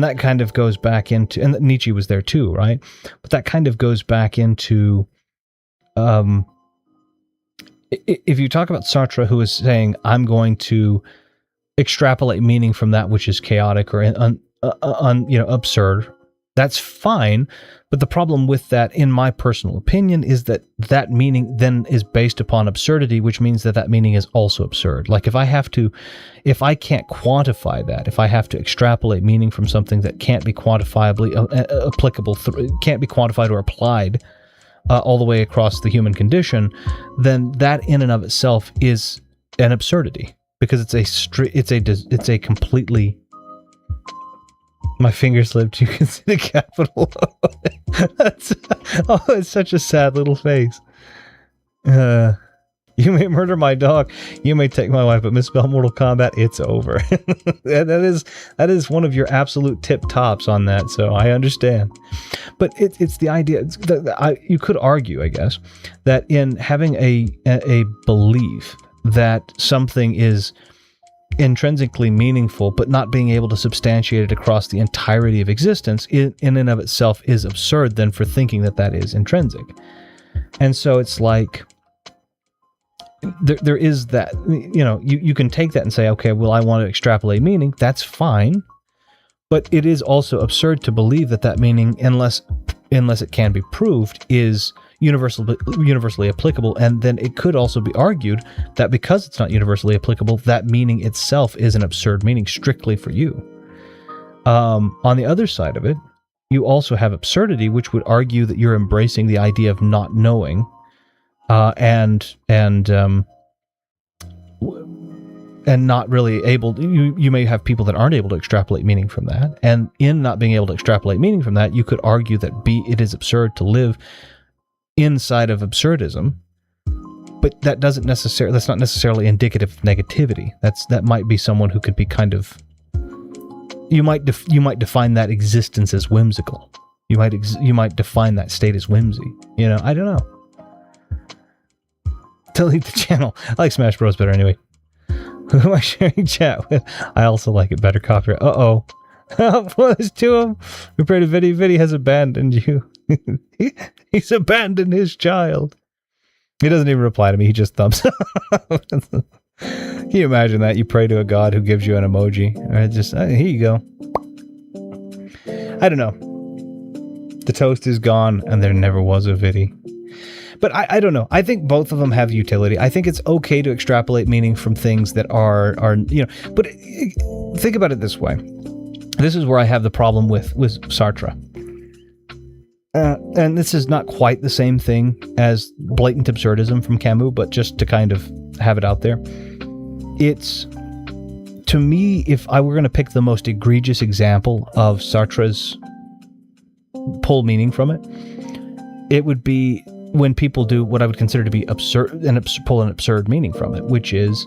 that kind of goes back into, and Nietzsche was there too, right? But that kind of goes back into, if you talk about Sartre, who is saying, I'm going to extrapolate meaning from that which is chaotic or absurd, that's fine. But the problem with that, in my personal opinion, is that that meaning then is based upon absurdity, which means that that meaning is also absurd. Like if I can't quantify that, if I have to extrapolate meaning from something that can't be quantifiably applicable, can't be quantified or applied all the way across the human condition, then that in and of itself is an absurdity, because it's a completely. My finger slipped. You can see the capital. It's such a sad little face. You may murder my dog. You may take my wife, but misspell Mortal Kombat. It's over. that is one of your absolute tip tops on that. So I understand. But it's the idea. You could argue, I guess, that in having a belief that something is intrinsically meaningful, but not being able to substantiate it across the entirety of existence in and of itself is absurd then for thinking that is intrinsic. And so it's like there is that, you can take that and say, okay, well, I want to extrapolate meaning. That's fine. But it is also absurd to believe that meaning, unless it can be proved, is universally applicable. And then it could also be argued that because it's not universally applicable, that meaning itself is an absurd meaning strictly for you. On the other side of it, you also have absurdity, which would argue that you're embracing the idea of not knowing, and not really able. You may have people that aren't able to extrapolate meaning from that, and in not being able to extrapolate meaning from that, you could argue that it is absurd to live inside of absurdism. But that's not necessarily indicative of negativity. That might be someone who could be kind of. You might define that existence as whimsical. You might define that state as whimsy. I don't know. Delete the channel. I like Smash Bros better anyway. Who am I sharing chat with? I also like it better. Copyright. Uh-oh. Well, there's two of them. We prayed a Viddy. Viddy has abandoned you. He's abandoned his child. He doesn't even reply to me. He just thumbs up. Can you imagine that? You pray to a god who gives you an emoji. Or just, here you go. I don't know. The toast is gone and there never was a Viddy. But I don't know. I think both of them have utility. I think it's okay to extrapolate meaning from things that are but think about it this way. This is where I have the problem with Sartre. And this is not quite the same thing as blatant absurdism from Camus, but just to kind of have it out there. It's, to me, if I were going to pick the most egregious example of Sartre's pull meaning from it, it would be when people do what I would consider to be absurd and pull an absurd meaning from it, which is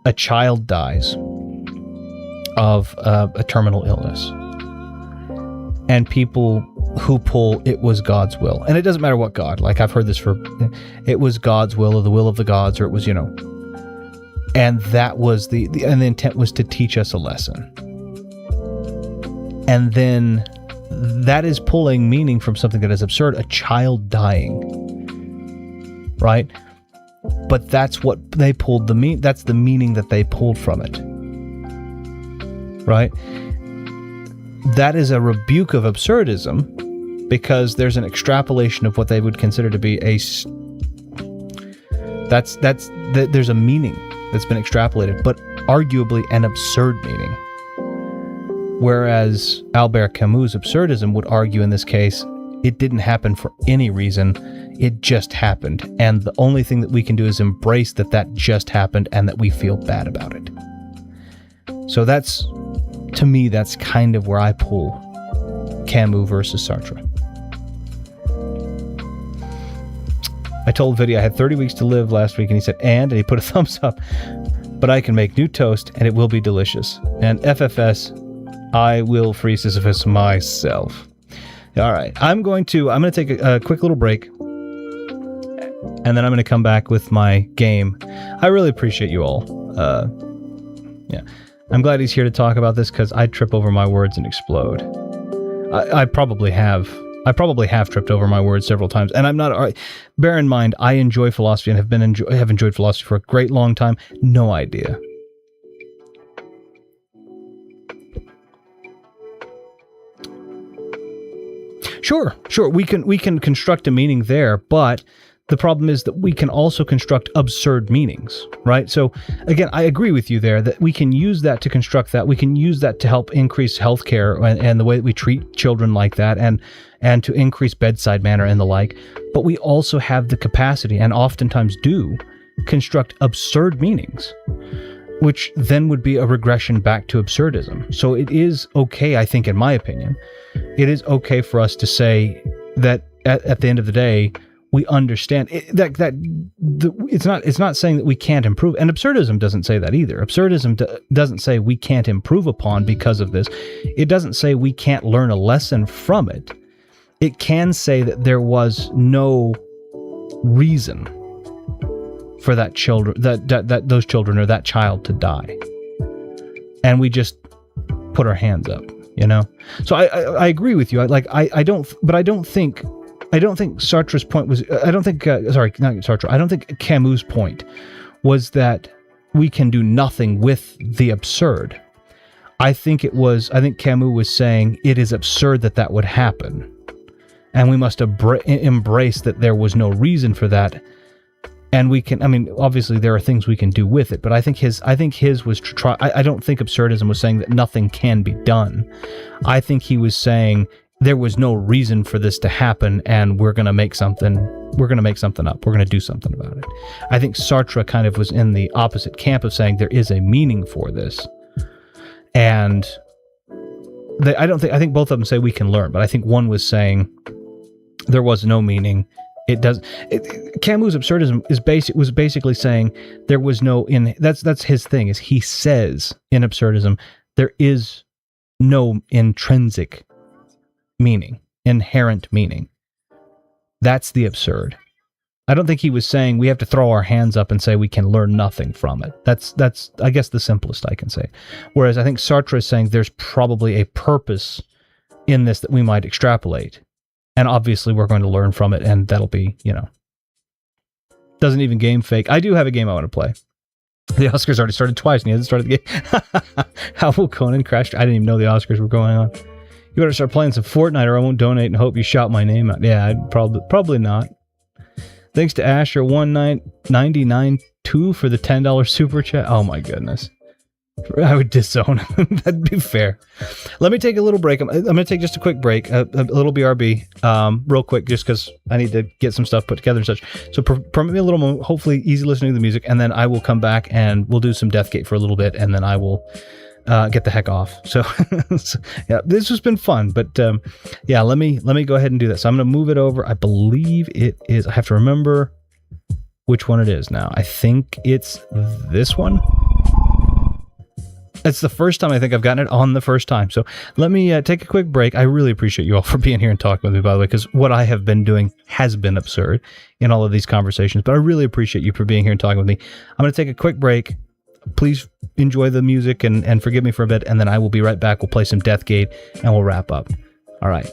a child dies of a terminal illness, and people who pull it was God's will, and it doesn't matter what God. Like I've heard this it was God's will or the will of the gods, or it was and that was the intent was to teach us a lesson, and then. That is pulling meaning from something that is absurd, a child dying, right? But that's what they pulled that's the meaning that they pulled from it, right? That is a rebuke of absurdism, because there's an extrapolation of what they would consider to be there's a meaning that's been extrapolated, but arguably an absurd meaning. Whereas Albert Camus' absurdism would argue in this case, it didn't happen for any reason, it just happened. And the only thing that we can do is embrace that just happened and that we feel bad about it. So to me, that's kind of where I pull Camus versus Sartre. I told Vidya I had 30 weeks to live last week, and he said, and he put a thumbs up. But I can make new toast, and it will be delicious. And FFS, I will free Sisyphus myself. All right, I'm going to take a quick little break, and then I'm going to come back with my game. I really appreciate you all. Yeah, I'm glad he's here to talk about this, because I trip over my words and explode. I probably have tripped over my words several times, and I'm not. Bear in mind, I enjoy philosophy and have enjoyed philosophy for a great long time. No idea. Sure. We can construct a meaning there, but the problem is that we can also construct absurd meanings, right? So again, I agree with you there that we can use that to construct that. We can use that to help increase healthcare and the way that we treat children like that, and to increase bedside manner and the like. But we also have the capacity, and oftentimes do, construct absurd meanings, which then would be a regression back to absurdism. So it is okay, I think, in my opinion, it is okay for us to say that at the end of the day, we understand it's not saying that we can't improve, and absurdism doesn't say that either. Absurdism doesn't say we can't improve upon because of this. It doesn't say we can't learn a lesson from it. It can say that there was no reason for that those children or that child to die, and we just put our hands up, you know. So I agree with you. I don't think Sartre's point was. I don't think Camus' point was that we can do nothing with the absurd. I think Camus was saying it is absurd that would happen, and we must embrace that there was no reason for that. And we can. I mean, obviously there are things we can do with it, but I think his was to try. I don't think absurdism was saying that nothing can be done. I think he was saying there was no reason for this to happen, and we're going to make something up. We're going to do something about it. I think Sartre kind of was in the opposite camp of saying there is a meaning for this. And I think both of them say we can learn, but I think one was saying there was no meaning. Camus' absurdism was basically saying there was no, that's his thing, is he says in absurdism, there is no intrinsic meaning, inherent meaning. That's the absurd. I don't think he was saying we have to throw our hands up and say we can learn nothing from it. That's I guess the simplest I can say. Whereas I think Sartre is saying there's probably a purpose in this that we might extrapolate. And obviously we're going to learn from it, and that'll be, doesn't even game fake. I do have a game I want to play. The Oscars already started twice and he hasn't started the game. How will Conan crash? I didn't even know the Oscars were going on. You better start playing some Fortnite or I won't donate and hope you shout my name out. Yeah, I'd probably not. Thanks to Asher19992 for the $10 super chat. Oh my goodness. I would disown him. That'd be fair. Let me take a little break. I'm going to take just a quick break, a little BRB, real quick, just because I need to get some stuff put together and such. So permit me a little moment, hopefully easy listening to the music, and then I will come back and we'll do some Deathgate for a little bit, and then I will get the heck off. So, yeah, this has been fun, but yeah, let me go ahead and do that. So I'm going to move it over. I believe it is, I have to remember which one it is now. I think it's this one. It's the first time I think I've gotten it on the first time. So let me take a quick break. I really appreciate you all for being here and talking with me, by the way, because what I have been doing has been absurd in all of these conversations. But I really appreciate you for being here and talking with me. I'm going to take a quick break. Please enjoy the music and forgive me for a bit, and then I will be right back. We'll play some Deathgate, and we'll wrap up. All right.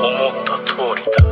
思った通りだ。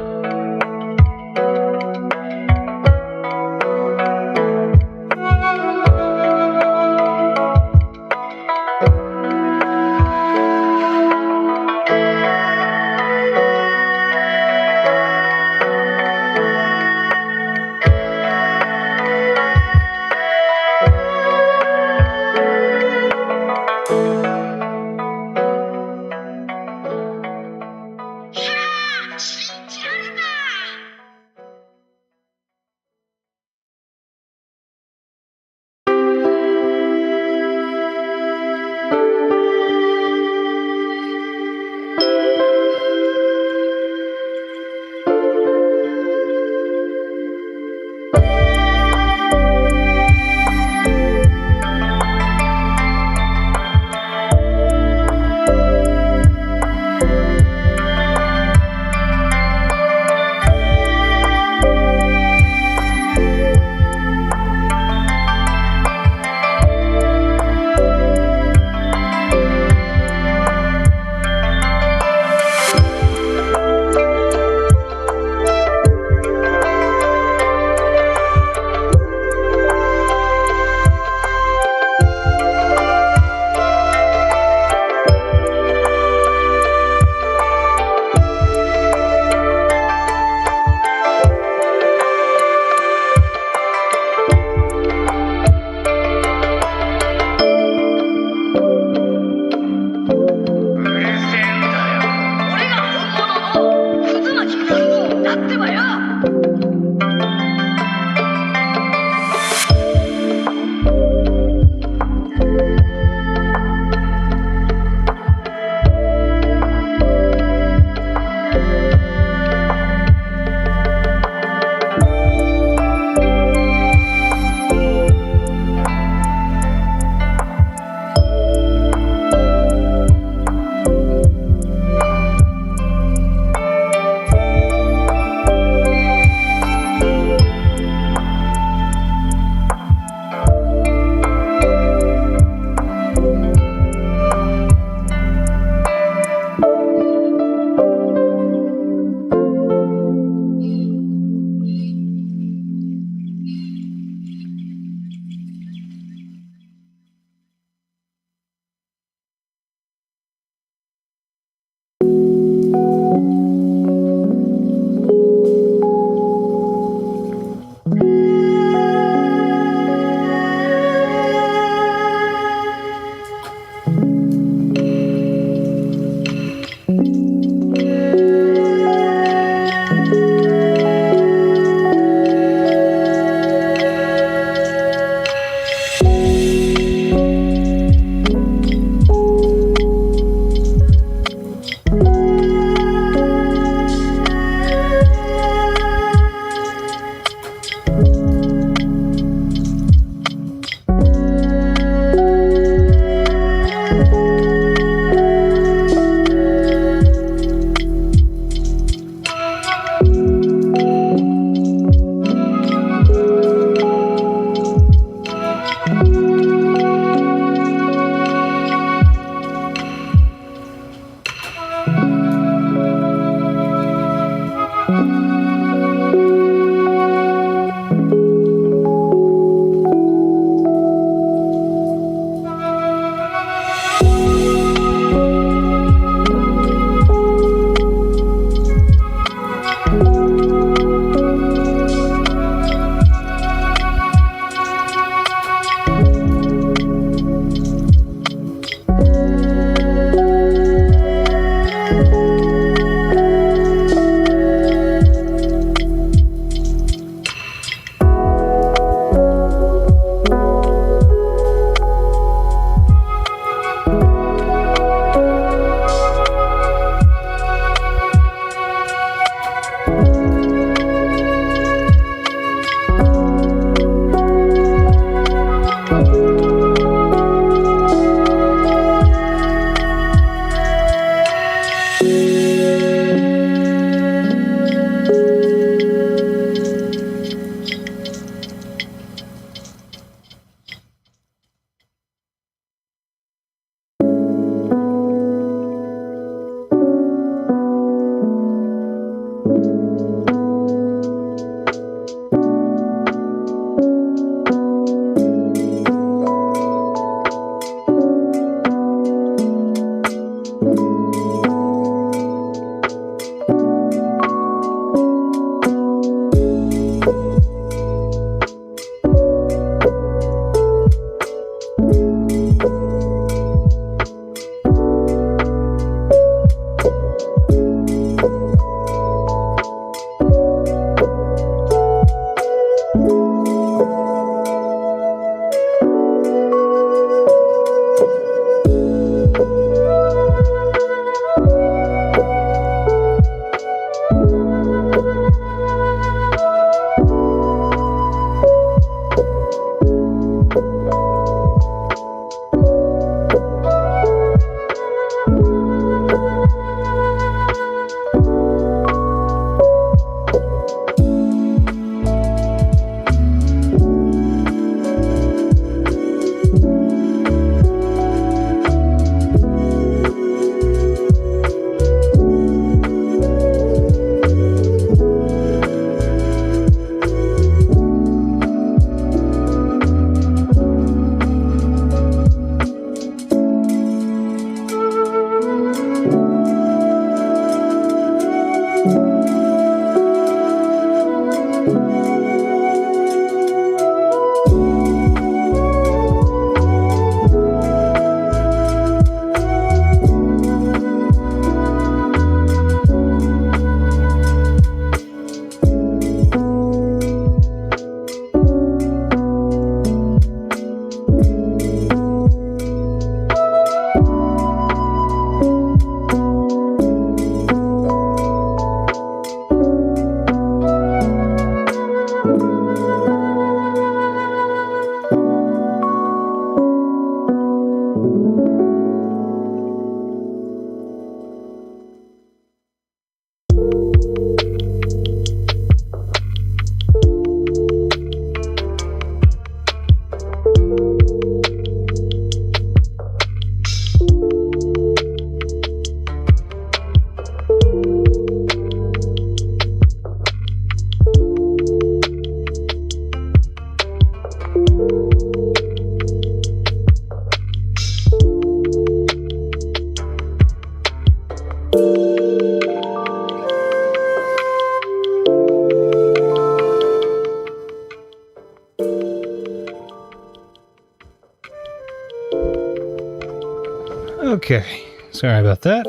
Okay, sorry about that.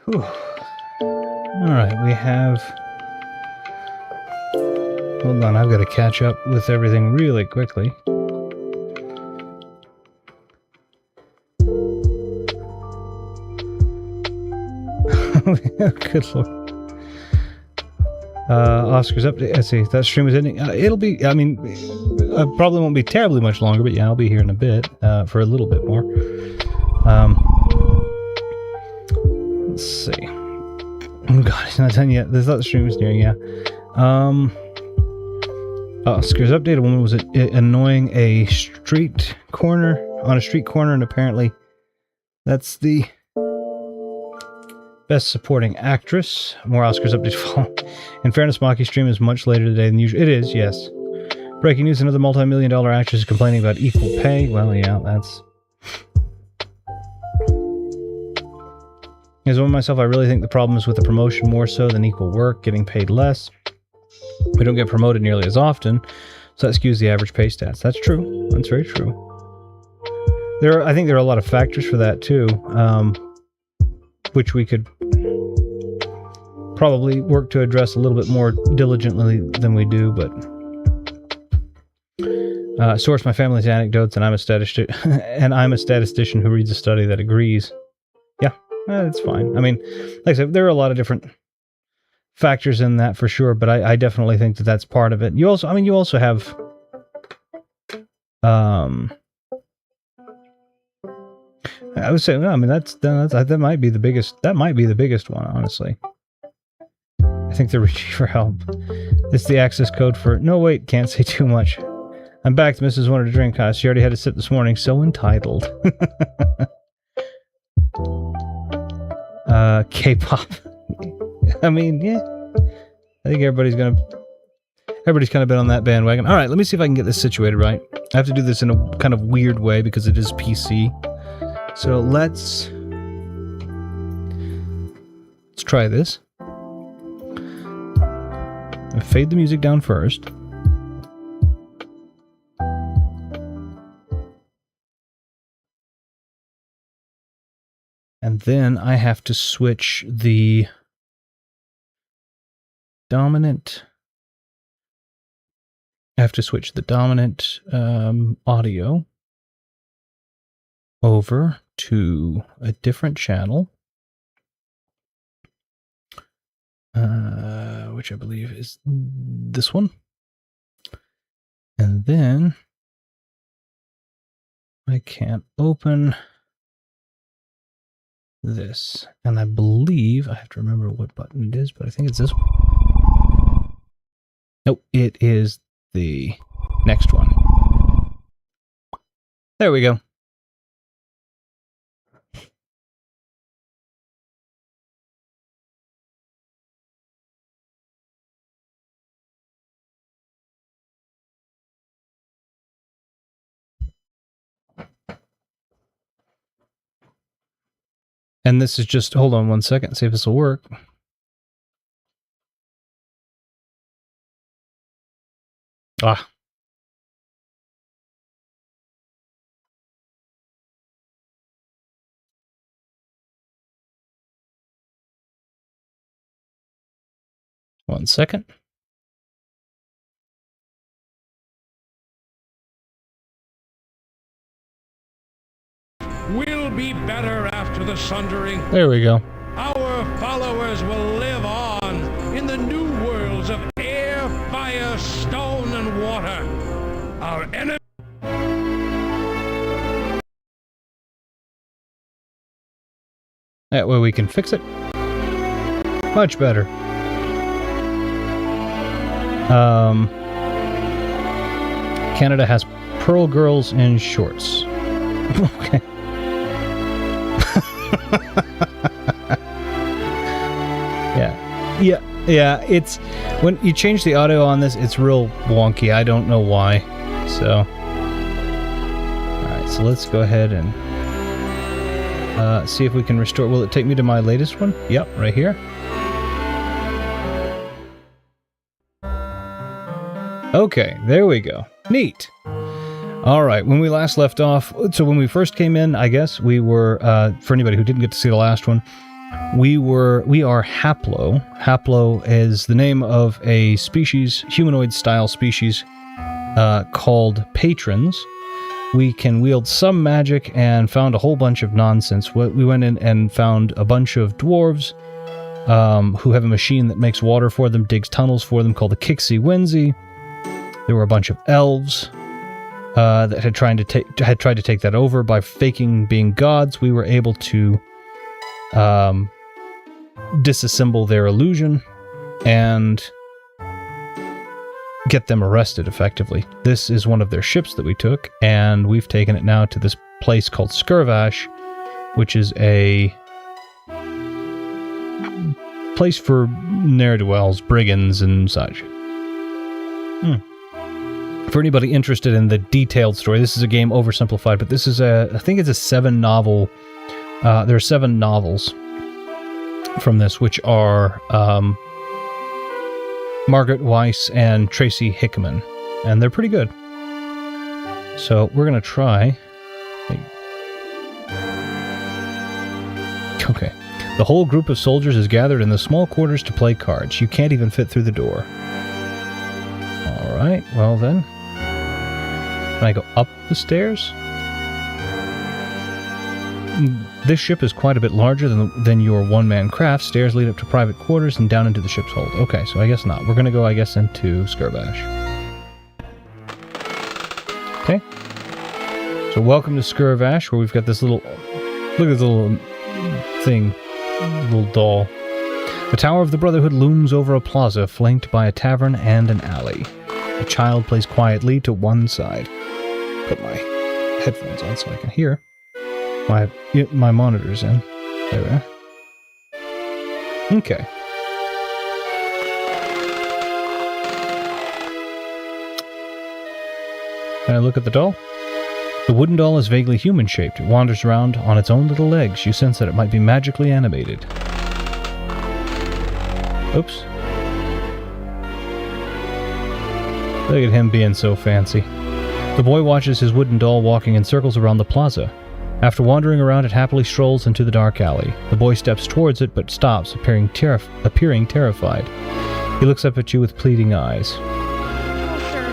Whew. Alright, we have... Hold on, I've got to catch up with everything really quickly. Good lord. Oscar's update. Let's see, that stream is ending. It'll be, I mean, probably won't be terribly much longer, but yeah, I'll be here in a bit, for a little bit more. Let's see. Oh god, it's not done yet. There's that the stream is nearing, yeah. Oscar's update. A woman was annoying a street corner, and apparently that's the best supporting actress. More Oscars update to follow. In fairness, Maki's stream is much later today than usual. It is, yes. Breaking news, another multi-million-dollar actress is complaining about equal pay. Well, yeah, that's... As one myself, I really think the problem is with the promotion more so than equal work, getting paid less. We don't get promoted nearly as often, so that skews the average pay stats. That's true. That's very true. I think there are a lot of factors for that, too, which we could probably work to address a little bit more diligently than we do, but... source my family's anecdotes, and I'm a statistician who reads a study that agrees. Yeah, that's fine. I mean, like I said, there are a lot of different factors in that for sure, but I definitely think that that's part of it. You also have I would say, no, I mean, that might be the biggest. That might be the biggest one, honestly. I think they're reaching for help. It's the access code for... No, wait, can't say too much. I'm back. The missus wanted a drink. She already had a sip this morning. So entitled. K-pop. I mean, yeah. I think everybody's kind of been on that bandwagon. All right, let me see if I can get this situated right. I have to do this in a kind of weird way because it is PC. So let's try this. I'll fade the music down first. And then I have to switch the dominant. I have to switch the dominant audio over to a different channel, which I believe is this one. And then I can't open this. And I believe I have to remember what button it is, but I think it's this one. Nope, it is the next one. There we go. And this is just, hold on one second, see if this will work. Ah. One second. We'll be better after the sundering. There we go. Our followers will live on in the new worlds of air, fire, stone, and water. Our enemy... That way we can fix it. Much better. Canada has Pearl Girls in shorts. Okay. Yeah, it's... When you change the audio on this, it's real wonky. I don't know why. So... Alright, so let's go ahead and... see if we can restore... Will it take me to my latest one? Yep, right here. Okay, there we go. Neat. Alright, when we last left off... So when we first came in, I guess, we were... for anybody who didn't get to see the last one... We are Haplo. Haplo is the name of a species, humanoid-style species, called patrons. We can wield some magic and found a whole bunch of nonsense. We went in and found a bunch of dwarves who have a machine that makes water for them, digs tunnels for them, called the Kixie Winsey. There were a bunch of elves that had tried to take that over by faking being gods. We were able to disassemble their illusion and get them arrested effectively. This is one of their ships that we took, and we've taken it now to this place called Skurvash, which is a place for ne'er-do-wells, brigands, and such. For anybody interested in the detailed story, this is a game oversimplified, but this is I think it's a 7-novel. There are 7 novels from this, which are Margaret Weiss and Tracy Hickman, and they're pretty good. So we're going to try... Okay. The whole group of soldiers is gathered in the small quarters to play cards. You can't even fit through the door. Alright, well then. Can I go up the stairs? This ship is quite a bit larger than your one-man craft. Stairs lead up to private quarters and down into the ship's hold. Okay, so I guess not. We're going to go, I guess, into Skurvash. Okay. So welcome to Skurvash, where we've got this little... Look at this little thing. Little doll. The Tower of the Brotherhood looms over a plaza flanked by a tavern and an alley. A child plays quietly to one side. Put my headphones on so I can hear. My monitor's in. There we are. Okay. Can I look at the doll? The wooden doll is vaguely human-shaped. It wanders around on its own little legs. You sense that it might be magically animated. Oops. Look at him being so fancy. The boy watches his wooden doll walking in circles around the plaza. After wandering around, it happily strolls into the dark alley. The boy steps towards it, but stops, appearing terrified. He looks up at you with pleading eyes. Oh, sir,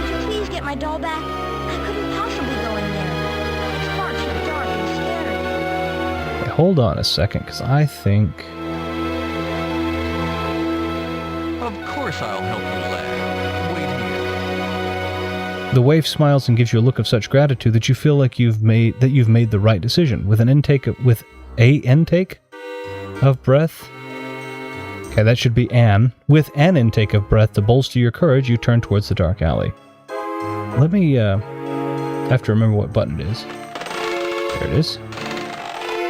could you please get my doll back? I couldn't possibly go in there. It's far too dark and scary. Okay, hold on a second, because I think... Of course I'll help you, lad. Wait here. The waif smiles and gives you a look of such gratitude that you feel like you've made the right decision. With an intake of breath. Okay, that should be Anne. With an intake of breath to bolster your courage, you turn towards the dark alley. Let me I have to remember what button it is. There it is.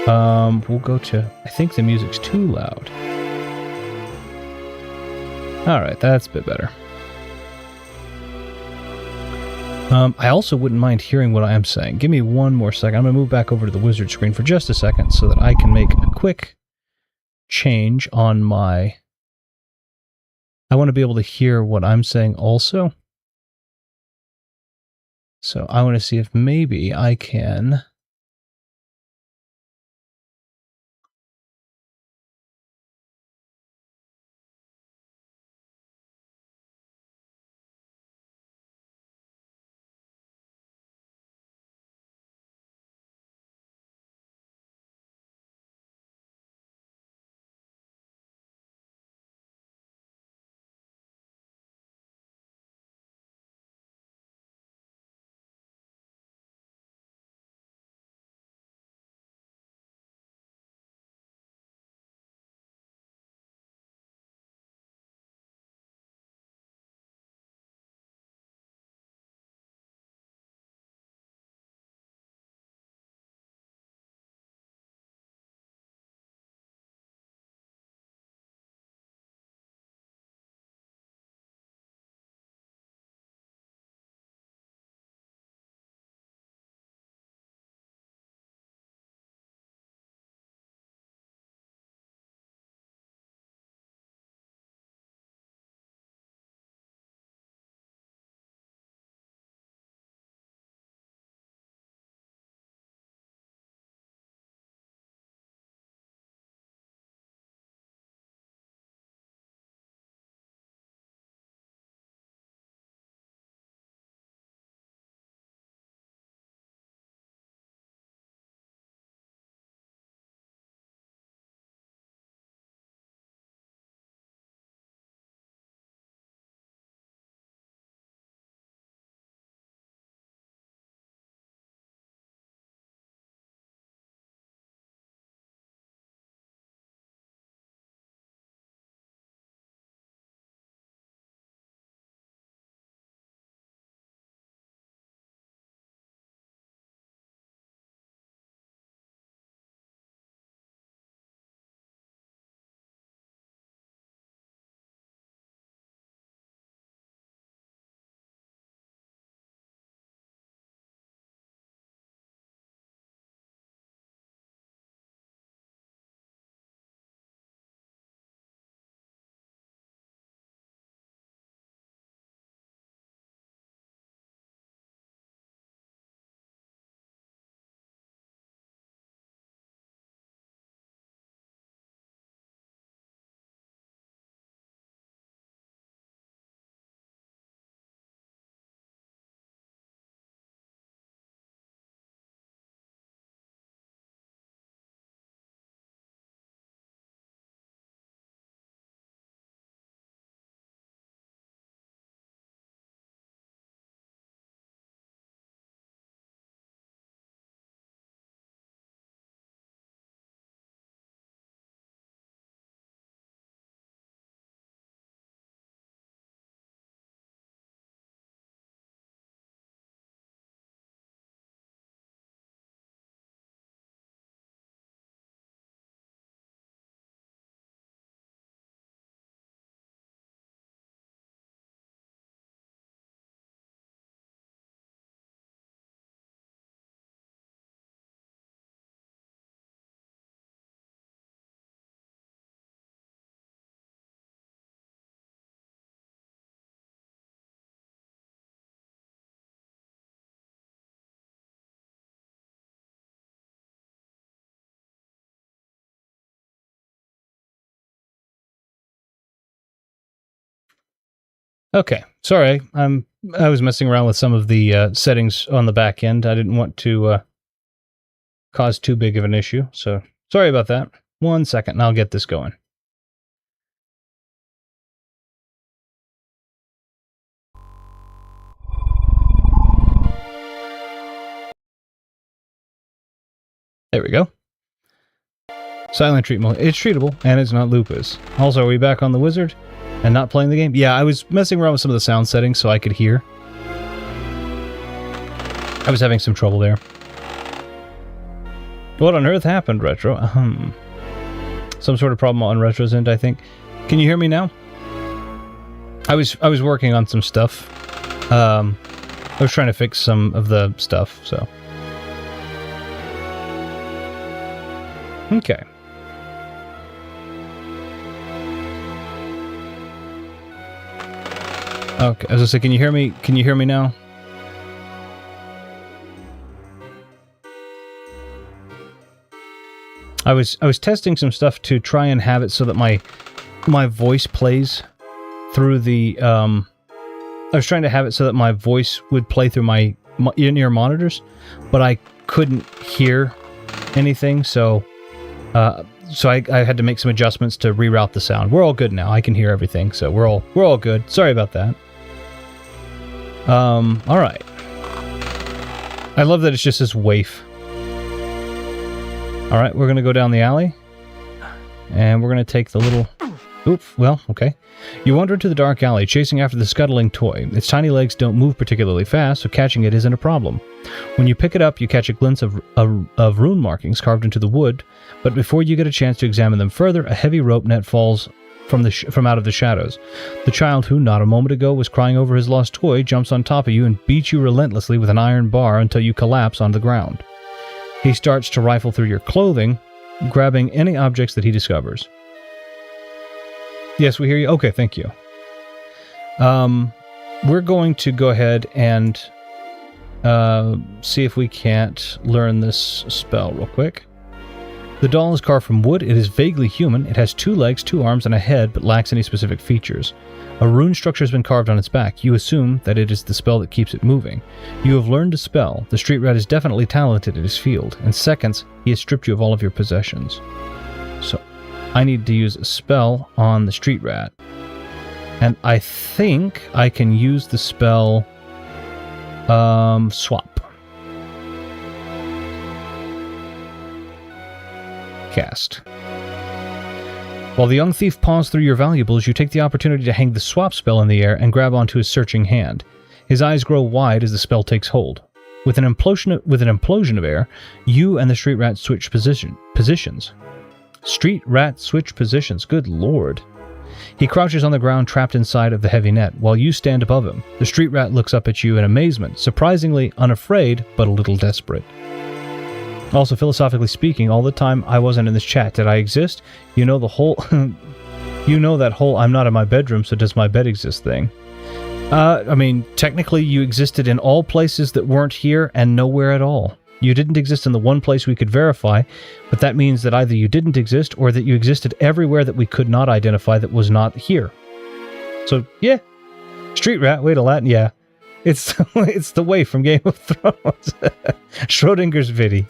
We'll go to... I think the music's too loud. Alright, that's a bit better. I also wouldn't mind hearing what I am saying. Give me one more second. I'm going to move back over to the wizard screen for just a second so that I can make a quick change on my... I want to be able to hear what I'm saying also. So I want to see if maybe I can... Okay, sorry. I was messing around with some of the settings on the back end. I didn't want to cause too big of an issue, so sorry about that. 1 second, and I'll get this going. There we go. Silent treatment. It's treatable, and it's not lupus. Also, are we back on the wizard and not playing the game? Yeah, I was messing around with some of the sound settings so I could hear. I was having some trouble there. What on earth happened, Retro? Some sort of problem on Retro's end, I think. Can you hear me now? I was working on some stuff. I was trying to fix some of the stuff, so. Okay. Okay, as I said, can you hear me? Can you hear me now? I was testing some stuff to try and have it so that my voice plays through the I was trying to have it so that my voice would play through my in-ear monitors, but I couldn't hear anything, so I had to make some adjustments to reroute the sound. We're all good now. I can hear everything, so we're all good. Sorry about that. All right. I love that it's just this waif. All right, we're gonna go down the alley, and we're gonna take the little. Oops. Well, okay. You wander into the dark alley, chasing after the scuttling toy. Its tiny legs don't move particularly fast, so catching it isn't a problem. When you pick it up, you catch a glimpse of rune markings carved into the wood, but before you get a chance to examine them further, a heavy rope net falls from out of the shadows. The child who, not a moment ago, was crying over his lost toy jumps on top of you and beats you relentlessly with an iron bar until you collapse on the ground. He starts to rifle through your clothing, grabbing any objects that he discovers. Yes, we hear you. Okay, thank you. We're going to go ahead and see if we can't learn this spell real quick. The doll is carved from wood. It is vaguely human. It has 2 legs, 2 arms, and a head, but lacks any specific features. A rune structure has been carved on its back. You assume that it is the spell that keeps it moving. You have learned a spell. The street rat is definitely talented at his field. In seconds, he has stripped you of all of your possessions. So, I need to use a spell on the street rat. And I think I can use the spell swap. Cast. While the young thief paws through your valuables, you take the opportunity to hang the swap spell in the air and grab onto his searching hand. His eyes grow wide as the spell takes hold. With an implosion of air, you and the street rat switch positions. Street rat switch positions. Good lord. He crouches on the ground, trapped inside of the heavy net, while you stand above him. The street rat looks up at you in amazement, surprisingly unafraid, but a little desperate. Also, philosophically speaking, all the time I wasn't in this chat, did I exist? You know the whole... you know that whole I'm not in my bedroom, so does my bed exist thing. I mean, technically you existed in all places that weren't here and nowhere at all. You didn't exist in the one place we could verify, but that means that either you didn't exist or that you existed everywhere that we could not identify that was not here. So, yeah. Street rat, wait a Latin, yeah. It's the way from Game of Thrones. Schrodinger's Vidi.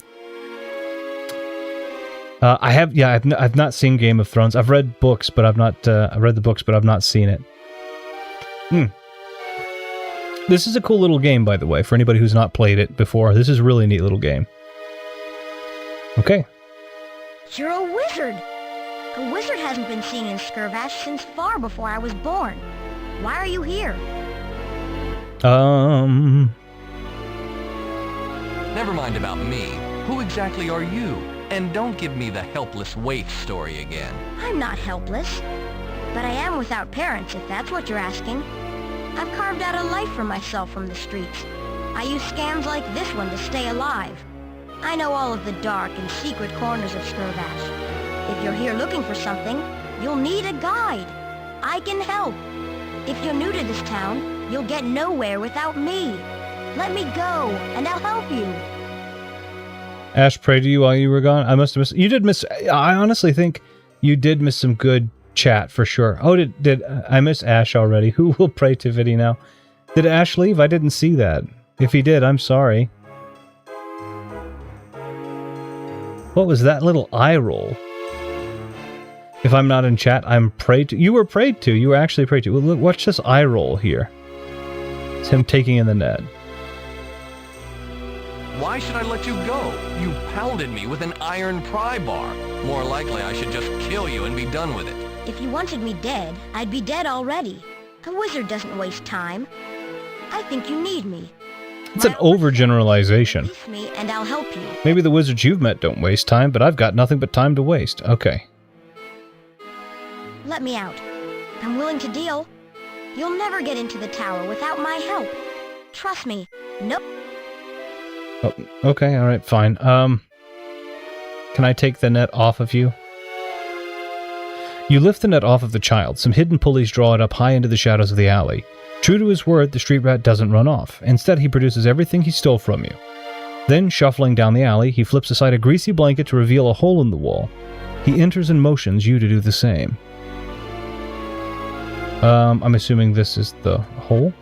I've not seen Game of Thrones. I've read books, but I've not. I've read the books, but I've not seen it. This is a cool little game, by the way. For anybody who's not played it before, this is a really neat little game. Okay. You're a wizard. A wizard hasn't been seen in Skurvash since far before I was born. Why are you here? Never mind about me. Who exactly are you? And don't give me the helpless waif story again. I'm not helpless. But I am without parents, if that's what you're asking. I've carved out a life for myself from the streets. I use scams like this one to stay alive. I know all of the dark and secret corners of Skurvash. If you're here looking for something, you'll need a guide. I can help. If you're new to this town, you'll get nowhere without me. Let me go, and I'll help you. Ash prayed to you while you were gone. I must have missed... You did miss... I honestly think you did miss some good chat for sure. Oh, did I miss Ash already? Who will pray to Viddy now? Did Ash leave? I didn't see that. If he did, I'm sorry. What was that little eye roll? If I'm not in chat, I'm prayed to. You were prayed to. You were actually prayed to. Well, look, watch this eye roll here. It's him taking in the net. Why should I let you go? You pounded me with an iron pry bar. More likely I should just kill you and be done with it. If you wanted me dead, I'd be dead already. A wizard doesn't waste time. I think you need me. It's an overgeneralization. Release me and I'll help you. Maybe the wizards you've met don't waste time, but I've got nothing but time to waste. Okay. Let me out. I'm willing to deal. You'll never get into the tower without my help. Trust me. Nope. Oh, okay, alright, fine. Can I take the net off of you? You lift the net off of the child. Some hidden pulleys draw it up high into the shadows of the alley. True to his word, the street rat doesn't run off. Instead, he produces everything he stole from you. Then, shuffling down the alley, he flips aside a greasy blanket to reveal a hole in the wall. He enters and motions you to do the same. I'm assuming this is the hole?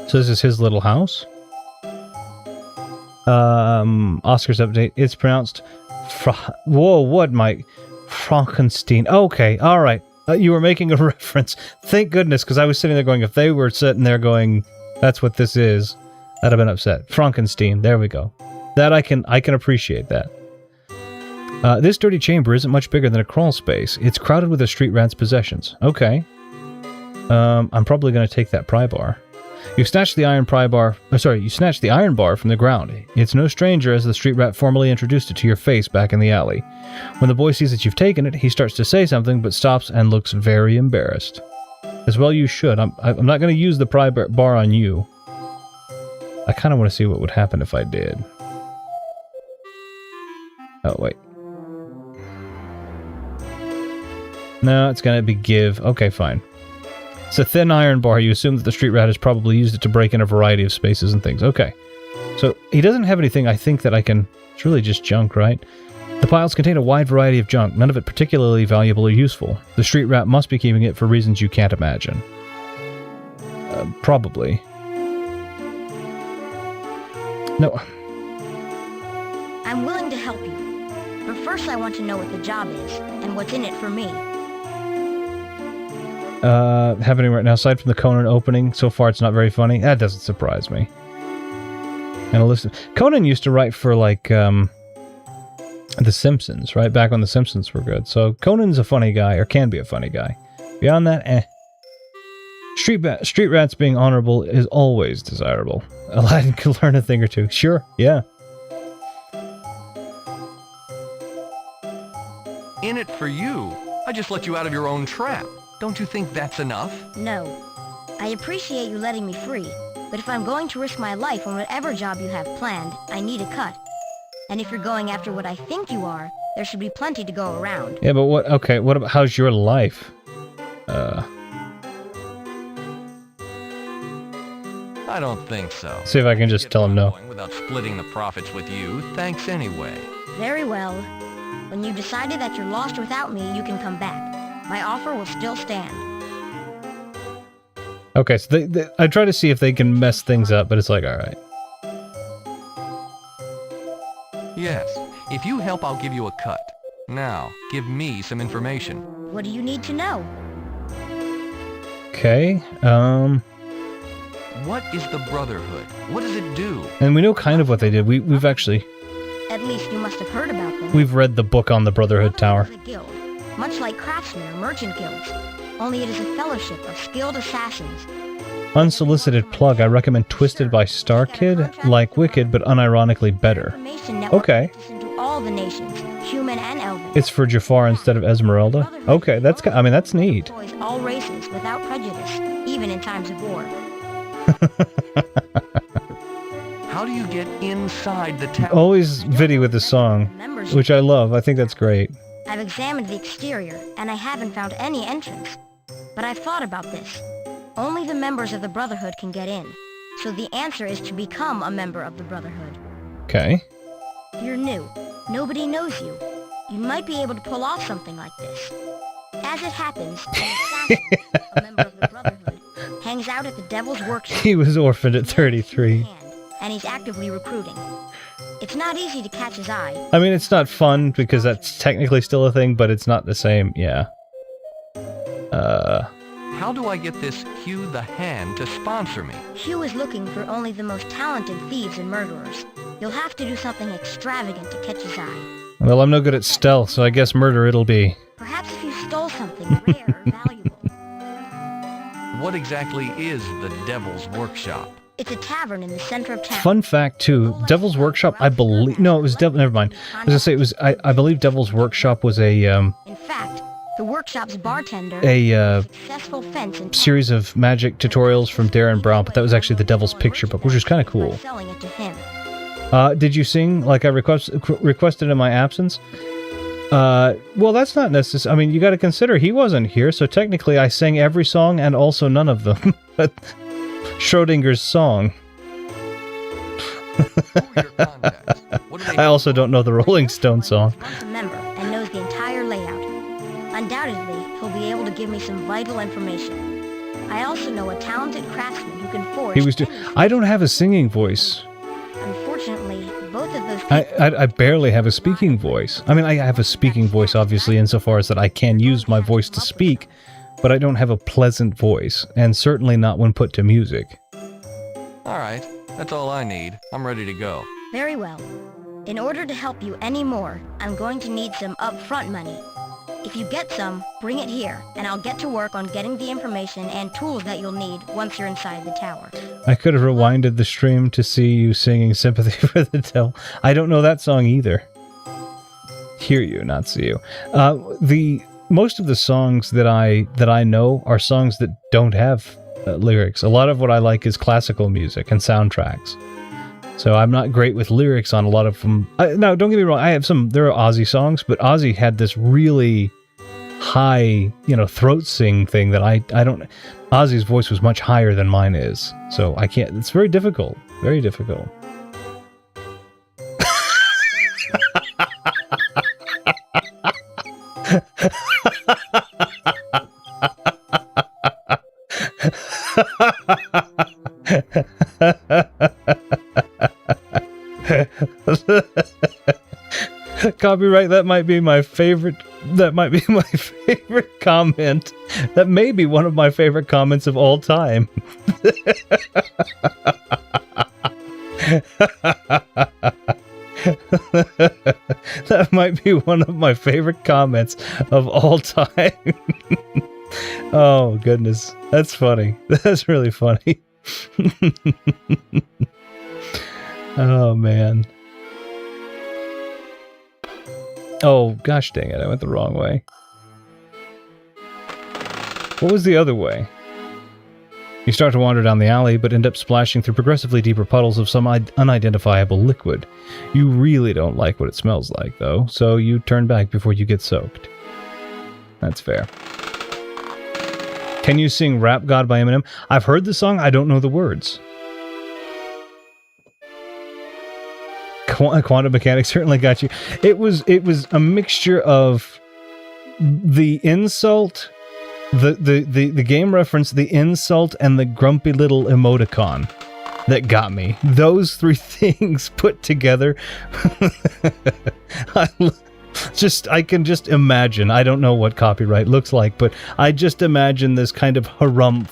So this is his little house? Oscar's update. It's pronounced whoa, what, Mike? Frankenstein. Okay, alright. You were making a reference. Thank goodness, because I was sitting there going, if they were sitting there going, that's what this is, I'd have been upset. Frankenstein. There we go. That I can appreciate that. This dirty chamber isn't much bigger than a crawl space. It's crowded with a street rat's possessions. Okay. I'm probably going to take that pry bar. You snatch the iron you snatch the iron bar from the ground. It's no stranger, as the street rat formally introduced it to your face back in the alley. When the boy sees that you've taken it, he starts to say something, but stops and looks very embarrassed. As well you should. I'm not going to use the pry bar on you. I kind of want to see what would happen if I did. Oh, wait. No, it's going to be give. Okay, fine. It's a thin iron bar. You assume that the street rat has probably used it to break in a variety of spaces and things. Okay. So, he doesn't have anything I think that I can... It's really just junk, right? The piles contain a wide variety of junk, none of it particularly valuable or useful. The street rat must be keeping it for reasons you can't imagine. Probably. No. I'm willing to help you. But first I want to know what the job is, and what's in it for me. Happening right now, aside from the Conan opening, so far it's not very funny. That doesn't surprise me. And a list of... Conan used to write for, like, The Simpsons, right? Back when The Simpsons were good. So Conan's a funny guy, or can be a funny guy. Beyond that, eh. Street rats being honorable is always desirable. Aladdin could learn a thing or two. Sure, yeah. In it for you. I just let you out of your own trap. Don't you think that's enough? No. I appreciate you letting me free, but if I'm going to risk my life on whatever job you have planned, I need a cut. And if you're going after what I think you are, there should be plenty to go around. Yeah, but what... Okay, what about... How's your life? I don't think so. See if I can just tell him no. Without splitting the profits with you, thanks anyway. Very well. When you've decided that you're lost without me, you can come back. My offer will still stand. Okay, so I try to see if they can mess things up, but it's like, alright. Yes. If you help, I'll give you a cut. Now, give me some information. What do you need to know? Okay, What is the Brotherhood? What does it do? and we know kind of what they did. We've actually... At least you must have heard about them. We've read the book on the Brotherhood Tower. Is a guild, much like craftsmen or merchant guilds. Only it is a fellowship of skilled assassins. Unsolicited plug, I recommend Twisted by Star Kid, like Wicked, but unironically better. Information network Okay. reaches into all the nations, human and elven. It's for Jafar instead of Esmeralda? Okay, that's... I mean, that's neat. Employs all races without prejudice, even in times of war. How do you get inside the tower? Always Viddy with the song, Members, which I love. I think that's great. I've examined the exterior, and I haven't found any entrance. But I've thought about this. Only the members of the Brotherhood can get in. So the answer is to become a member of the Brotherhood. Okay. You're new. Nobody knows you. you might be able to pull off something like this. As it happens, a member of the Brotherhood, hangs out at the Devil's Workshop. He was orphaned at 33. And he's actively recruiting. It's not easy to catch his eye. I mean, it's not fun because that's technically still a thing, but it's not the same, yeah. How do I get this Hugh the Hand to sponsor me? Hugh is looking for only the most talented thieves and murderers. You'll have to do something extravagant to catch his eye. Well, I'm no good at stealth, so I guess murder it'll be. Perhaps if you stole something rare or valuable. What exactly is the Devil's Workshop? It's a tavern in the center of town. Fun fact, too, Devil's Workshop, I believe... No, it was Devil... Never mind. I was gonna say, it was... I believe Devil's Workshop was a, In fact, the workshop's bartender... successful fence in series of magic tutorials from Darren Brown, but that was actually the Devil's Picture Book, which was kind of cool. Selling it to him. Did you sing like I requested in my absence? Well, that's not necessary. I mean, you got to consider he wasn't here, so technically I sang every song and also none of them. But Schrodinger's song. I also don't know the Rolling Stone song. A member and knows the entire layout. Undoubtedly, he'll be able to give me some vital information. I also know a talented craftsman who can forge. I don't have a singing voice. Unfortunately, both of those people... I barely have a speaking voice. I mean, I have a speaking voice, obviously, insofar as that I can use my voice to speak, but I don't have a pleasant voice, and certainly not when put to music. Alright, that's all I need. I'm ready to go. Very well. In order to help you any more, I'm going to need some upfront money. If you get some, bring it here, and I'll get to work on getting the information and tools that you'll need once you're inside the tower. I could have rewinded the stream to see you singing Sympathy for the Devil. I don't know that song either. Hear you, not see you. Most of the songs that I know are songs that don't have lyrics. A lot of what I like is classical music and soundtracks. So I'm not great with lyrics on a lot of them. No, don't get me wrong. I have some. There are Ozzy songs, but Ozzy had this really high, throat sing thing that I don't. Ozzy's voice was much higher than mine is, so I can't. It's very difficult. Very difficult. Copyright, that might be my favorite comment. That may be one of my favorite comments of all time. That might be one of my favorite comments of all time. Oh, goodness. That's funny. That's really funny. Oh, man. Oh, gosh dang it. I went the wrong way. What was the other way? You start to wander down the alley, but end up splashing through progressively deeper puddles of some unidentifiable liquid. You really don't like what it smells like, though, so you turn back before you get soaked. That's fair. Can you sing Rap God by Eminem? I've heard the song, I don't know the words. Quantum Mechanics certainly got you. It was a mixture of the insult, the game reference, the insult, and the grumpy little emoticon that got me. Those three things put together. I can just imagine. I don't know what copyright looks like, but I just imagine this kind of harumph,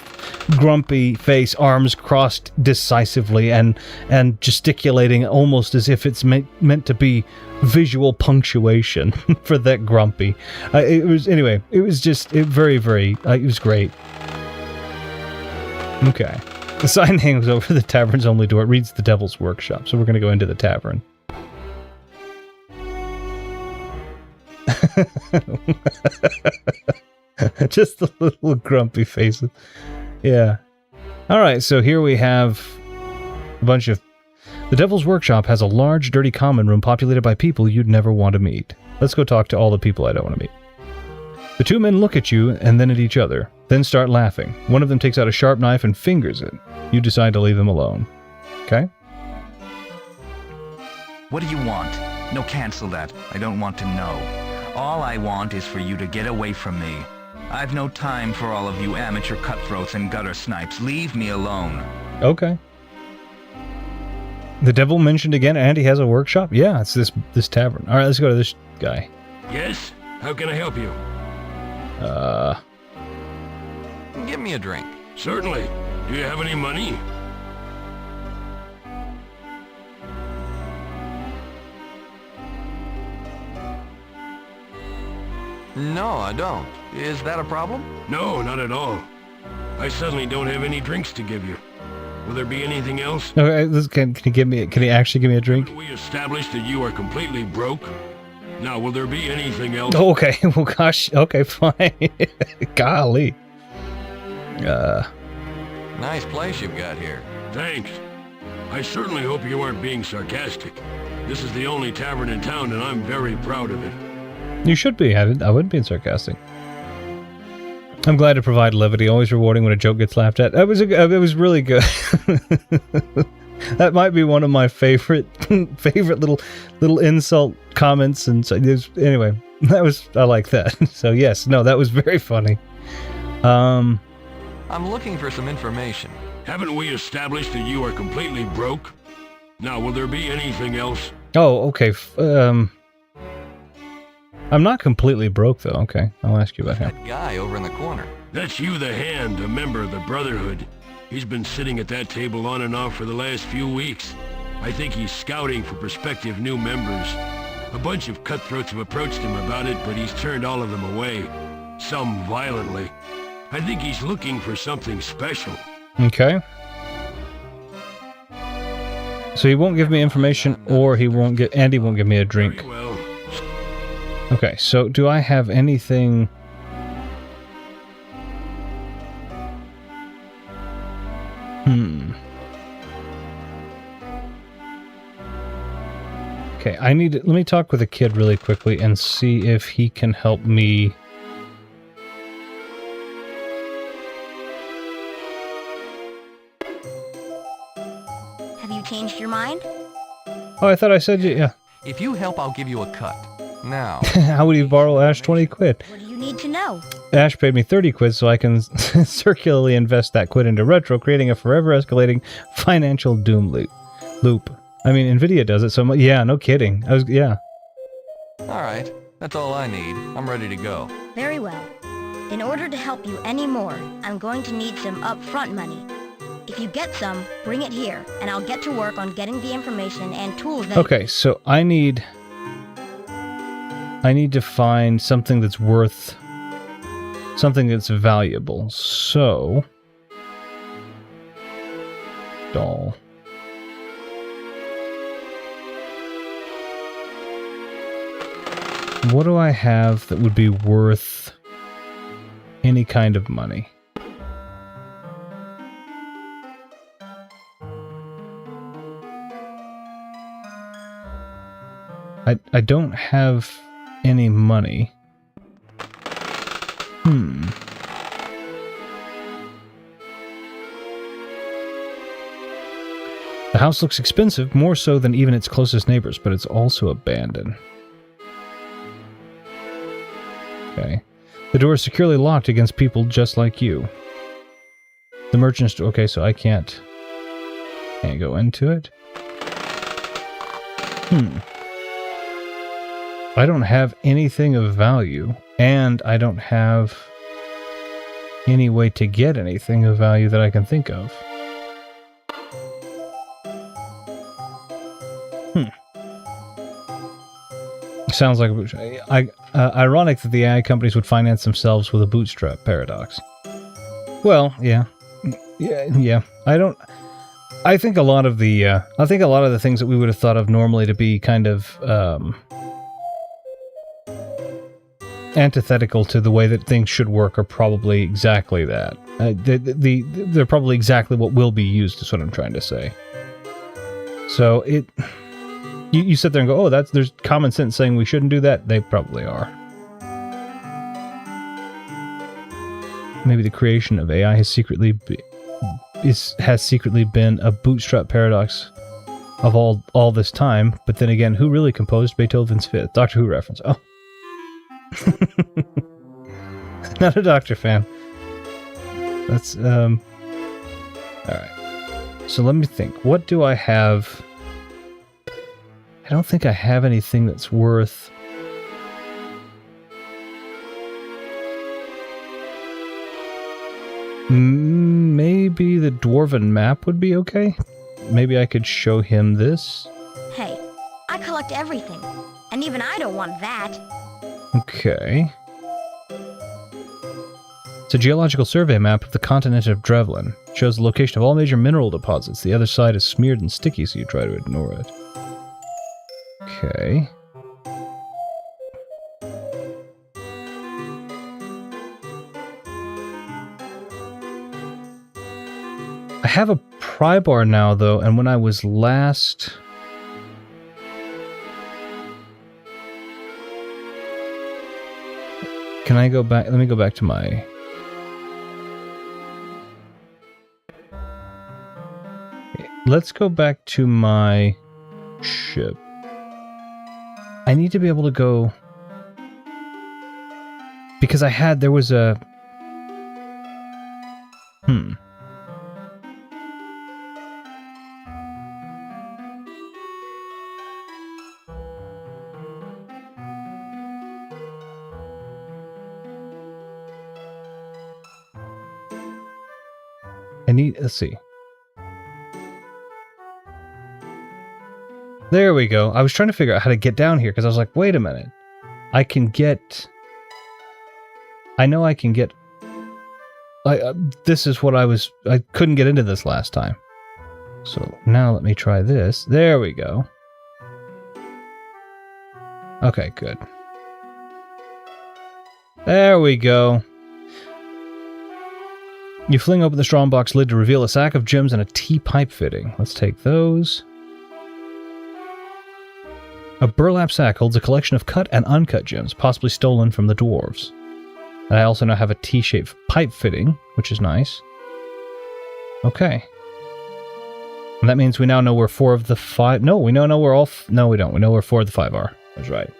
grumpy face, arms crossed decisively, and gesticulating almost as if it's meant to be visual punctuation for that grumpy. It was very, very. It was great. Okay, the sign hangs over the tavern's only door. It reads the Devil's Workshop, so we're going to go into the tavern. Just the little grumpy faces. Yeah. Alright, so here we have a bunch of... The Devil's Workshop has a large, dirty common room populated by people you'd never want to meet. Let's go talk to all the people I don't want to meet. The two men look at you and then at each other, then start laughing. One of them takes out a sharp knife and fingers it. You decide to leave them alone. Okay? What do you want? No, cancel that. I don't want to know. All I want is for you to get away from me. I've no time for all of you amateur cutthroats and gutter snipes. Leave me alone. Okay. The devil mentioned again, and he has a workshop? Yeah, it's this tavern. Alright, let's go to this guy. Yes? How can I help you? Give me a drink. Certainly. Do you have any money? No, I don't. Is that a problem? No, not at all. I suddenly don't have any drinks to give you. Will there be anything else? Okay, can he actually give me a drink? We established that you are completely broke. Now, will there be anything else? Oh, okay, well gosh, okay, fine. Golly. Nice place you've got here. Thanks. I certainly hope you aren't being sarcastic. This is the only tavern in town, and I'm very proud of it. You should be. I wouldn't be sarcastic. I'm glad to provide levity. Always rewarding when a joke gets laughed at. It was really good. That might be one of my favorite little insult comments. And so, anyway, I like that. So yes, no, that was very funny. I'm looking for some information. Haven't we established that you are completely broke? Now, will there be anything else? Oh, okay. I'm not completely broke, though. Okay, I'll ask you about him. That guy over in the corner. That's you, the Hand, a member of the Brotherhood. He's been sitting at that table on and off for the last few weeks. I think he's scouting for prospective new members. A bunch of cutthroats have approached him about it, but he's turned all of them away. Some violently. I think he's looking for something special. Okay. So he won't give me information, or he won't give me a drink. Very well. Okay, so do I have anything? Okay, let me talk with a kid really quickly and see if he can help me. Have you changed your mind? Oh, I thought I said yeah. If you help, I'll give you a cut. Now. How would you borrow Ash 20 quid? What do you need to know? Ash paid me 30 quid so I can circularly invest that quid into retro, creating a forever escalating financial doom loop. I mean, Nvidia does it so much. Yeah, no kidding. Yeah. Alright, that's all I need. I'm ready to go. Very well. In order to help you any more, I'm going to need some upfront money. If you get some, bring it here, and I'll get to work on getting the information and tools that... Okay, so I need to find something that's worth... something that's valuable. So... doll. What do I have that would be worth any kind of money? I don't have any money. The house looks expensive, more so than even its closest neighbors, but it's also abandoned. Okay. The door is securely locked against people just like you. The merchant's... okay, so I can't go into it. I don't have anything of value, and I don't have any way to get anything of value that I can think of. Sounds like ironic that the AI companies would finance themselves with a bootstrap paradox. Well, yeah. I think a lot of the things that we would have thought of normally to be kind of antithetical to the way that things should work are probably exactly that. They're probably exactly what will be used, is what I'm trying to say. So you sit there and go, oh, there's common sense saying we shouldn't do that. They probably are. Maybe the creation of AI has secretly been a bootstrap paradox of all this time. But then again, who really composed Beethoven's Fifth? Doctor Who reference. Oh. Not a doctor fan. That's, alright. So let me think. What do I have? I don't think I have anything that's worth... Maybe the dwarven map would be okay? Maybe I could show him this? Hey, I collect everything. And even I don't want that. Okay. It's a geological survey map of the continent of Drevlin. It shows the location of all major mineral deposits. The other side is smeared and sticky, so you try to ignore it. Okay. I have a pry bar now, though, and when I was last... Can I go back? Let me go back to my... Let's go back to my ship. I need to be able to go... Because there was a... Let's see. There we go. I was trying to figure out how to get down here because I was like, wait a minute. I know I can get... this is what I couldn't get into this last time. So now let me try this. There we go. Okay, good. There we go. You fling open the strongbox lid to reveal a sack of gems and a tea pipe fitting. Let's take those. A burlap sack holds a collection of cut and uncut gems, possibly stolen from the dwarves. And I also now have a T-shaped pipe fitting, which is nice. Okay. And that means we now know where 4 of the 5... No, we now know where all... No, we don't. We know where 4 of the 5 are. That's right.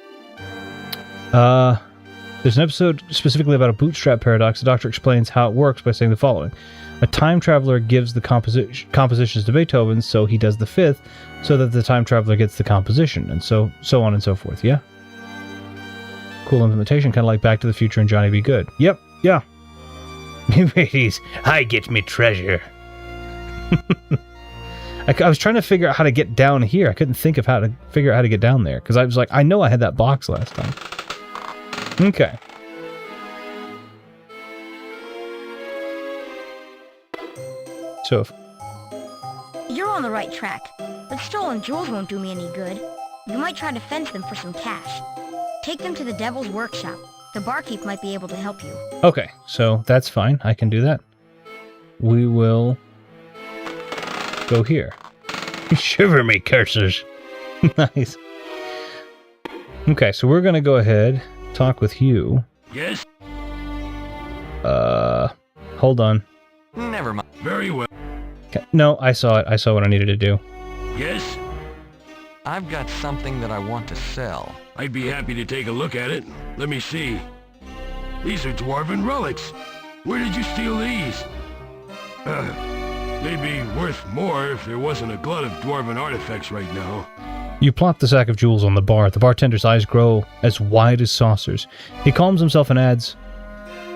There's an episode specifically about a bootstrap paradox. The doctor explains how it works by saying the following. A time traveler gives the compositions to Beethoven, so he does the 5th, so that the time traveler gets the composition, and so on and so forth, yeah? Cool implementation, kind of like Back to the Future and Johnny Be Good. Yep, yeah. Ladies, I get me treasure. I was trying to figure out how to get down here. I couldn't think of how to figure out how to get down there, because I was like, I know I had that box last time. Okay. So, You're on the right track, but stolen jewels won't do me any good. You might try to fence them for some cash. Take them to the Devil's Workshop. The barkeep might be able to help you. Okay, so that's fine. I can do that. We will go here. Shiver me curses. Nice. Okay, so we're going to go ahead, talk with you. Yes? Hold on. Never mind. Very well. Okay. No, I saw it. I saw what I needed to do. Yes? I've got something that I want to sell. I'd be happy to take a look at it. Let me see. These are dwarven relics. Where did you steal these? They'd be worth more if there wasn't a glut of dwarven artifacts right now. You plop the sack of jewels on the bar. The bartender's eyes grow as wide as saucers. He calms himself and adds,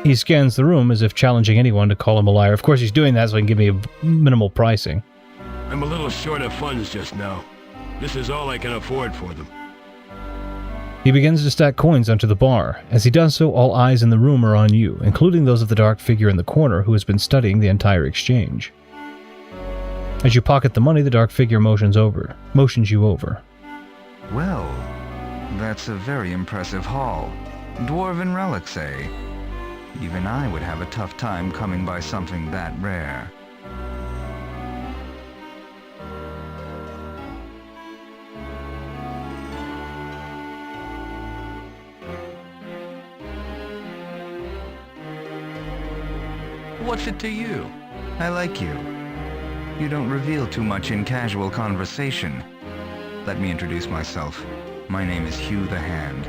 he scans the room as if challenging anyone to call him a liar. Of course, he's doing that so he can give me a minimal pricing. I'm a little short of funds just now. This is all I can afford for them. He begins to stack coins onto the bar. As he does so, all eyes in the room are on you, including those of the dark figure in the corner who has been studying the entire exchange. As you pocket the money, the dark figure motions you over. Well, that's a very impressive haul. Dwarven relics, eh? Even I would have a tough time coming by something that rare. What's it to you? I like you. You don't reveal too much in casual conversation. Let me introduce myself. My name is Hugh the Hand.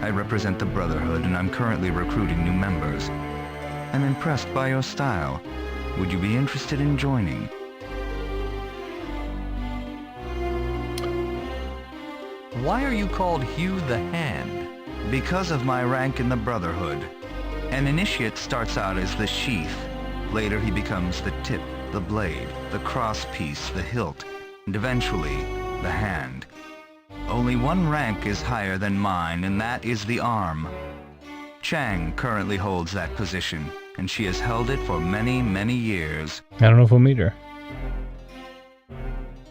I represent the Brotherhood and I'm currently recruiting new members. I'm impressed by your style. Would you be interested in joining? Why are you called Hugh the Hand? Because of my rank in the Brotherhood. An initiate starts out as the sheath. Later he becomes the tip, the blade, the crosspiece, the hilt, and eventually, the hand. Only one rank is higher than mine, and that is the arm. Chang currently holds that position, and she has held it for many, many years. I don't know if we'll meet her.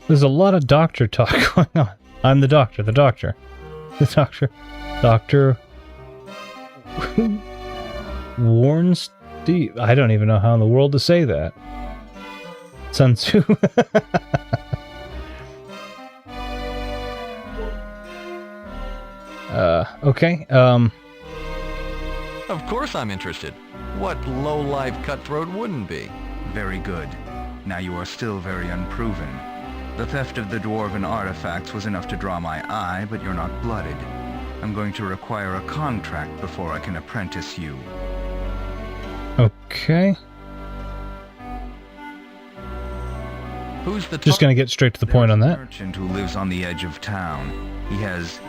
There's a lot of doctor talk going on. I'm the doctor, the doctor. The doctor. Doctor... Warren Steve. I don't even know how in the world to say that. Sun Tzu. Okay. Of course I'm interested. What low-life cutthroat wouldn't be? Very good. Now you are still very unproven. The theft of the dwarven artifacts was enough to draw my eye, but you're not blooded. I'm going to require a contract before I can apprentice you. Okay. Who's the Just gonna get straight to the point on There's a that. merchant who lives on the edge of town. He has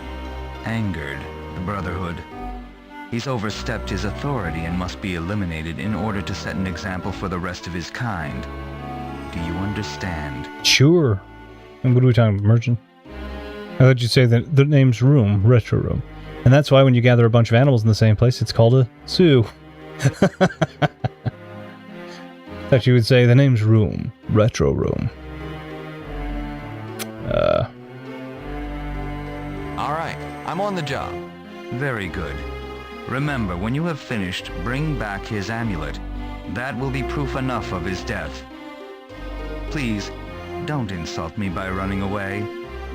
angered the Brotherhood. He's overstepped his authority and must be eliminated in order to set an example for the rest of his kind. Do you understand? Sure. And what are we talking about, merchant? I thought you'd say that the name's room, retro room. And that's why when you gather a bunch of animals in the same place, it's called a zoo. Thought you would say the name's room, retro room. Alright, I'm on the job. Very good. Remember, when you have finished, bring back his amulet. That will be proof enough of his death. Please, don't insult me by running away.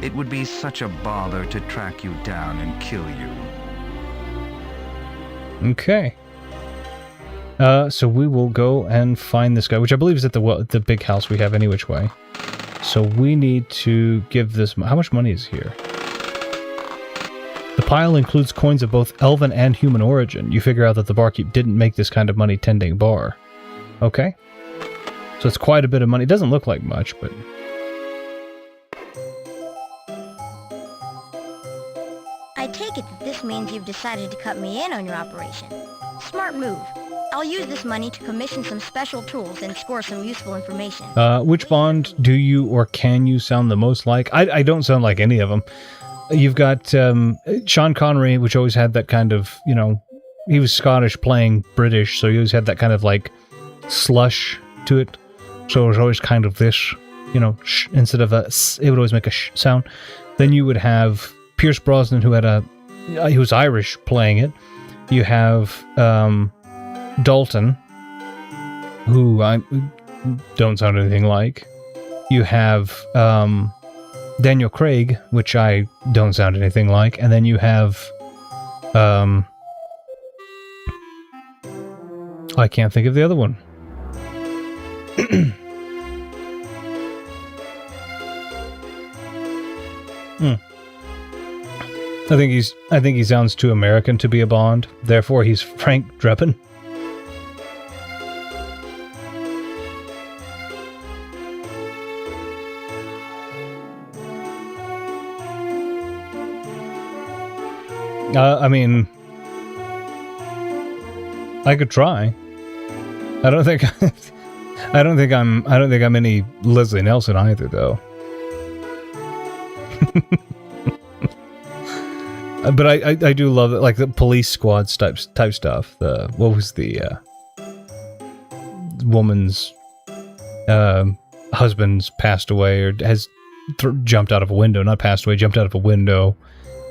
It would be such a bother to track you down and kill you. Okay. So we will go and find this guy, which I believe is at the big house we have any which way. So we need to give this... How much money is here? The pile includes coins of both elven and human origin. You figure out that the barkeep didn't make this kind of money tending bar. Okay. So it's quite a bit of money. It doesn't look like much, but... I take it that this means you've decided to cut me in on your operation. Smart move. I'll use this money to commission some special tools and score some useful information. Which Bond do you or can you sound the most like? I don't sound like any of them. You've got Sean Connery, which always had that kind of, you know, he was Scottish playing British, so he always had that kind of like slush to it. So it was always kind of this, you know, instead of a s, it would always make a sh sound. Then you would have Pierce Brosnan, who had he was Irish playing it. You have Dalton, who I don't sound anything like. You have Daniel Craig, which I don't sound anything like, and then you have I can't think of the other one. I think he sounds too American to be a Bond. Therefore, he's Frank Drebin. I mean, I could try. I don't think I'm any Leslie Nelson either, though. But I do love it, like the Police Squad type stuff. What was the woman's husband's passed away or has jumped out of a window, not passed away, jumped out of a window,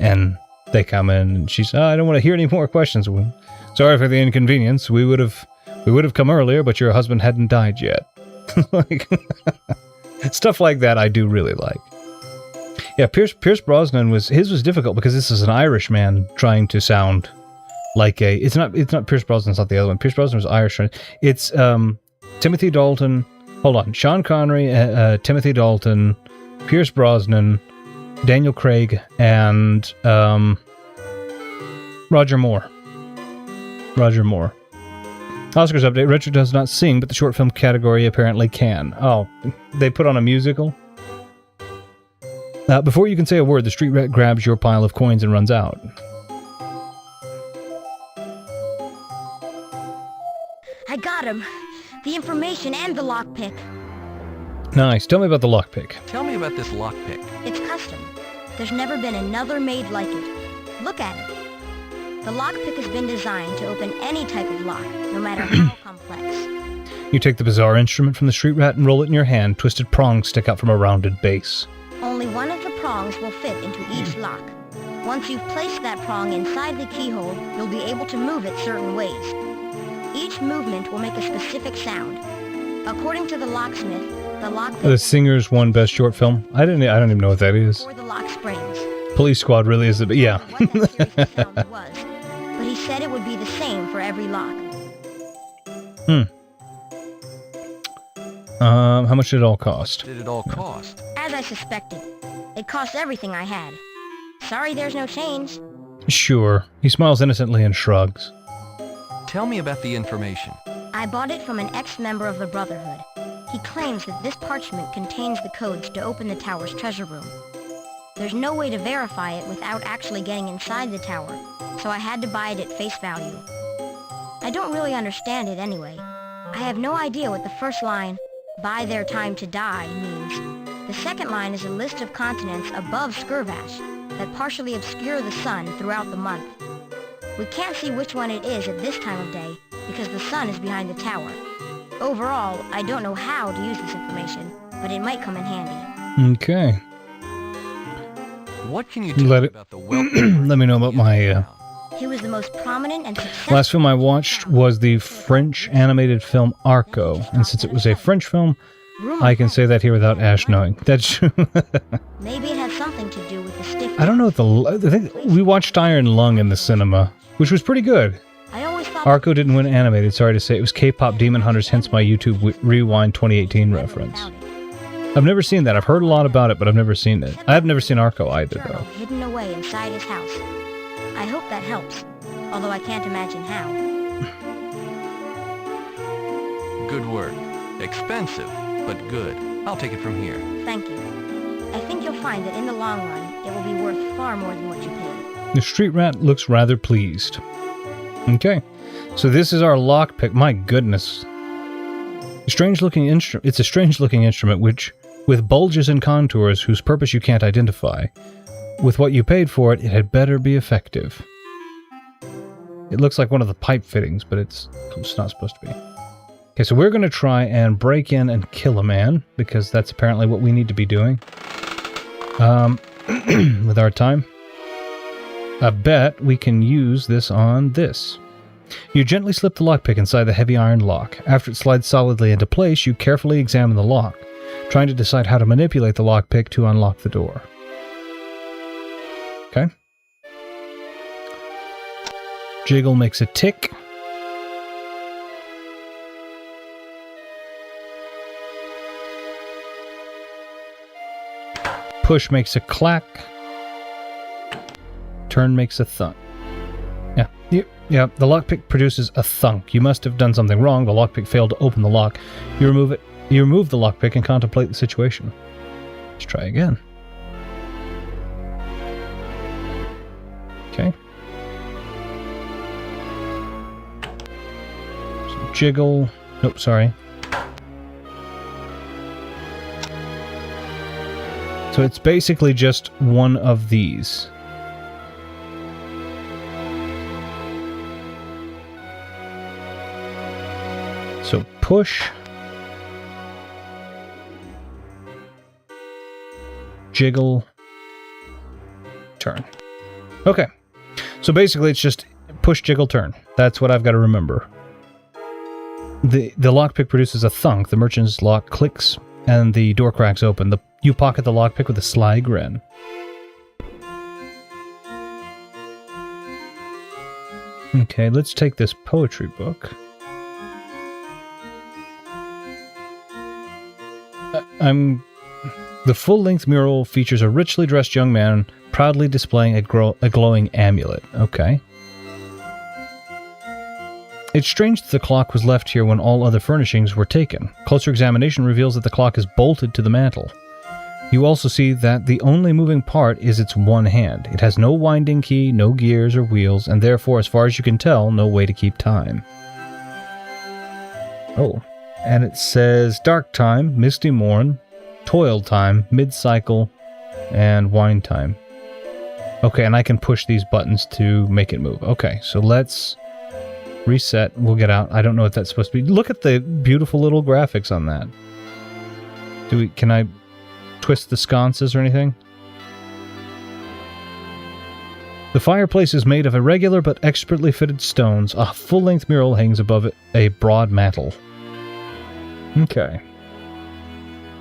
and they come in and she's, I don't want to hear any more questions. Sorry for the inconvenience. We would have come earlier, but your husband hadn't died yet. Like stuff like that I do really like. Yeah, Pierce Brosnan was difficult because this is an Irish man trying to sound like a... It's not Pierce Brosnan's not the other one. Pierce Brosnan was Irish. It's Timothy Dalton. Hold on. Sean Connery, Timothy Dalton, Pierce Brosnan, Daniel Craig, and Roger Moore. Roger Moore. Oscars update. Richard does not sing, but the short film category apparently can. Oh, they put on a musical? Before you can say a word, the street rat grabs your pile of coins and runs out. I got him. The information and the lockpick. Nice. Tell me about the lockpick. Tell me about this lockpick. It's custom. There's never been another made like it. Look at it. The lockpick has been designed to open any type of lock, no matter how complex. You take the bizarre instrument from the street rat and roll it in your hand. Twisted prongs stick out from a rounded base. Only one of the prongs will fit into each lock. Once you've placed that prong inside the keyhole, you'll be able to move it certain ways. Each movement will make a specific sound. According to the locksmith, the lockpick... The Singers won Best Short Film. I don't even know what that is. Or the lock springs. Police Squad really is the... Yeah. What that series of films was, but he said it would be the same for every lock. How much did it all cost? Did it all cost? As I suspected. It cost everything I had. Sorry there's no change. Sure. He smiles innocently and shrugs. Tell me about the information. I bought it from an ex-member of the Brotherhood. He claims that this parchment contains the codes to open the tower's treasure room. There's no way to verify it without actually getting inside the tower, so I had to buy it at face value. I don't really understand it anyway. I have no idea what the first line, "Buy their time to die," means. The second line is a list of continents above Skurvash that partially obscure the sun throughout the month. We can't see which one it is at this time of day because the sun is behind the tower. Overall, I don't know how to use this information, but it might come in handy. Okay. What can you tell me about the wealthy... Let me know about my... He was the most prominent and successful... Last film I watched was the French animated film Arco, and since it was a French film, I can say that here without Ash knowing. That's true. Maybe it had something to do with the stiff... I don't know what I think we watched Iron Lung in the cinema, which was pretty good. I always thought... Arco didn't win animated, sorry to say. It was K-pop Demon Hunters, hence my YouTube Rewind 2018 reference. I've never seen that. I've heard a lot about it, but I've never seen it. I've never seen Arco either, though. Hidden away inside his house. I hope that helps, although I can't imagine how. Good work. Expensive, but good. I'll take it from here. Thank you. I think you'll find that in the long run, it will be worth far more than what you paid. The street rat looks rather pleased. Okay, so this is our lockpick. My goodness. It's a strange-looking instrument which, with bulges and contours whose purpose you can't identify. With what you paid for it, it had better be effective. It looks like one of the pipe fittings, but it's not supposed to be. Okay, so we're going to try and break in and kill a man, because that's apparently what we need to be doing. With our time. I bet we can use this on this. You gently slip the lockpick inside the heavy iron lock. After it slides solidly into place, you carefully examine the lock, trying to decide how to manipulate the lockpick to unlock the door. Okay. Jiggle makes a tick. Push makes a clack. Turn makes a thunk. Yeah, the lockpick produces a thunk. You must have done something wrong. The lockpick failed to open the lock. You remove it. You remove the lockpick and contemplate the situation. Let's try again. Okay. So jiggle. Nope, sorry. So it's basically just one of these. So push, jiggle, turn. Okay, so basically it's just push, jiggle, turn. That's what I've got to remember. The lockpick produces a thunk. The merchant's lock clicks and the door cracks open. You pocket the lockpick with a sly grin. Okay, let's take this poetry book. The full-length mural features a richly dressed young man proudly displaying a glowing amulet. Okay. It's strange that the clock was left here when all other furnishings were taken. Closer examination reveals that the clock is bolted to the mantel. You also see that the only moving part is its one hand. It has no winding key, no gears or wheels, and therefore, as far as you can tell, no way to keep time. Oh, and it says dark time, misty morn, toil time, mid-cycle, and wine time. Okay, and I can push these buttons to make it move. Okay, so let's reset. We'll get out. I don't know what that's supposed to be. Look at the beautiful little graphics on that. Can I twist the sconces or anything? The fireplace is made of irregular but expertly fitted stones. A full-length mural hangs above it, a broad mantel. Okay.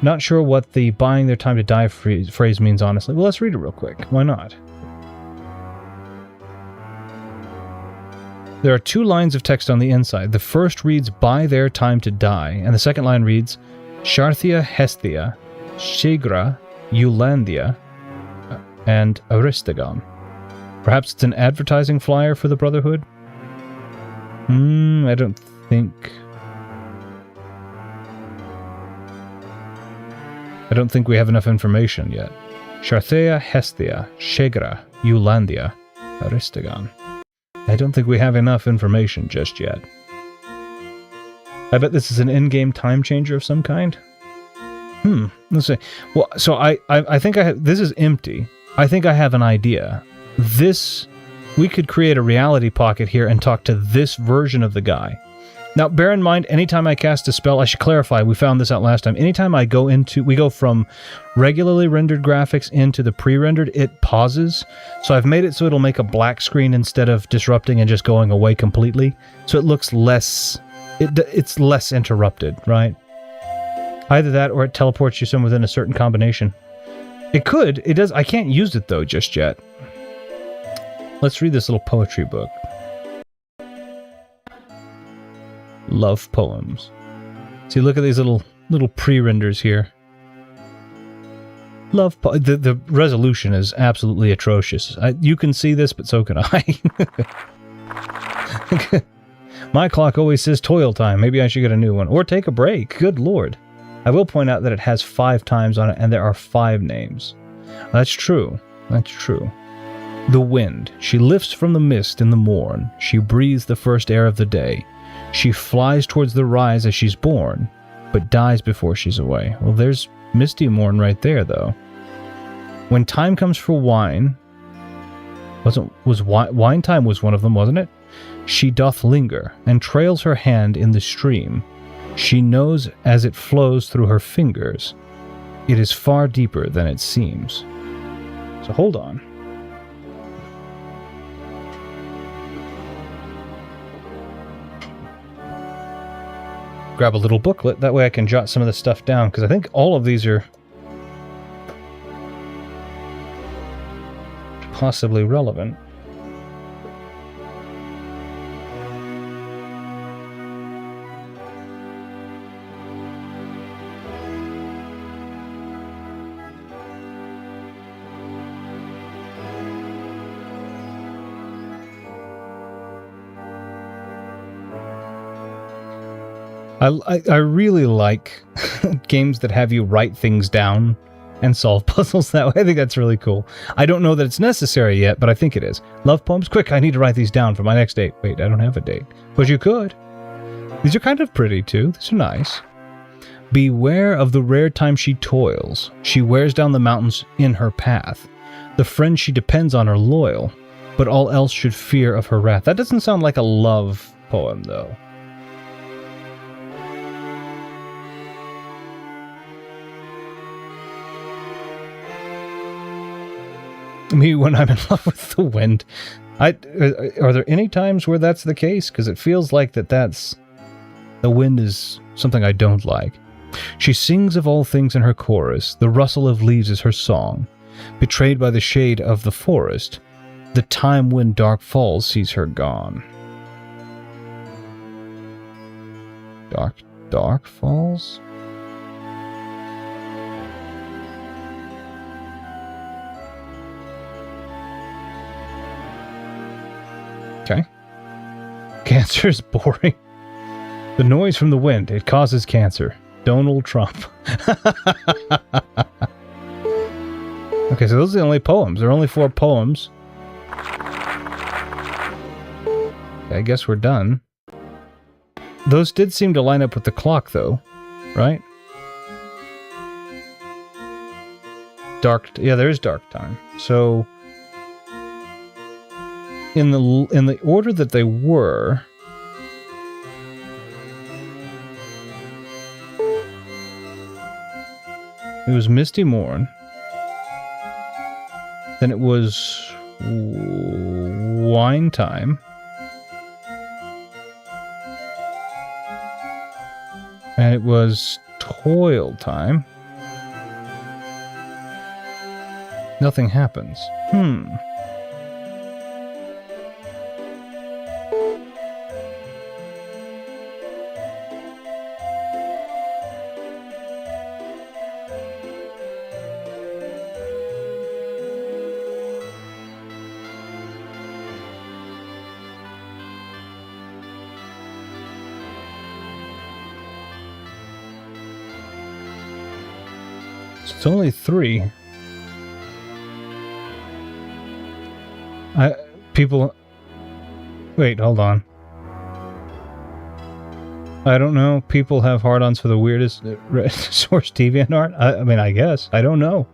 Not sure what the buying their time to die phrase means, honestly. Well, let's read it real quick. Why not? There are 2 lines of text on the inside. The first reads, buy their time to die, and the second line reads, Sharthia Hestia, Shigra, Eulandia, and Aristagon. Perhaps it's an advertising flyer for the Brotherhood? I don't think we have enough information yet. Sharthea Hestia, Shigra, Eulandia, Aristagon. I don't think we have enough information just yet. I bet this is an in-game time changer of some kind. Let's see. Well, so I think I have... This is empty. I think I have an idea. We could create a reality pocket here and talk to this version of the guy. Now, bear in mind, anytime I cast a spell, I should clarify, we found this out last time, anytime we go from regularly rendered graphics into the pre-rendered, it pauses. So I've made it so it'll make a black screen instead of disrupting and just going away completely. So it looks less, it's less interrupted, right? Either that or it teleports you somewhere within a certain combination. It does, I can't use it though just yet. Let's read this little poetry book. Love poems. See, look at these little pre-renders here. The resolution is absolutely atrocious. You can see this, but so can I. My clock always says toil time. Maybe I should get a new one. Or take a break. Good lord. I will point out that it has 5 times on it, and there are 5 names. That's true. That's true. The wind. She lifts from the mist in the morn. She breathes the first air of the day. She flies towards the rise as she's born, but dies before she's away. Well, there's Misty Morn right there, though. When time comes for wine... Wine time was one of them, wasn't it? She doth linger, and trails her hand in the stream. She knows as it flows through her fingers. It is far deeper than it seems. So hold on. Grab a little booklet, that way I can jot some of this stuff down, because I think all of these are possibly relevant. I really like games that have you write things down and solve puzzles that way. I think that's really cool. I don't know that it's necessary yet, but I think it is. Love poems? Quick, I need to write these down for my next date. Wait, I don't have a date. But you could. These are kind of pretty, too. These are nice. Beware of the rare time she toils. She wears down the mountains in her path. The friends she depends on are loyal, but all else should fear of her wrath. That doesn't sound like a love poem, though. Me when I'm in love with the wind. Are there any times where that's the case? Because it feels like the wind is something I don't like. She sings of all things in her chorus. The rustle of leaves is her song. Betrayed by the shade of the forest, the time when dark falls sees her gone. Dark falls? Okay, Cancer is boring. The noise from the wind, it causes cancer. Donald Trump. Okay, so those are the only poems. There are only 4 poems. I guess we're done. Those did seem to line up with the clock, though, right? Yeah, there is dark time. So, in the order that they were, it was Misty Morn. Then it was Wine Time. And it was Toil Time. Nothing happens. It's only 3. People... Wait, hold on. I don't know. People have hard-ons for the weirdest source DeviantArt? I mean, I guess. I don't know.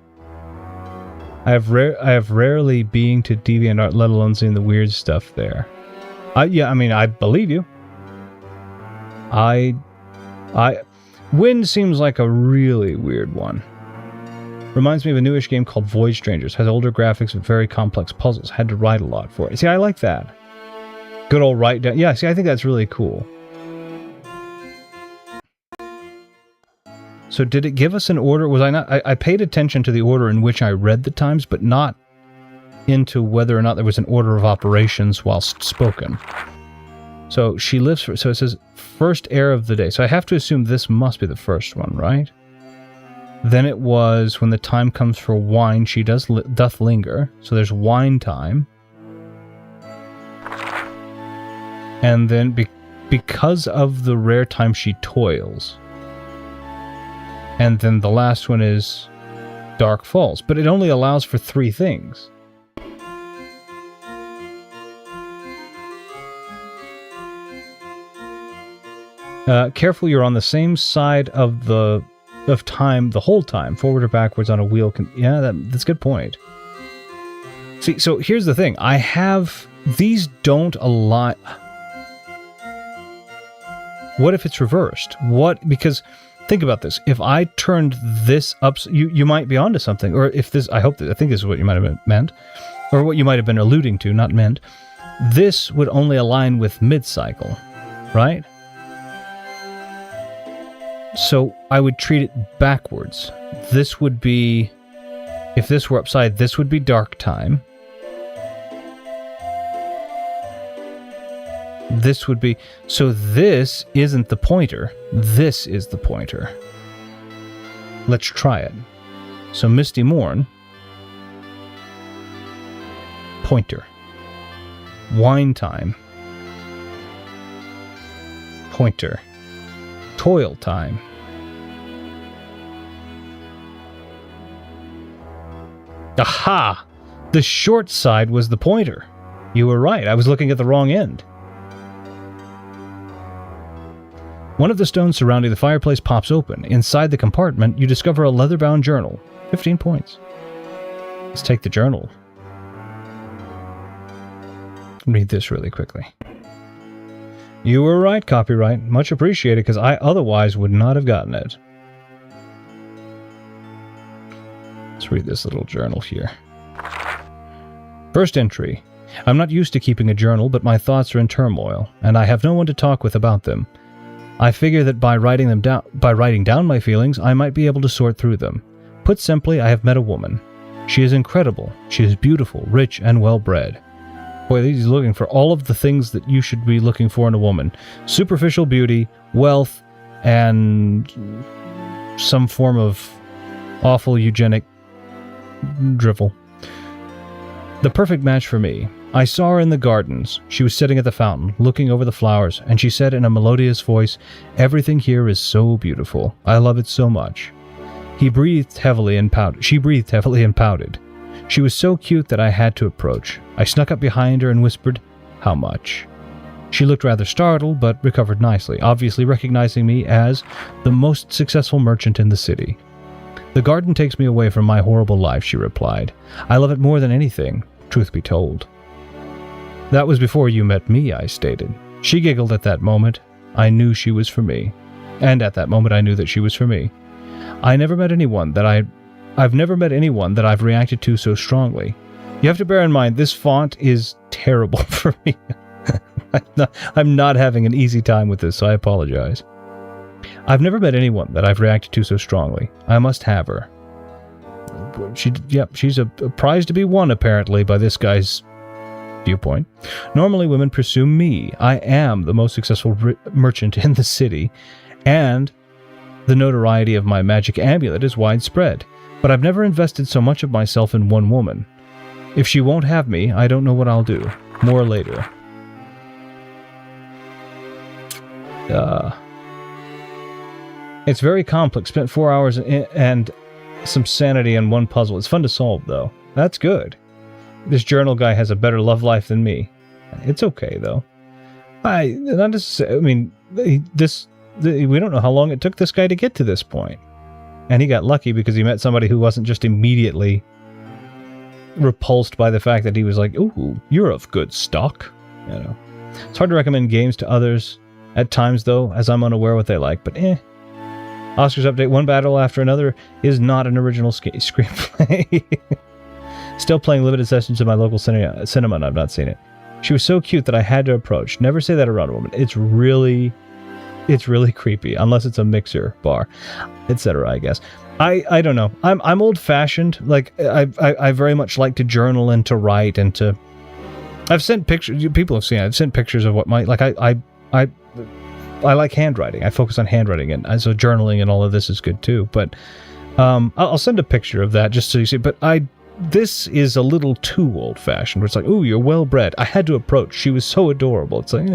I have rarely being to DeviantArt, let alone seeing the weird stuff there. Yeah, I mean, I believe you. Wind seems like a really weird one. Reminds me of a newish game called Void Strangers. Has older graphics with very complex puzzles. Had to write a lot for it. See, I like that. Good old write down. Yeah, see, I think that's really cool. So did it give us an order? Was I not... I paid attention to the order in which I read the times, but not into whether or not there was an order of operations whilst spoken. So she lives for... So it says first air of the day. So I have to assume this must be the first one, right? Then it was when the time comes for wine, she doth linger. So there's wine time. And then because of the rare time she toils. And then the last one is Dark Falls. But it only allows for 3 things. Careful, you're on the same side of time the whole time. Forward or backwards on a wheel can... Yeah, that's a good point. See, so here's the thing. I have... These don't align... What if it's reversed? What... Because... Think about this. If I turned this up... You might be onto something. Or if this... I think this is what you might have meant. Or what you might have been alluding to, not meant. This would only align with mid-cycle. Right? So I would treat it backwards. This would be... If this were upside, this would be dark time. This would be... So this isn't the pointer. This is the pointer. Let's try it. So Misty Morn. Pointer. Wine time. Pointer. Toil time. Aha! The short side was the pointer. You were right. I was looking at the wrong end. One of the stones surrounding the fireplace pops open. Inside the compartment, you discover a leather-bound journal. 15 points. Let's take the journal. Read this really quickly. You were right, copyright. Much appreciated, because I otherwise would not have gotten it. Let's read this little journal here. First entry. I'm not used to keeping a journal, but my thoughts are in turmoil, and I have no one to talk with about them. I figure that by writing down my feelings, I might be able to sort through them. Put simply, I have met a woman. She is incredible. She is beautiful, rich, and well-bred. Boy, he's looking for all of the things that you should be looking for in a woman. Superficial beauty, wealth, and some form of awful eugenic drivel. The perfect match for me. I saw her in the gardens. She was sitting at the fountain, looking over the flowers, and she said in a melodious voice, "Everything here is so beautiful. I love it so much." She breathed heavily and pouted. She was so cute that I had to approach. I snuck up behind her and whispered, "How much?" She looked rather startled, but recovered nicely, obviously recognizing me as the most successful merchant in the city. "The garden takes me away from my horrible life," she replied. "I love it more than anything, truth be told." "That was before you met me," I stated. She giggled at that moment. I knew she was for me. And at that moment I knew that she was for me. I've never met anyone that I've reacted to so strongly. You have to bear in mind, this font is terrible for me. I'm not having an easy time with this, so I apologize. I've never met anyone that I've reacted to so strongly. I must have her. She's a prize to be won, apparently, by this guy's viewpoint. Normally, women pursue me. I am the most successful merchant in the city, and the notoriety of my magic amulet is widespread. But I've never invested so much of myself in one woman. If she won't have me, I don't know what I'll do. More later. It's very complex. Spent 4 hours and some sanity on one puzzle. It's fun to solve, though. That's good. This journal guy has a better love life than me. It's okay, though. We don't know how long it took this guy to get to this point. And he got lucky because he met somebody who wasn't just immediately repulsed by the fact that he was like, "Ooh, you're of good stock." You know. It's hard to recommend games to others at times, though, as I'm unaware what they like, but Oscar's update, one battle after another is not an original screenplay. Still playing limited sessions in my local cinema, and I've not seen it. She was so cute that I had to approach. Never say that around a woman. It's really creepy, unless it's a mixer bar, etc. I guess. I don't know. I'm old-fashioned. Like I very much like to journal and to write and to. I've sent pictures. People have seen it. I've sent pictures of what my I like handwriting. I focus on handwriting, and so journaling and all of this is good too. But I'll send a picture of that just so you see. But this is a little too old-fashioned. Where it's like, "Ooh, you're well-bred." I had to approach. She was so adorable. It's like,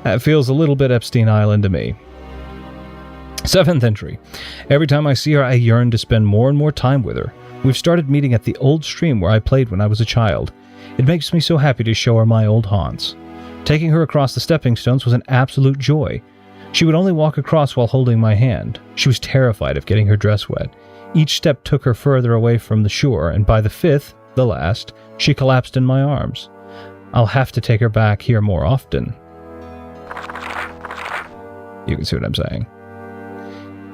that feels a little bit Epstein Island to me. 7th entry. Every time I see her, I yearn to spend more and more time with her. We've started meeting at the old stream where I played when I was a child. It makes me so happy to show her my old haunts. Taking her across the stepping stones was an absolute joy. She would only walk across while holding my hand. She was terrified of getting her dress wet. Each step took her further away from the shore, and by the 5th, the last, she collapsed in my arms. I'll have to take her back here more often. You can see what I'm saying.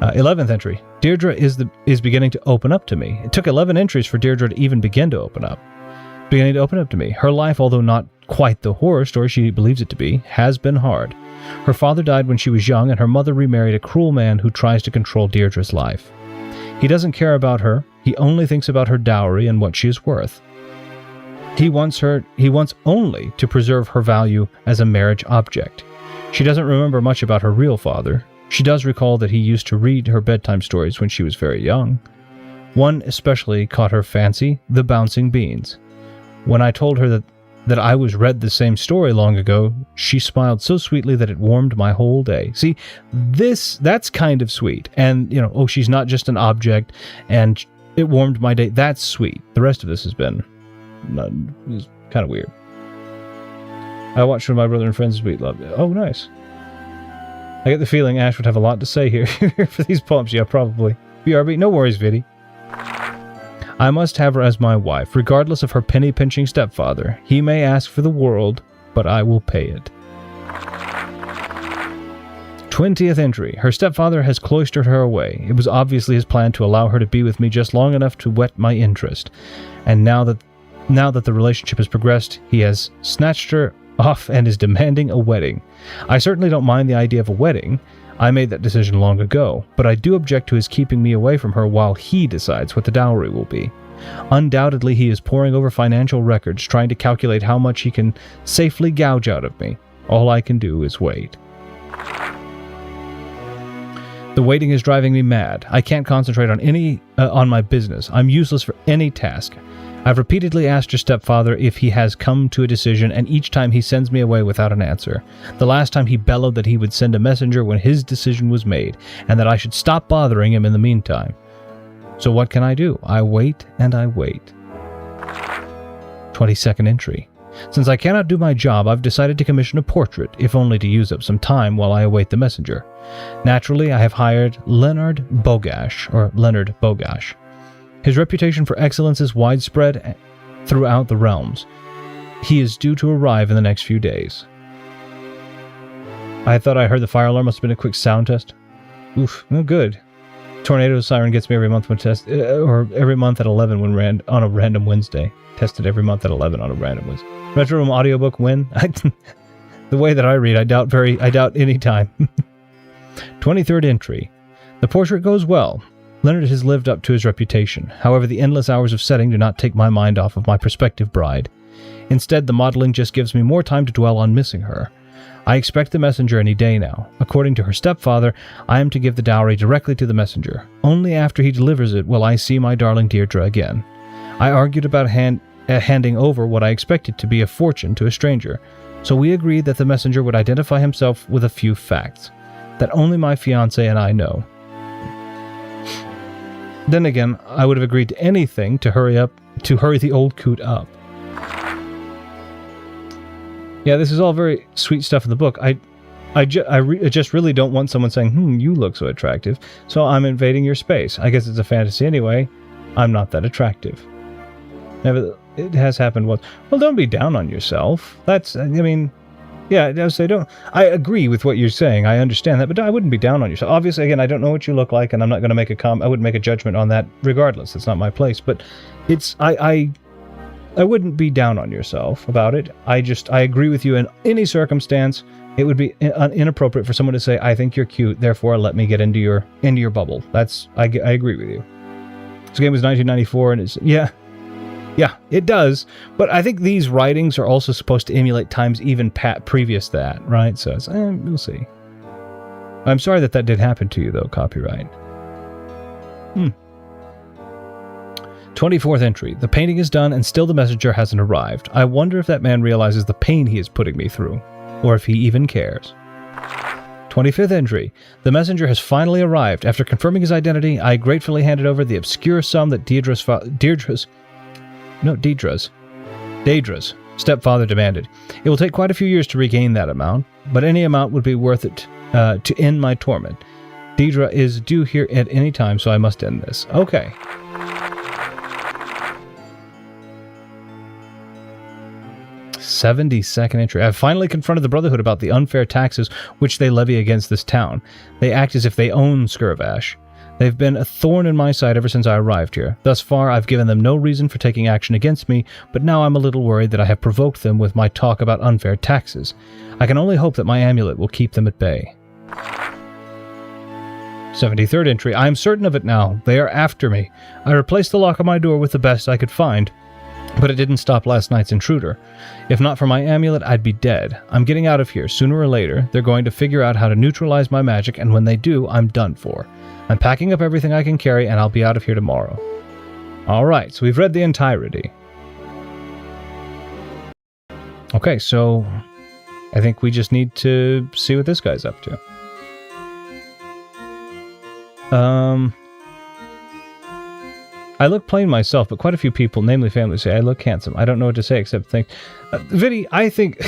11th entry. Deirdre is beginning to open up to me. It took 11 entries for Deirdre to even begin to open up. Beginning to open up to me. Her life, although not quite the horror story she believes it to be, has been hard. Her father died when she was young, and her mother remarried a cruel man who tries to control Deirdre's life. He doesn't care about her. He only thinks about her dowry and what she is worth. He wants only to preserve her value as a marriage object. She doesn't remember much about her real father. She does recall that he used to read her bedtime stories when she was very young. One especially caught her fancy, The Bouncing Beans. When I told her that I was read the same story long ago, she smiled so sweetly that it warmed my whole day. See, that's kind of sweet. And, she's not just an object, and it warmed my day. That's sweet. The rest of this has been kind of weird. I watched with my brother and friends this week. Loved it. Oh, nice. I get the feeling Ash would have a lot to say here for these poems. Yeah, probably. BRB, no worries, Viddy. I must have her as my wife, regardless of her penny-pinching stepfather. He may ask for the world, but I will pay it. 20th entry. Her stepfather has cloistered her away. It was obviously his plan to allow her to be with me just long enough to whet my interest. And now that the relationship has progressed, he has snatched her off and is demanding a wedding. I certainly don't mind the idea of a wedding. I made that decision long ago, but I do object to his keeping me away from her while he decides what the dowry will be. Undoubtedly, he is poring over financial records, trying to calculate how much he can safely gouge out of me. All I can do is wait. The waiting is driving me mad. I can't concentrate on my business. I'm useless for any task. I've repeatedly asked your stepfather if he has come to a decision, and each time he sends me away without an answer. The last time he bellowed that he would send a messenger when his decision was made, and that I should stop bothering him in the meantime. So what can I do? I wait and I wait. 22nd entry. Since I cannot do my job, I've decided to commission a portrait, if only to use up some time while I await the messenger. Naturally, I have hired Leonard Bogash. His reputation for excellence is widespread throughout the realms. He is due to arrive in the next few days. I thought I heard the fire alarm. Must have been a quick sound test. Oof, no good. Tornado siren gets me every month when or every month at 11 when on a random Wednesday. Tested every month at 11 on a random Wednesday. Retro Room audiobook win? The way that I read, I doubt any time. 23rd entry. The portrait goes well. Leonard has lived up to his reputation. However, the endless hours of setting do not take my mind off of my prospective bride. Instead, the modeling just gives me more time to dwell on missing her. I expect the messenger any day now. According to her stepfather, I am to give the dowry directly to the messenger. Only after he delivers it will I see my darling Deirdre again. I argued about handing over what I expected to be a fortune to a stranger, so we agreed that the messenger would identify himself with a few facts that only my fiancé and I know. Then again, I would have agreed to anything to hurry the old coot up. Yeah, this is all very sweet stuff in the book. I just really don't want someone saying, you look so attractive, so I'm invading your space. I guess it's a fantasy anyway. I'm not that attractive. Never, it has happened once. Well, don't be down on yourself. I agree with what you're saying. I understand that, but I wouldn't be down on yourself. Obviously, again, I don't know what you look like, and I'm not going to make I wouldn't make a judgment on that regardless. It's not my place, but I wouldn't be down on yourself about it. I agree with you in any circumstance. It would be inappropriate for someone to say, I think you're cute, therefore let me get into your bubble. I agree with you. This game was 1994, and it's, yeah, it does. But I think these writings are also supposed to emulate times even previous to that, right? So it's, we'll see. I'm sorry that did happen to you, though, copyright. 24th entry. The painting is done, and still the messenger hasn't arrived. I wonder if that man realizes the pain he is putting me through, or if he even cares. 25th entry. The messenger has finally arrived. After confirming his identity, I gratefully handed over the obscure sum that Deirdre's stepfather demanded. It will take quite a few years to regain that amount, but any amount would be worth it to end my torment. Deirdre is due here at any time, so I must end this. Okay. 72nd entry. I have finally confronted the Brotherhood about the unfair taxes which they levy against this town. They act as if they own Skurvash. They've been a thorn in my side ever since I arrived here. Thus far, I've given them no reason for taking action against me, but now I'm a little worried that I have provoked them with my talk about unfair taxes. I can only hope that my amulet will keep them at bay. 73rd entry. I am certain of it now. They are after me. I replaced the lock on my door with the best I could find, but it didn't stop last night's intruder. If not for my amulet, I'd be dead. I'm getting out of here. Sooner or later, they're going to figure out how to neutralize my magic, and when they do, I'm done for. I'm packing up everything I can carry, and I'll be out of here tomorrow. Alright, so we've read the entirety. Okay, so I think we just need to see what this guy's up to. I look plain myself, but quite a few people, namely family, say I look handsome. I don't know what to say except think. Viddy, I think...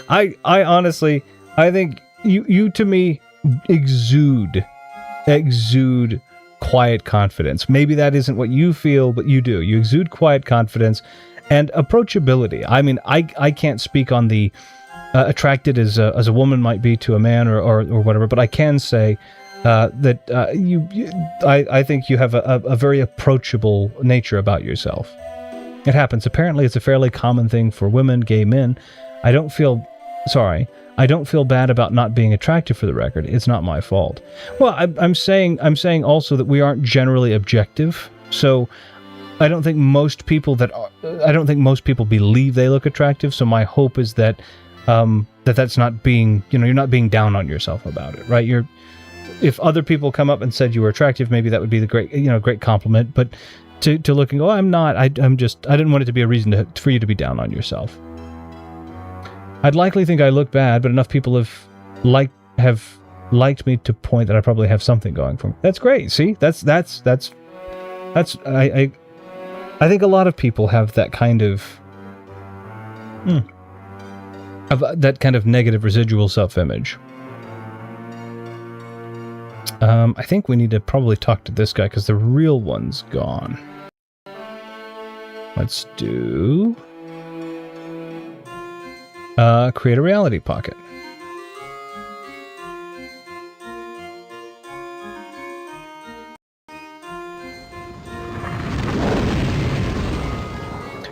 I honestly, I think you to me exude quiet confidence. Maybe that isn't what you feel, but you do. You exude quiet confidence and approachability. I mean, I can't speak on the attracted as a woman might be to a man or whatever, but I can say that I think you have a very approachable nature about yourself. It happens. Apparently, it's a fairly common thing for women, gay men. I don't feel bad about not being attractive, for the record. It's not my fault. Well, I'm saying also that we aren't generally objective. So I don't think most people believe they look attractive. So my hope is that that's not being, you're not being down on yourself about it, right? If other people come up and said you were attractive, maybe that would be the great compliment. But to look and go, I'm not. I didn't want it to be a reason for you to be down on yourself. I'd likely think I look bad, but enough people have liked me to point that I probably have something going for me. That's great. See, that's I think a lot of people have that kind of that kind of negative residual self-image. I think we need to probably talk to this guy because the real one's gone. Let's do create a reality pocket.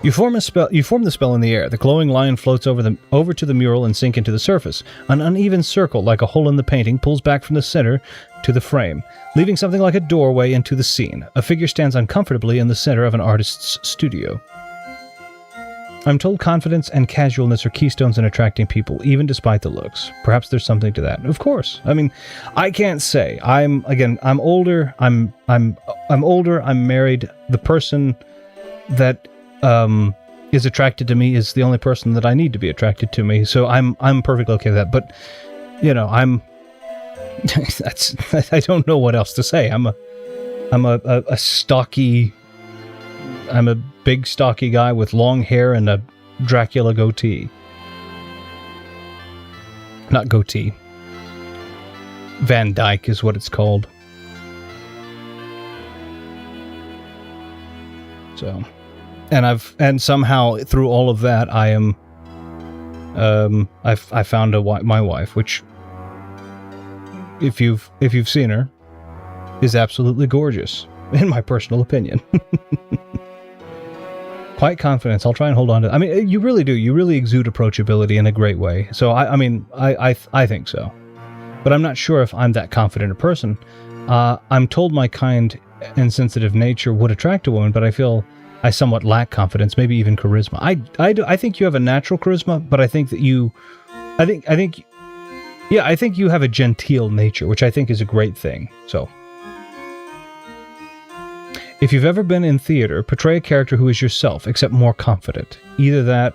You form the spell in the air. The glowing line floats over to the mural and sink into the surface. An uneven circle, like a hole in the painting, pulls back from the center to the frame, leaving something like a doorway into the scene. A figure stands uncomfortably in the center of an artist's studio. I'm told confidence and casualness are keystones in attracting people, even despite the looks. Perhaps there's something to that. Of course. I mean, I can't say. I'm older. I'm older. I'm married. The person that is attracted to me is the only person that I need to be attracted to me. So I'm perfectly okay with that. But I don't know what else to say. I'm a stocky. I'm a big stocky guy with long hair and a Dracula goatee. Not goatee. Van Dyke is what it's called. So. And somehow through all of that, I am, I found my wife, which, if you've seen her, is absolutely gorgeous, in my personal opinion. Quite confidence. I'll try and hold on to. I mean, you really do. You really exude approachability in a great way. So I think so, but I'm not sure if I'm that confident a person. I'm told my kind and sensitive nature would attract a woman, but I feel I somewhat lack confidence, maybe even charisma. I think you have a natural charisma, but I think that I think you have a genteel nature, which I think is a great thing. So, if you've ever been in theater, portray a character who is yourself, except more confident. Either that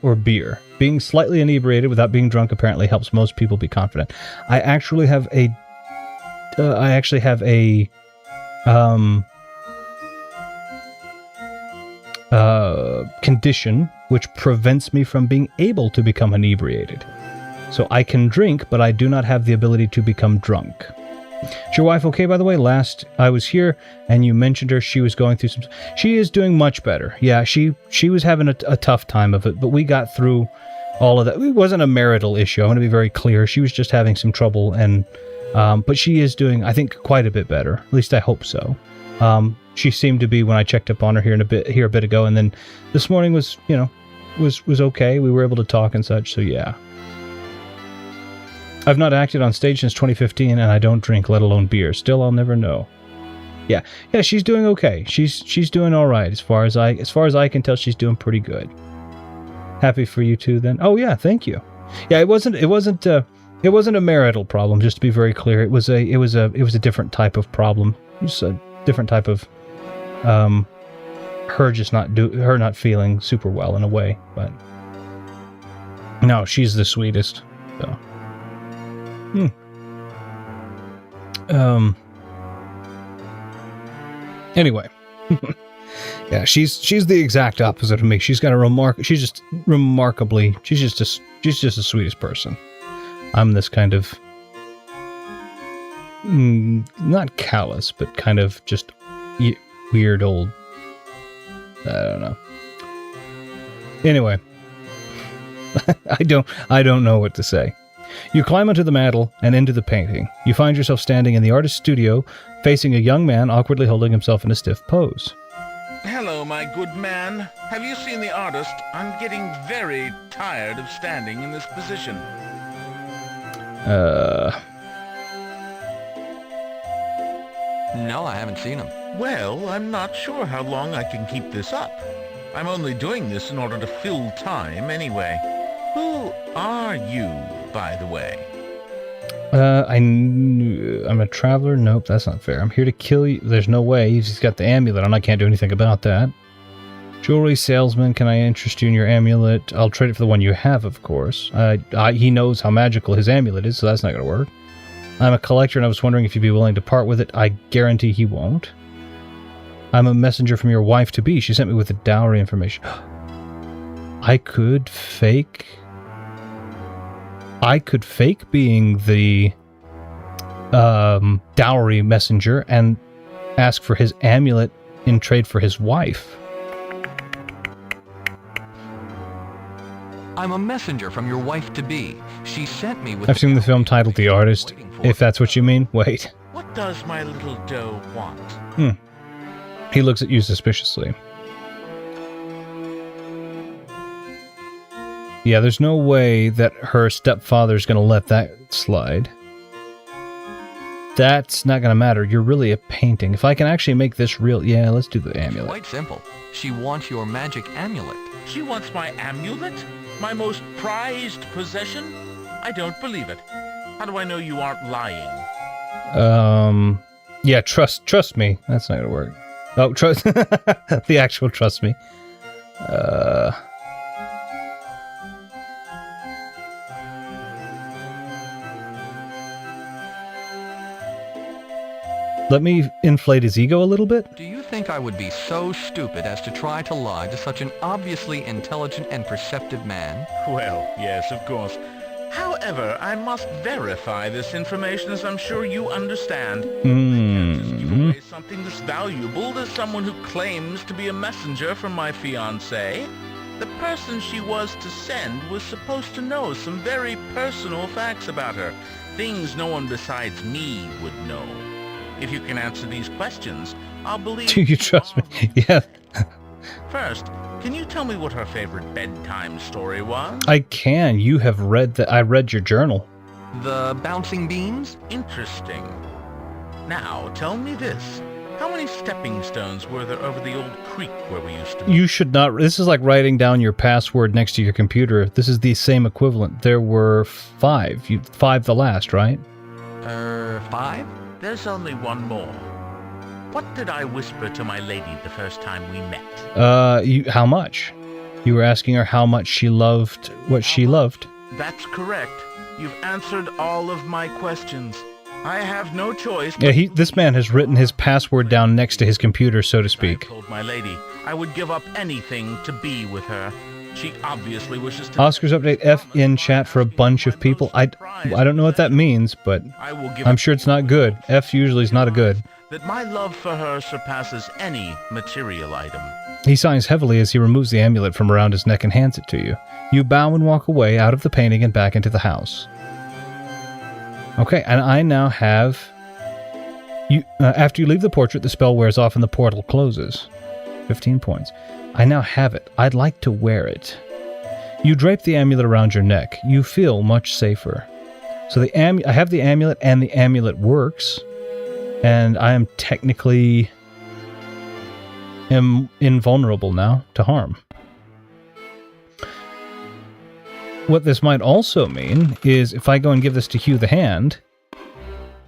or beer. Being slightly inebriated without being drunk apparently helps most people be confident. I actually have a condition which prevents me from being able to become inebriated. So I can drink, but I do not have the ability to become drunk. Is your wife okay, by the way? Last I was here and you mentioned her, she was going through some... She is doing much better. Yeah, she was having a tough time of it, but we got through all of that. It wasn't a marital issue. I want to be very clear. She was just having some trouble, and but she is doing, I think, quite a bit better. At least I hope so. She seemed to be when I checked up on her a bit ago, and then this morning was okay. We were able to talk and such. So yeah. I've not acted on stage since 2015, and I don't drink, let alone beer. Still, I'll never know. Yeah, she's doing okay. She's doing all right as far as I can tell. She's doing pretty good. Happy for you too, then. Oh yeah, thank you. Yeah, it wasn't a marital problem. Just to be very clear, it was a different type of problem. Just a different type of her not feeling super well in a way, but no, she's the sweetest. So. Anyway. Yeah, she's the exact opposite of me. She's got she's just the sweetest person. I'm this kind of not callous, but kind of just weird old, I don't know. Anyway, I don't know what to say. You climb onto the mantle and into the painting. You find yourself standing in the artist's studio, facing a young man awkwardly holding himself in a stiff pose. Hello, my good man. Have you seen the artist? I'm getting very tired of standing in this position. No, I haven't seen him. Well, I'm not sure how long I can keep this up. I'm only doing this in order to fill time anyway. Who are you, by the way? I'm a traveler. Nope, that's not fair. I'm here to kill you. There's no way. He's got the amulet on. I can't do anything about that. Jewelry salesman, can I interest you in your amulet? I'll trade it for the one you have, of course. He knows how magical his amulet is, so that's not going to work. I'm a collector, and I was wondering if you'd be willing to part with it. I guarantee he won't. I'm a messenger from your wife-to-be. She sent me with the dowry information. I could fake being the dowry messenger and ask for his amulet in trade for his wife. I'm a messenger from your wife-to-be. She sent me with... I've seen the film titled The Artist, if that's what you mean. Wait. What does my little doe want? He looks at you suspiciously. Yeah, there's no way that her stepfather's going to let that slide. That's not going to matter. You're really a painting. If I can actually make this real... Yeah, let's do the amulet. Quite simple. She wants your magic amulet. She wants my amulet? My most prized possession? I don't believe it. How do I know you aren't lying? Yeah, trust me. That's not going to work. Oh, trust... the actual trust me. Let me inflate his ego a little bit. Do you think I would be so stupid as to try to lie to such an obviously intelligent and perceptive man? Well, yes, of course. However, I must verify this information, as I'm sure you understand. I can't just give away something this valuable to someone who claims to be a messenger from my fiancée. The person she was to send was supposed to know some very personal facts about her, things no one besides me would know. If you can answer these questions, I'll believe... Do you trust me? Yeah. First, can you tell me what her favorite bedtime story was? I can. You have read that. I read your journal. The bouncing beans? Interesting. Now, tell me this. How many stepping stones were there over the old creek where we used to be? You should not... This is like writing down your password next to your computer. This is the same equivalent. There were 5. 5 the last, right? 5? There's only one more. What did I whisper to my lady the first time we met? How much? You were asking her how much she loved what she loved. That's correct. You've answered all of my questions. I have no choice. Yeah, this man has written his password down next to his computer, so to speak. I told my lady I would give up anything to be with her. She obviously wishes to... Oscars update F in chat for a bunch of people. I don't know what that means, but I'm sure it's not good. F usually is not a good. That my love for her surpasses any material item. He sighs heavily as he removes the amulet from around his neck and hands it to you. You bow and walk away out of the painting and back into the house. Okay, and I now have... after you leave the portrait, the spell wears off and the portal closes. 15 points. I now have it. I'd like to wear it. You drape the amulet around your neck. You feel much safer. So I have the amulet, and the amulet works, and I am technically invulnerable now to harm. What this might also mean is if I go and give this to Hugh the Hand,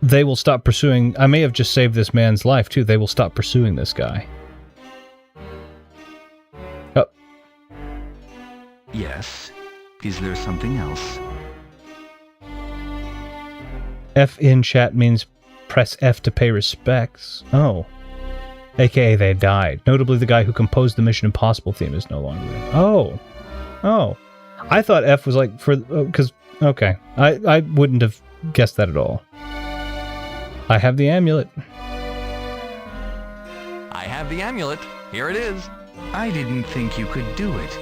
they will stop pursuing... I may have just saved this man's life, too. They will stop pursuing this guy. Yes. Is there something else? F in chat means press F to pay respects. Oh. AKA they died. Notably, the guy who composed the Mission Impossible theme is no longer there. Oh. Oh. I thought F was like for... because... okay. I wouldn't have guessed that at all. I have the amulet. I have the amulet. Here it is. I didn't think you could do it.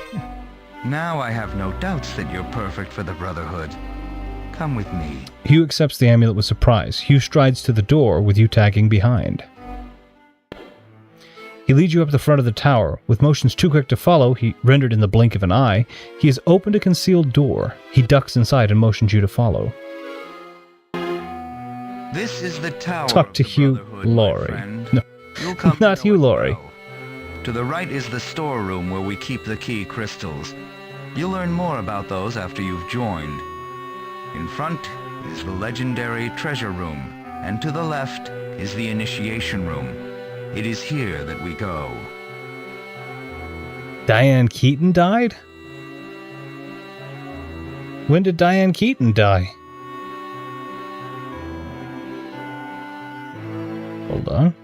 Now I have no doubts that you're perfect for the Brotherhood. Come with me. Hugh accepts the amulet with surprise. Hugh strides to the door, with you tagging behind. He leads you up the front of the tower. With motions too quick to follow, he rendered in the blink of an eye, he has opened a concealed door. He ducks inside and motions you to follow. This is the tower. Talk to Hugh Laurie. No, not Hugh Laurie. To the right is the storeroom where we keep the key crystals. You'll learn more about those after you've joined. In front is the legendary treasure room, and to the left is the initiation room. It is here that we go. Diane Keaton died? When did Diane Keaton die? Hold on.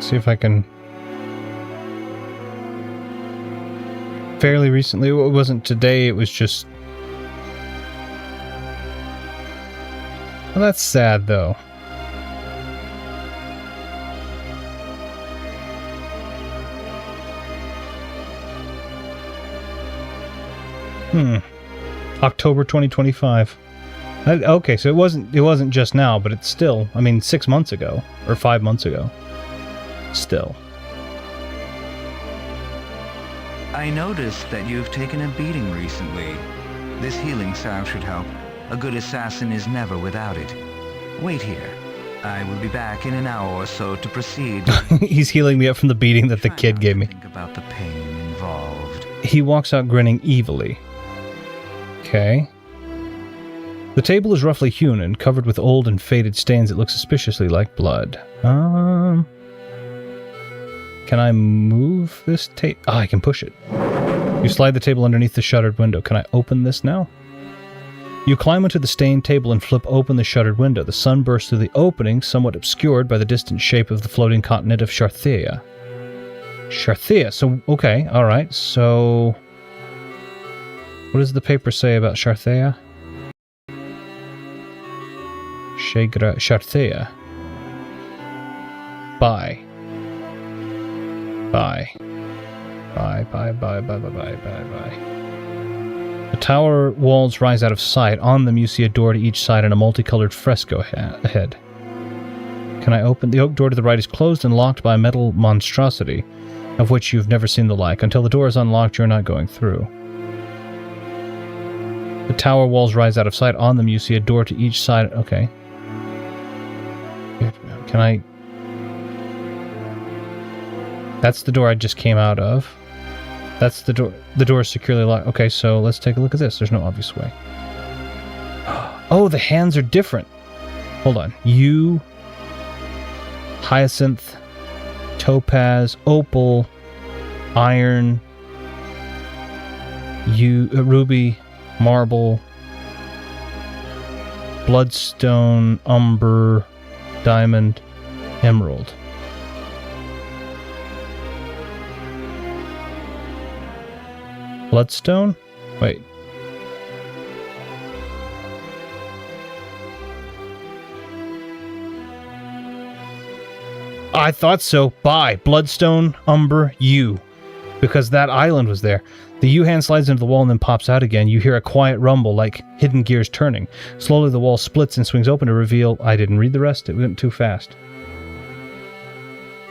See if I can. Fairly recently, it wasn't today, it was just. Well, that's sad though. October 2025. Okay, so it wasn't just now, but it's still, I mean, 6 months ago or 5 months ago. Still. I noticed that you've taken a beating recently. This healing salve should help. A good assassin is never without it. Wait here. I will be back in an hour or so to proceed. He's healing me up from the beating that the kid gave me. Think about the pain involved. He walks out grinning evilly. Okay. The table is roughly hewn and covered with old and faded stains that look suspiciously like blood. Can I move this table? Ah, I can push it. You slide the table underneath the shuttered window. Can I open this now? You climb onto the stained table and flip open the shuttered window. The sun bursts through the opening, somewhat obscured by the distant shape of the floating continent of Sharthea. Sharthea. So, okay, alright. So, what does the paper say about Sharthea? Sharthea. Bye. Bye. Bye, bye, bye, bye, bye, bye, bye, bye. The tower walls rise out of sight. On them you see a door to each side and a multicolored fresco ahead. Can I open? The oak door to the right is closed and locked by a metal monstrosity, of which you've never seen the like. Until the door is unlocked, you're not going through. The tower walls rise out of sight. On them you see a door to each side. Okay. Can I... That's the door I just came out of. That's the door. The door is securely locked. Okay, so let's take a look at this. There's no obvious way. Oh, the hands are different. Hold on. You, hyacinth, topaz, opal, iron, ruby, marble, bloodstone, umber, diamond, emerald. Bloodstone? Wait. I thought so. Bye. Bloodstone, umber, U. Because that island was there. The U hand slides into the wall and then pops out again. You hear a quiet rumble like hidden gears turning. Slowly the wall splits and swings open to reveal... I didn't read the rest. It went too fast.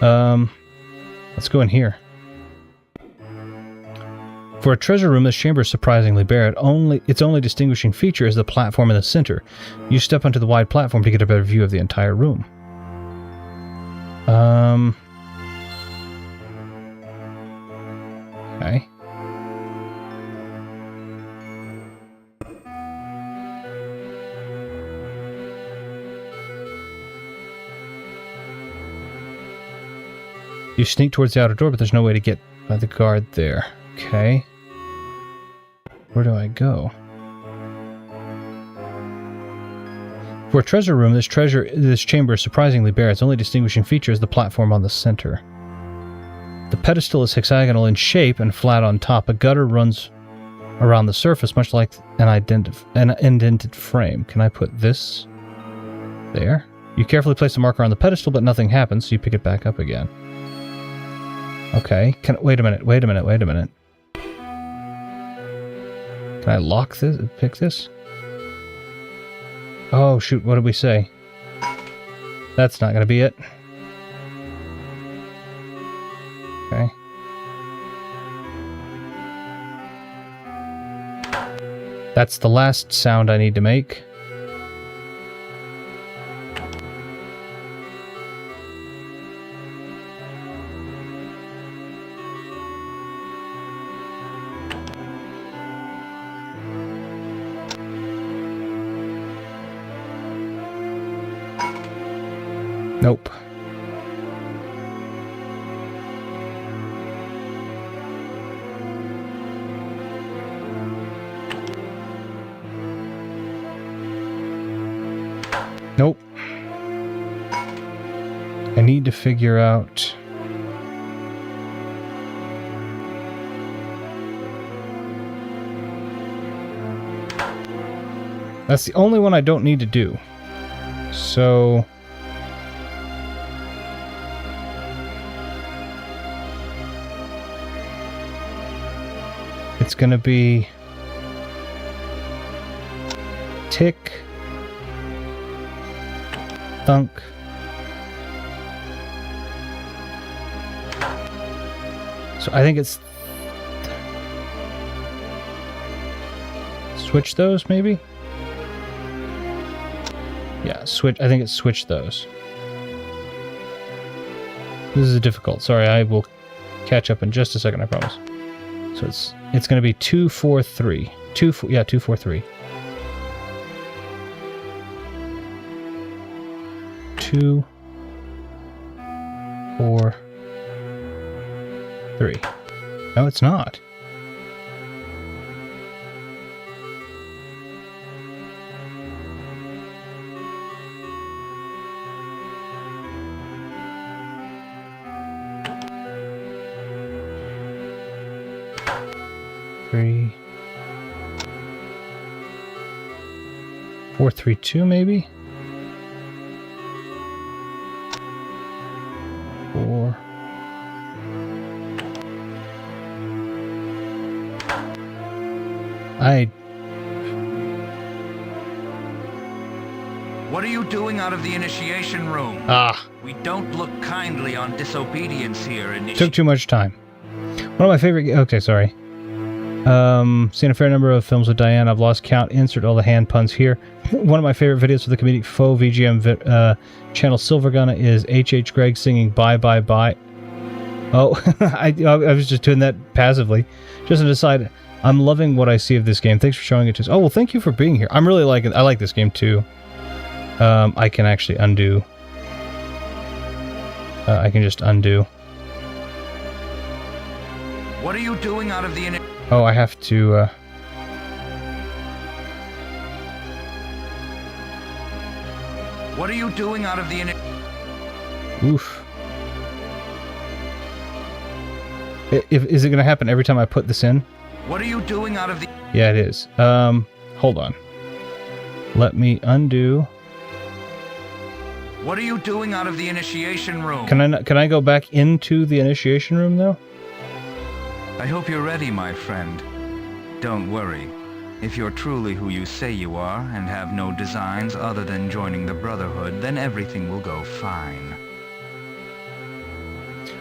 Let's go in here. For a treasure room, this chamber is surprisingly bare. Its only distinguishing feature is the platform in the center. You step onto the wide platform to get a better view of the entire room. Okay. You sneak towards the outer door, but there's no way to get by the guard there. Okay. Where do I go? For a treasure room, this chamber is surprisingly bare. Its only distinguishing feature is the platform on the center. The pedestal is hexagonal in shape and flat on top. A gutter runs around the surface, much like an indented frame. Can I put this there? You carefully place the marker on the pedestal, but nothing happens, so you pick it back up again. Okay. Wait a minute. Can I lock this? Pick this? Oh, shoot. What did we say? That's not going to be it. Okay. That's the last sound I need to make. Nope. Nope. I need to figure out... That's the only one I don't need to do. So... It's gonna be... Tick... Thunk. So I think it's... Switch those, maybe? Yeah, switch. I think it's switch those. This is difficult. Sorry, I will catch up in just a second, I promise. So it's going to be 2, 4, 3. 2, 4, yeah, 2, 4, 3. 2, 4, 3. No, it's not. Three, 4, 3, 2, maybe. 4. What are you doing out of the initiation room? We don't look kindly on disobedience here. Took too much time. One of my favorite... Okay, sorry. Seen a fair number of films with Diane. I've lost count. Insert all the hand puns here. One of my favorite videos for the comedic faux VGM channel Silvergunna is H.H. Gregg singing Bye Bye Bye. Oh, I was just doing that passively. Just an aside, I'm loving what I see of this game. Thanks for showing it to us. Oh, well, thank you for being here. I'm really liking... I like this game, too. I can actually undo. I can just undo. What are you doing out of the... Oh, I have to, What are you doing out of the... Oof. Is it going to happen every time I put this in? What are you doing out of the... Yeah, it is. Hold on. Let me undo. What are you doing out of the initiation room? Can I go back into the initiation room, though? I hope you're ready, my friend. Don't worry. If you're truly who you say you are and have no designs other than joining the Brotherhood, then everything will go fine.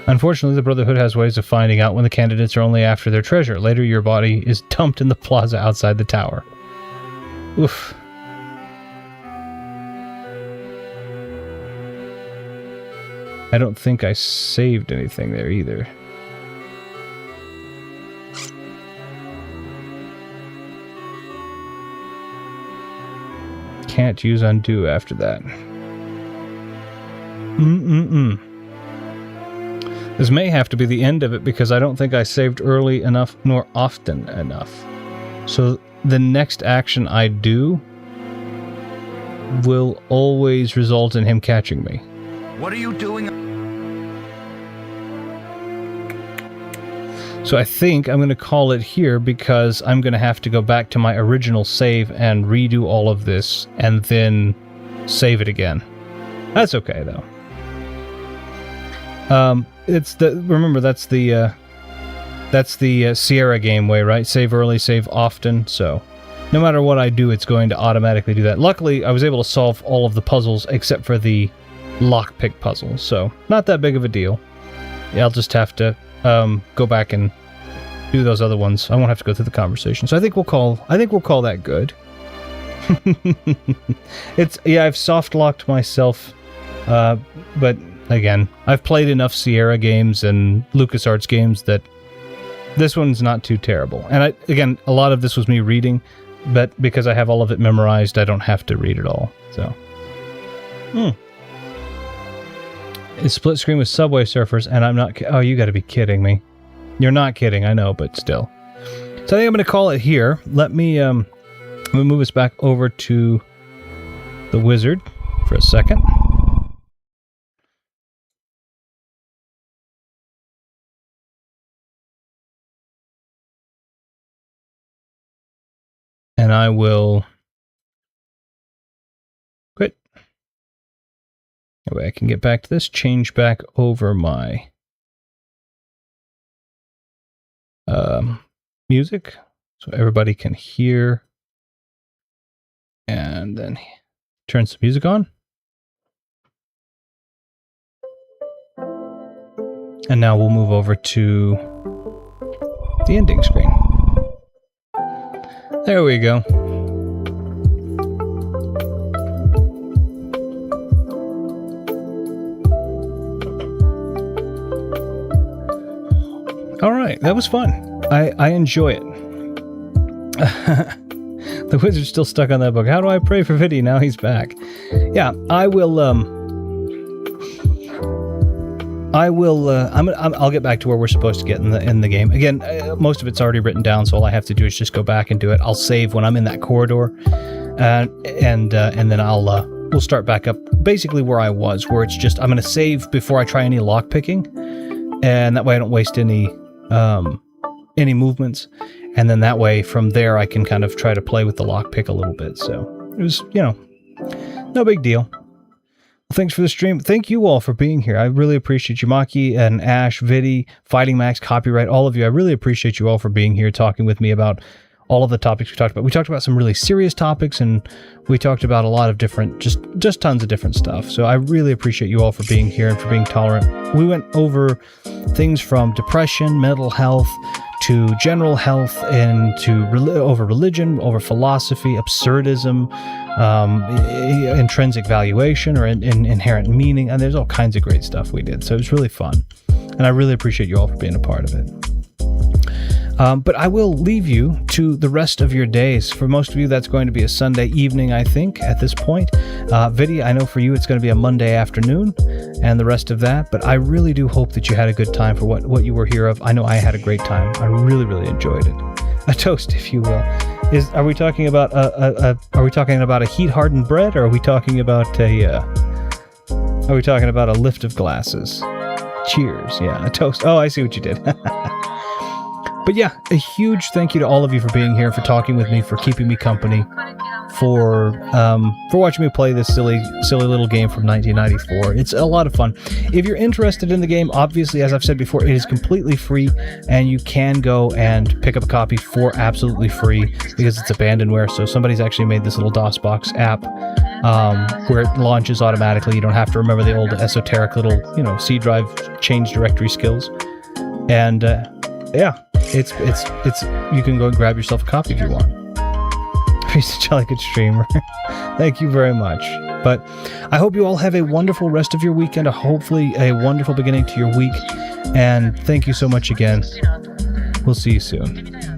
Unfortunately, the Brotherhood has ways of finding out when the candidates are only after their treasure. Later, your body is dumped in the plaza outside the tower. Oof. I don't think I saved anything there either. Can't use undo after that. This may have to be the end of it because I don't think I saved early enough nor often enough. So the next action I do will always result in him catching me. What are you doing? So I think I'm going to call it here because I'm going to have to go back to my original save and redo all of this and then save it again. That's okay though. Remember that's the Sierra game way, right? Save early, save often. So no matter what I do, it's going to automatically do that. Luckily, I was able to solve all of the puzzles except for the lockpick puzzle, so not that big of a deal. Yeah, I'll just have to go back and do those other ones. I won't have to go through the conversation. So I think we'll call that good. I've soft locked myself, but again, I've played enough Sierra games and LucasArts games that this one's not too terrible. And again, a lot of this was me reading, but because I have all of it memorized, I don't have to read it all. So, It's split screen with Subway Surfers, and I'm not... Oh, you gotta be kidding me. You're not kidding, I know, but still. So I think I'm gonna call it here. Let me move us back over to the wizard for a second. And I will quit. That way I can get back to this, change back over my music so everybody can hear, and then turn some music on. And now we'll move over to the ending screen. There we go. All right, that was fun. I enjoy it. The wizard's still stuck on that book. How do I pray for Viddy? Now he's back. Yeah, I will. I'll get back to where we're supposed to get in the game. Again, most of it's already written down, so all I have to do is just go back and do it. I'll save when I'm in that corridor, and then we'll start back up basically where I was, where it's just I'm going to save before I try any lock picking, and that way I don't waste any movements, and then that way from there I can kind of try to play with the lock pick a little bit. So it was, no big deal. Thanks for the stream. Thank you all for being here. I really appreciate you, Maki and Ash, Viddy, Fighting Max, Copyright, all of you. I really appreciate you all for being here, talking with me about all of the topics we talked about. We talked about some really serious topics, and we talked about a lot of different, just tons of different stuff. So I really appreciate you all for being here and for being tolerant. We went over things from depression, mental health, to general health, and over religion, over philosophy, absurdism, intrinsic valuation or inherent meaning, and there's all kinds of great stuff we did. So it was really fun, and I really appreciate you all for being a part of it. But I will leave you to the rest of your days. For most of you, that's going to be a Sunday evening, I think, at this point. Viddy, I know for you it's going to be a Monday afternoon and the rest of that, but I really do hope that you had a good time for what you were here of. I know I had a great time. I really, really enjoyed it. A toast, if you will. Are we talking about a heat-hardened bread, or are we talking about a lift of glasses? Cheers. Yeah, a toast. Oh, I see what you did. But yeah, a huge thank you to all of you for being here, for talking with me, for keeping me company, for watching me play this silly little game from 1994. It's a lot of fun. If you're interested in the game, obviously, as I've said before, it is completely free, and you can go and pick up a copy for absolutely free because it's abandonware. So somebody's actually made this little DOSBox app where it launches automatically. You don't have to remember the old esoteric little, C drive change directory skills. And yeah. It's you can go and grab yourself a copy if you want. He's a jolly good streamer. Thank you very much. But I hope you all have a wonderful rest of your weekend, hopefully a wonderful beginning to your week. And thank you so much again. We'll see you soon.